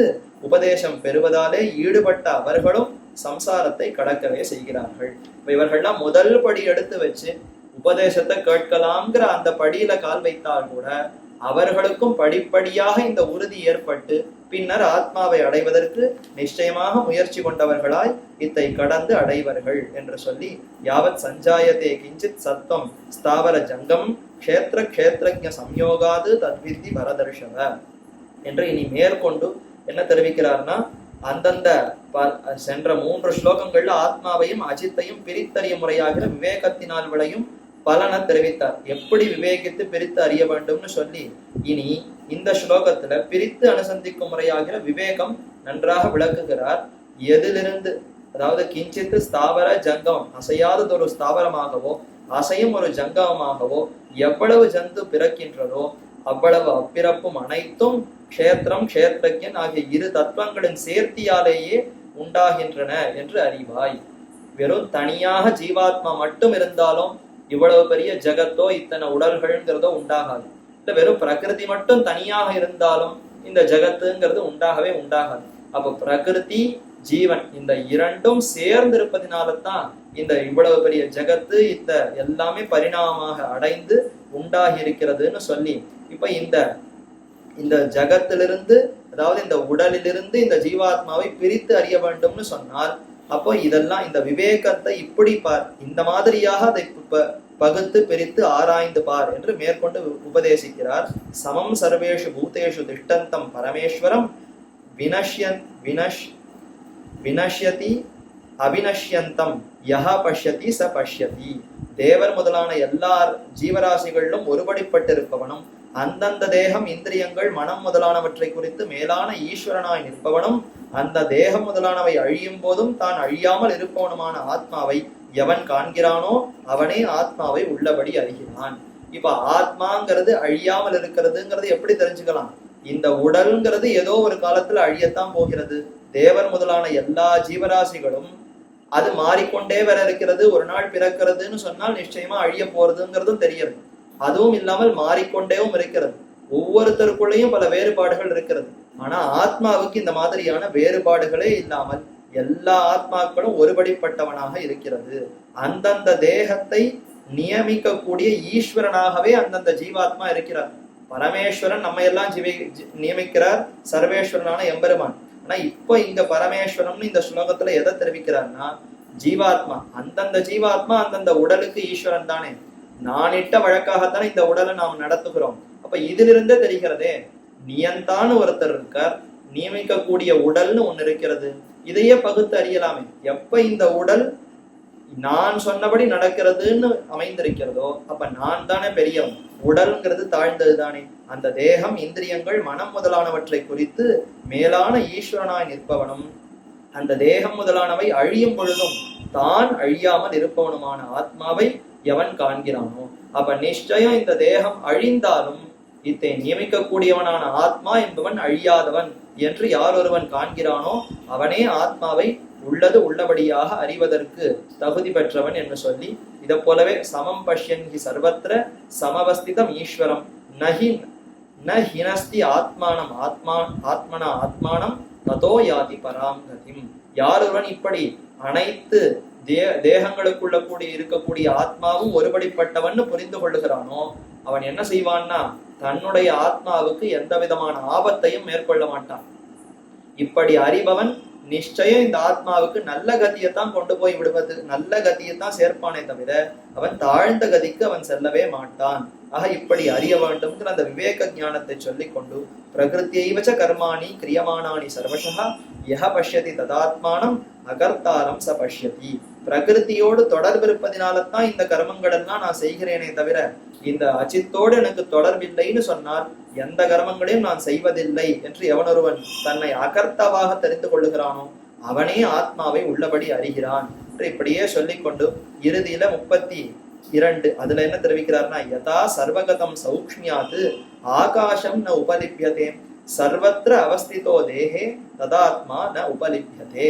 உபதேசம் பெறுவதாலே ஈடுபட்ட அவர்களும் சம்சாரத்தை கடக்கவே செய்கிறார்கள். இவர்கள்லாம் முதல் படி எடுத்து வச்சு உபதேசத்தை கேட்கலாம்ங்கிற அந்த படியில கால் வைத்தால் கூட அவர்களுக்கும் படிப்படியாக இந்த உறுதி ஏற்பட்டு பின்னர் ஆத்மாவை அடைவதற்கு நிச்சயமாக முயற்சி கொண்டவர்களாய் இத்தை கடந்து அடைவர்கள் என்று சொல்லி, யாவத் சஞ்சாயத்தே கிஞ்சித் சத்வம் ஸ்தாவர ஜங்கம் க்ஷேத்திர க்ஷேத்ரஜ்ஞ சம்யோகாது தத்வித்தி பரதர்ஷவ என்று இனி மேற்கொண்டு என்ன தெரிவிக்கிறார்னா, அந்தந்த சென்ற 3 ஸ்லோகங்கள்ல ஆத்மாவையும் அஜித்தையும் பிரித்தறிய முறையாகிற விவேகத்தினால் விளையும் பலனை தெரிவித்தார். எப்படி விவேகித்து பிரித்து அறிய வேண்டும்னு சொல்லி இனி இந்த ஸ்லோகத்துல பிரித்து அனுசந்திக்கும் முறையாகிற விவேகம் நன்றாக விளக்குகிறார். எதிலிருந்து, அதாவது கிஞ்சித்து ஸ்தாவர ஜங்கம், அசையாததொரு ஸ்தாவரமாகவோ அசையும் ஒரு ஜங்கமாகவோ எவ்வளவு ஜந்து பிறக்கின்றதோ அவ்வளவு அப்பிறப்பும் அனைத்தும் க்ஷேத்திரம் க்ஷேத்ரஜன் ஆகிய 2 தத்துவங்களின் சேர்த்தியாலேயே உண்டாகின்றன என்று அறிவாய். வெறும் தனியாக ஜீவாத்மா மட்டும் இருந்தாலும் இவ்வளவு பெரிய ஜகத்தோ இத்தனை உடல்கள்ங்கிறதோ உண்டாகாது. இல்ல வெறும் பிரகிருதி மட்டும் தனியாக இருந்தாலும் இந்த ஜகத்துங்கிறது உண்டாகவே உண்டாகாது. அப்ப பிரகிருதி ஜீவன் இந்த இரண்டும் சேர்ந்து இருப்பதினால்தான் இந்த இவ்வளவு பெரிய ஜகத்து இந்த எல்லாமே பரிணாமமாக அடைந்து உண்டாகி இருக்கிறதுன்னு சொல்லி, இப்ப இந்த ஜகத்திலிருந்து அதாவது இந்த உடலிலிருந்து இந்த ஜீவாத்மாவை பிரித்து அறிய வேண்டும்னு சொன்னால், அப்போ இதெல்லாம் இந்த விவேகத்தை இப்படி பார், இந்த மாதிரியாக அதை பகுத்து பிரித்து ஆராய்ந்து பார் என்று மேற்கொண்டு உபதேசிக்கிறார். சமம் சர்வேஷு பூதேஷு திஷ்டந்தம் பரமேஸ்வரம் வினஷ்யதி அவினஷ்யந்தம் யஹ பஷ்யதி ச பஷ்யதி. தேவர் முதலான எல்லா ஜீவராசிகளிலும் ஒருபடிப்பட்டிருப்பவனும், அந்தந்த தேகம் இந்திரியங்கள் மனம் முதலானவற்றை குறித்து மேலான ஈஸ்வரனாய் நிற்பவனும், அந்த தேகம் முதலானவை அழியும் போதும் தான் அழியாமல் இருப்பவனுமான ஆத்மாவை எவன் காண்கிறானோ அவனே ஆத்மாவை உள்ளபடி அறிகிறான். இப்ப ஆத்மாங்கிறது அழியாமல் இருக்கிறதுங்கிறது எப்படி தெரிஞ்சுக்கலாம்? இந்த உடல்ங்கிறது ஏதோ ஒரு காலத்துல அழியத்தான் போகிறது. தேவர் முதலான எல்லா ஜீவராசிகளும் அது மாறிக்கொண்டே வர இருக்கிறது, ஒரு நாள் பிறக்கிறதுன்னு சொன்னால் நிச்சயமா அழிய போறதுங்கிறதும் தெரிகிறது. அதுவும் இல்லாமல் மாறிக்கொண்டேவும் இருக்கிறது. ஒவ்வொருத்தருக்குள்ளேயும் பல வேறுபாடுகள் இருக்கிறது. ஆனா ஆத்மாவுக்கு இந்த மாதிரியான வேறுபாடுகளே இல்லாமல் எல்லா ஆத்மாக்களும் ஒருபடிப்பட்டவனாக இருக்கிறது. அந்தந்த தேகத்தை நியமிக்கக்கூடிய ஈஸ்வரனாகவே அந்தந்த ஜீவாத்மா இருக்கிறார். பரமேஸ்வரன் நம்ம எல்லாம் நியமிக்கிறார், சர்வேஸ்வரனான எம்பெருமான். ஆனா இப்ப இங்க பரமேஸ்வரன் இந்த ஸ்லோகத்துல எதை தெரிவிக்கிறார்னா, ஜீவாத்மா, அந்தந்த ஜீவாத்மா அந்தந்த உடலுக்கு ஈஸ்வரன் தானே. நானிட்ட வழக்காகத்தானே இந்த உடலை நாம் நடத்துகிறோம். அப்ப இதிலிருந்தே தெரிகிறதே, நியந்தான்னு ஒருத்தர் இருக்கார், நியமிக்கக்கூடிய உடல்னு ஒண்ணு இருக்கிறது. இதையே பகுத்து அறியலாமே. எப்ப இந்த உடல் நான் சொன்னபடி நடக்கிறதுன்னு அமைந்திருக்கிறதோ அப்ப நான் தானே பெரியவன், உடல்ங்கிறது தாழ்ந்தது தானே. அந்த தேகம் இந்திரியங்கள் மனம் முதலானவற்றை குறித்து மேலான ஈஸ்வரனாய் நிற்பவனும், அந்த தேகம் முதலானவை அழியும் பொழுதும் தான் அழியாமல் இருப்பவனுமான ஆத்மாவை எவன் காண்கிறானோ, அப்ப நிச்சயம் இந்த தேகம் அழிந்தாலும் இத்தை நியமிக்கக்கூடியவனான ஆத்மா என்பவன் அழியாதவன் என்று யார் ஒருவன் காண்கிறானோ அவனே ஆத்மாவை உள்ளது உள்ளபடியாக அறிவதற்கு தகுதி பெற்றவன் என்று சொல்லி, இதை போலவே சமம் பஷ்யன்ஹி சர்வத்திர சமவஸ்திதம் ஈஸ்வரம் நஹி ந ஹினஸ்தி ஆத்மானம் ஆத்மனா ஆத்மானம் ததோ யாதி பராம் கதிம். யார் ஒருவன் இப்படி அனைத்து தேகங்களுக்குள்ள கூடி இருக்கக்கூடிய ஆத்மாவும் ஒருபடிப்பட்டவன் புரிந்து கொள்ளுகிறானோ அவன் என்ன செய்வான்னா, தன்னுடைய ஆத்மாவுக்கு எந்த விதமான ஆபத்தையும் மேற்கொள்ள மாட்டான். இப்படி அறிபவன் நிச்சயம் இந்த ஆத்மாவுக்கு நல்ல கதியைத்தான் கொண்டு போய் விடுவது, நல்ல கதியைத்தான் சேர்ப்பானே தவிர அவன் தாழ்ந்த கதிக்கு அவன் செல்லவே மாட்டான். ஆக இப்படி அறிய வேண்டும்ங்கிற அந்த விவேக ஞானத்தை சொல்லிக் கொண்டு, பிரகிருத்தியைவச்ச கர்மாணி கிரியமானானி சர்வசா யஹ பஷ்யதி ததாத்மானம் அகர்த்தாரம் ச பஷ்யதி. பிரகிருத்தியோடு தொடர்பு இருப்பதினால்தான் இந்த கர்மங்கள் எல்லாம் நான் செய்கிறேனே தவிர இந்த அச்சித்தோடு எனக்கு தொடர்பில்லைன்னு சொன்னால் எந்த கர்மங்களையும் நான் செய்வதில்லை என்று எவனொருவன் தன்னை அகர்த்தாவாக தெரிந்து கொள்ளுகிறானோ அவனே ஆத்மாவை உள்ளபடி அறிகிறான் என்று இப்படியே சொல்லிக்கொண்டு இறுதியில 32 அதுல என்ன தெரிவிக்கிறார்னா, யதா சர்வகதம் சௌக்ஷ்மியாது ஆகாசம் ந உபலிப்யதே சர்வத்திர அவஸ்திதோ தேகே ததாத்மா ந உபலிப்யதே.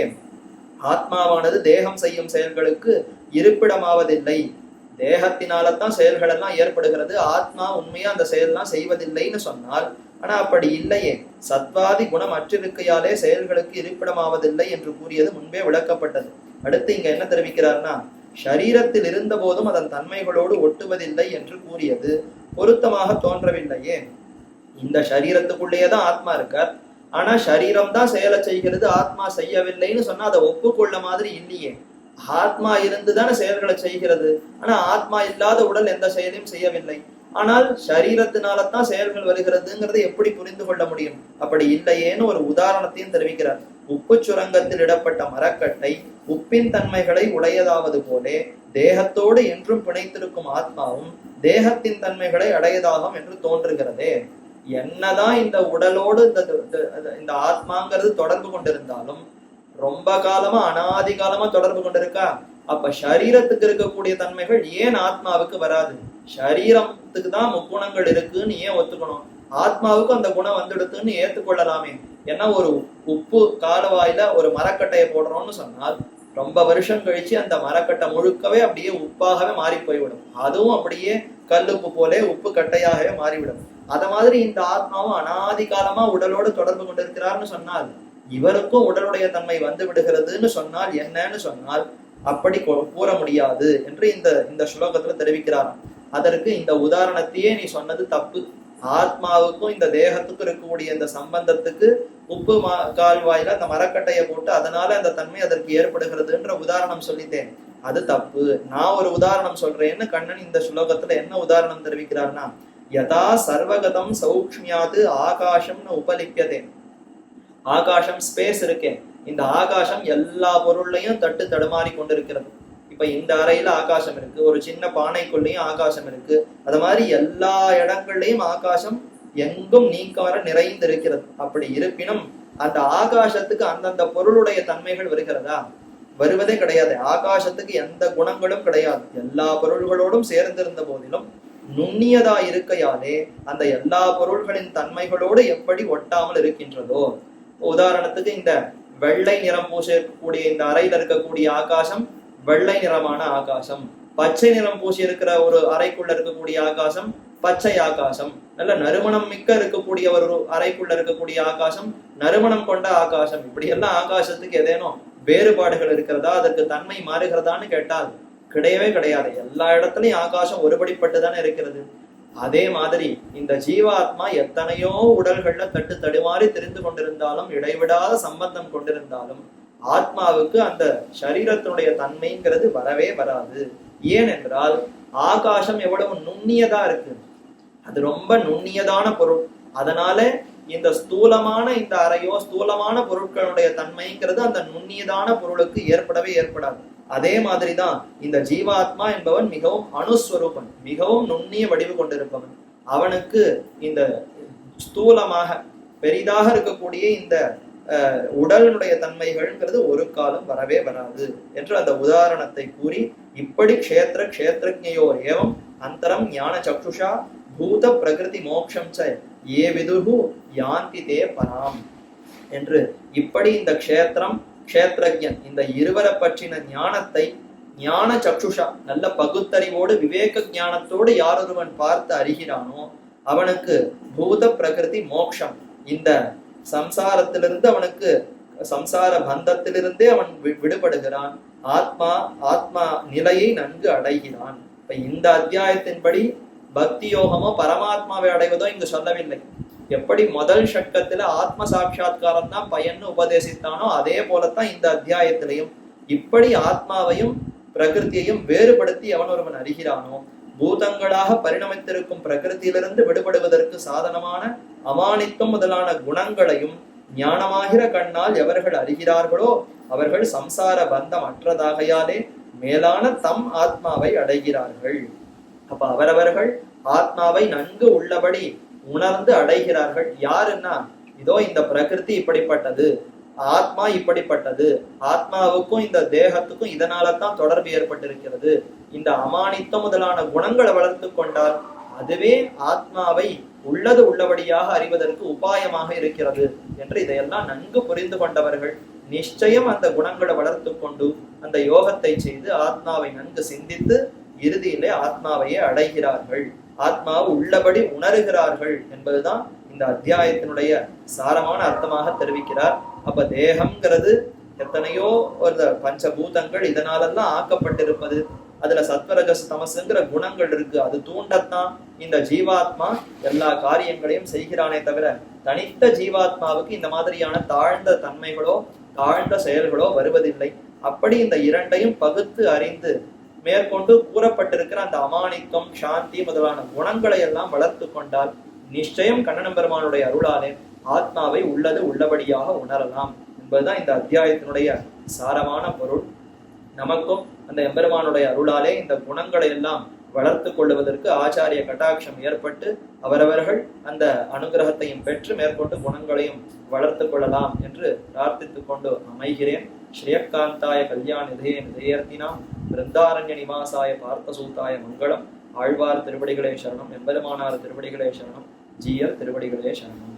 ஆத்மாவானது தேகம் செய்யும் செயல்களுக்கு இருப்பிடமாவதில்லை. தேகத்தினால்தான் செயல்கள் எல்லாம் ஏற்படுகிறது. ஆத்மா உண்மையா அந்த செயல்லாம் செய்வதில்லைன்னு சொன்னால், ஆனா அப்படி இல்லையே. சத்வாதி குணம் அற்றிருக்கையாலே செயல்களுக்கு இருப்பிடமாவதில்லை என்று கூறியது முன்பே விளக்கப்பட்டது. அடுத்து இங்க என்ன தெரிவிக்கிறார்னா, ஷரீரத்தில் இருந்த போதும் அதன் தன்மைகளோடு ஒட்டுவதில்லை என்று கூறியது பொருத்தமாக தோன்றவில்லையே. இந்த சரீரத்துக்குள்ளேயேதான் ஆத்மா இருக்கார். ஆனா சரீரம் தான் செயலை செய்கிறது, ஆத்மா செய்யவில்லைன்னு சொன்னா அதை ஒப்புக்கொள்ள மாதிரி இல்லையே. ஆத்மா இருந்துதானே செயல்களை செய்கிறது. ஆனா ஆத்மா இல்லாத உடல் எந்த செயலையும் செய்யவில்லை. ஆனால் சரீரத்தினால்தான் செயல்கள் வருகிறதுங்கிறத எப்படி புரிந்து கொள்ள முடியும்? அப்படி இல்லையேன்னு ஒரு உதாரணத்தையும் தெரிவிக்கிறார். உப்பு சுரங்கத்தில் இடப்பட்ட மரக்கட்டை உப்பின் தன்மைகளை உடையதாவது போலே தேகத்தோடு என்றும் பிணைத்திருக்கும் ஆத்மாவும் தேகத்தின் தன்மைகளை அடையதாகும் என்று தோன்றுகிறதே. என்னதான் இந்த உடலோடு இந்த ஆத்மாங்கிறது தொடர்பு கொண்டிருந்தாலும் ரொம்ப காலமா அனாதி காலமா தொடர்பு கொண்டிருக்கா. அப்ப சரீரத்துக்கு இருக்கக்கூடிய தன்மைகள் ஏன் ஆத்மாவுக்கு வராது? சரீரத்துக்கு தான் முக்குணங்கள் இருக்குன்னு ஏன் ஒத்துக்கணும்? ஆத்மாவுக்கு அந்த குணம் வந்துடுதுன்னு ஏத்துக்கொள்ளலாமே. ஏன்னா ஒரு உப்பு காலவாயில ஒரு மரக்கட்டையை போடுறோம்னு சொன்னால் ரொம்ப வருஷம் கழிச்சு அந்த மரக்கட்டை முழுக்கவே அப்படியே உப்பாகவே மாறி போய்விடும். அதுவும் அப்படியே கல்லுப்பு போலே உப்பு கட்டையாகவே மாறிவிடும். அத மாதிரி இந்த ஆத்மாவும் அனாதி காலமா உடலோடு தொடர்பு கொண்டிருக்கிறார்னு சொன்னால் இவருக்கும் உடலுடைய தன்மை வந்து விடுகிறதுன்னு சொன்னால் என்னன்னு சொன்னால் அப்படி கூற முடியாது என்று இந்த ஸ்லோகத்துல தெரிவிக்கிறாராம். அதற்கு இந்த உதாரணத்தையே நீ சொன்னது தப்பு. ஆத்மாவுக்கும் இந்த தேகத்துக்கும் இருக்கக்கூடிய இந்த சம்பந்தத்துக்கு உப்பு கால்வாயில அந்த மரக்கட்டையை போட்டு அதனால அந்த தன்மை அதற்கு ஏற்படுகிறதுன்ற உதாரணம் சொல்லிட்டேன். அது தப்பு. நான் ஒரு உதாரணம் சொல்றேன்னு கண்ணன் இந்த ஸ்லோகத்துல என்ன உதாரணம் தெரிவிக்கிறார்னா, யதா சர்வகதம் சௌக்ஷ்மியாது ஆகாசம்னு உபலிப்பியதே. ஆகாசம் ஸ்பேஸ் இருக்கேன், இந்த ஆகாசம் எல்லா பொருள்லையும் தட்டு தடுமாறி கொண்டிருக்கிறது. இப்ப இந்த அறையில ஆகாசம் இருக்கு, ஒரு சின்ன பானைக்குள்ளேயும் ஆகாசம் இருக்கு. அது மாதிரி எல்லா இடங்கள்லயும் ஆகாசம் எங்கும் நீக்கவர நிறைந்து இருக்கிறது. அப்படி இருப்பினும் அந்த ஆகாசத்துக்கு அந்தந்த பொருளுடைய தன்மைகள் வருகிறதா? வருவதே கிடையாது. ஆகாசத்துக்கு எந்த குணங்களும் கிடையாது. எல்லா பொருள்களோடும் சேர்ந்திருந்த போதிலும் நுண்ணியதா இருக்கையாலே அந்த எல்லா பொருள்களின் தன்மைகளோடு எப்படி ஒட்டாமல் இருக்கின்றதோ. உதாரணத்துக்கு இந்த வெள்ளை நிறம் பூசக்கூடிய இந்த அறையில இருக்கக்கூடிய ஆகாசம் வெள்ளை நிறமான ஆகாசம், பச்சை நிறம் பூசி இருக்கிற ஒரு அறைக்குள்ள இருக்கக்கூடிய ஆகாசம் பச்சை ஆகாசம், நல்ல நறுமணம் மிக்க இருக்கக்கூடிய ஒரு அறைக்குள்ள இருக்கக்கூடிய ஆகாசம் நறுமணம் கொண்ட ஆகாசம். இப்படி எல்லாம் ஆகாசத்துக்கு ஏதேனும் வேறுபாடுகள் இருக்கிறதா, அதற்கு தன்மை மாறுகிறதான்னு கேட்டால் கிடையவே கிடையாது. எல்லா இடத்துலயும் ஆகாசம் ஒருபடிப்பட்டுதானே இருக்கிறது. அதே மாதிரி இந்த ஜீவாத்மா எத்தனையோ உடல்கள்ல தட்டு தடுமாறி தெரிந்து கொண்டிருந்தாலும் இடைவிடாத சம்பந்தம் கொண்டிருந்தாலும் ஆத்மாவுக்கு அந்த சரீரத்தினுடைய தன்மைங்கிறது வரவே வராது. ஏனென்றால் ஆகாசம் எவ்வளவு நுண்ணியதா இருக்கு, அது ரொம்ப நுண்ணியதான பொருள். அதனால இந்த ஸ்தூலமான இந்த அறையோ ஸ்தூலமான பொருட்களுடைய தன்மைங்கிறது அந்த நுண்ணியதான பொருளுக்கு ஏற்படவே ஏற்படாது. அதே மாதிரிதான் இந்த ஜீவாத்மா என்பவன் மிகவும் அணுஸ்வரூபன், மிகவும் நுண்ணிய வடிவு கொண்டிருப்பவன். அவனுக்கு இந்த ஸ்தூலமாக பெரிதாக இருக்கக்கூடிய இந்த உடலினுடைய தன்மைகள்ங்கிறது ஒரு காலம் வரவே வராது என்று அந்த உதாரணத்தை கூறி, இப்படி க்ஷேத்ரஜ்ஞயோ ஏவம் அந்தரம் ஞான சக்ஷுஷா பூத பிரகிருதி மோக்ஷம் ச ஏ விதுஹு யாந்தி தே பராம் என்று, இப்படி இந்த க்ஷேத்திரம் க்ஷேத்ரஜன் இந்த இருவரை பற்றின ஞானத்தை ஞான சக்ஷுஷா நல்ல பகுத்தறிவோடு விவேக ஞானத்தோடு யாரொருவன் பார்த்து அறிகிறானோ அவனுக்கு பூத பிரகிருதி மோக்ஷம், இந்த சம்சாரத்திலிருந்து அவனுக்கு சம்சார பந்தத்திலிருந்தே அவன் விடுபடுகிறான். ஆத்மா நிலையை நன்கு அடைகிறான். இப்ப இந்த அத்தியாயத்தின்படி பக்தி யோகமோ பரமாத்மாவை அடைவதோ இங்கு சொல்லவில்லை. எப்படி முதல் ஷட்கத்துல ஆத்ம சாட்சா்காரம் தான் பயன்னு உபதேசித்தானோ அதே போலத்தான் இந்த அத்தியாயத்திலையும் இப்படி ஆத்மாவையும் பிரகிருத்தியையும் வேறுபடுத்தி அவன் ஒருவன் அறிகிறானோ, பூதங்களாக பரிணமித்திருக்கும் பிரகிருத்தியிலிருந்து விடுபடுவதற்கு சாதனமான அமானித்துவம் முதலான குணங்களையும் ஞானமாகிற கண்ணால் எவர்கள் அறிகிறார்களோ அவர்கள் சம்சார பந்தம் அற்றதாகையாலே மேலான தம் ஆத்மாவை அடைகிறார்கள். அப்ப அவரவர்கள் ஆத்மாவை நன்கு உள்ளபடி உணர்ந்து அடைகிறார்கள். யாருன்னா, இதோ இந்த பிரகிருதி இப்படிப்பட்டது, ஆத்மா இப்படிப்பட்டது, ஆத்மாவுக்கும் இந்த தேகத்துக்கும் இதனாலதான் தொடர்பு ஏற்பட்டிருக்கிறது, இந்த அமானித்தம் முதலான குணங்களை வளர்த்து கொண்டால் அதுவே ஆத்மாவை உள்ளது உள்ளபடியாக அறிவதற்கு உபாயமாக இருக்கிறது என்று இதையெல்லாம் நன்கு புரிந்து கொண்டவர்கள் நிச்சயம் அந்த குணங்களை வளர்த்து கொண்டு அந்த யோகத்தை செய்து ஆத்மாவை நன்கு சிந்தித்து இறுதியிலே ஆத்மாவையே அடைகிறார்கள், ஆத்மாவை உள்ளபடி உணர்கிறார்கள் என்பதுதான் இந்த அத்தியாயத்தினுடைய சாரமான அர்த்தமாக தெரிவிக்கிறார். அப்ப தேகம்ங்கிறது எத்தனையோ ஒரு பஞ்சபூதங்கள் இதனாலெல்லாம் ஆக்கப்பட்டிருப்பது, அதுல சத்வரஜஸ் தமசுங்கிற குணங்கள் இருக்கு, அது தூண்டத்தான் இந்த ஜீவாத்மா எல்லா காரியங்களையும் செய்கிறானே தவிர தனித்த ஜீவாத்மாவுக்கு இந்த மாதிரியான தாழ்ந்த தன்மைகளோ தாழ்ந்த செயல்களோ வருவதில்லை. அப்படி இந்த இரண்டையும் பகுத்து அறிந்து மேற்கொண்டு கூறப்பட்டிருக்கிற அந்த அமானித்துவம் சாந்தி முதலான குணங்களை எல்லாம் வளர்த்து கொண்டால் நிச்சயம் கண்ணன் பெருமானுடைய அருளாலே ஆத்மாவை உள்ளது உள்ளபடியாக உணரலாம் என்பதுதான் இந்த அத்தியாயத்தினுடைய சாரமான பொருள். நமக்கும் அந்த எம்பெருமானுடைய அருளாலே இந்த குணங்களை எல்லாம் வளர்த்து கொள்வதற்கு ஆச்சாரிய கட்டாட்சம் ஏற்பட்டு அவரவர்கள் அந்த அனுகிரகத்தையும் பெற்று மேற்கொண்டு குணங்களையும் வளர்த்து கொள்ளலாம் என்று பிரார்த்தித்துக் கொண்டு அமைகிறேன். ஸ்ரீயக்காந்தாய கல்யாண நிதய நிதயர்த்தினாம் பிருந்தாரண்ய நிவாசாய பார்த்தசூத்தாய மங்களம். ஆழ்வார் திருவடிகளே சரணம், எம்பெருமானார் திருவடிகளே சரணம், ஜீயர் திருவடிகளே சரணம்.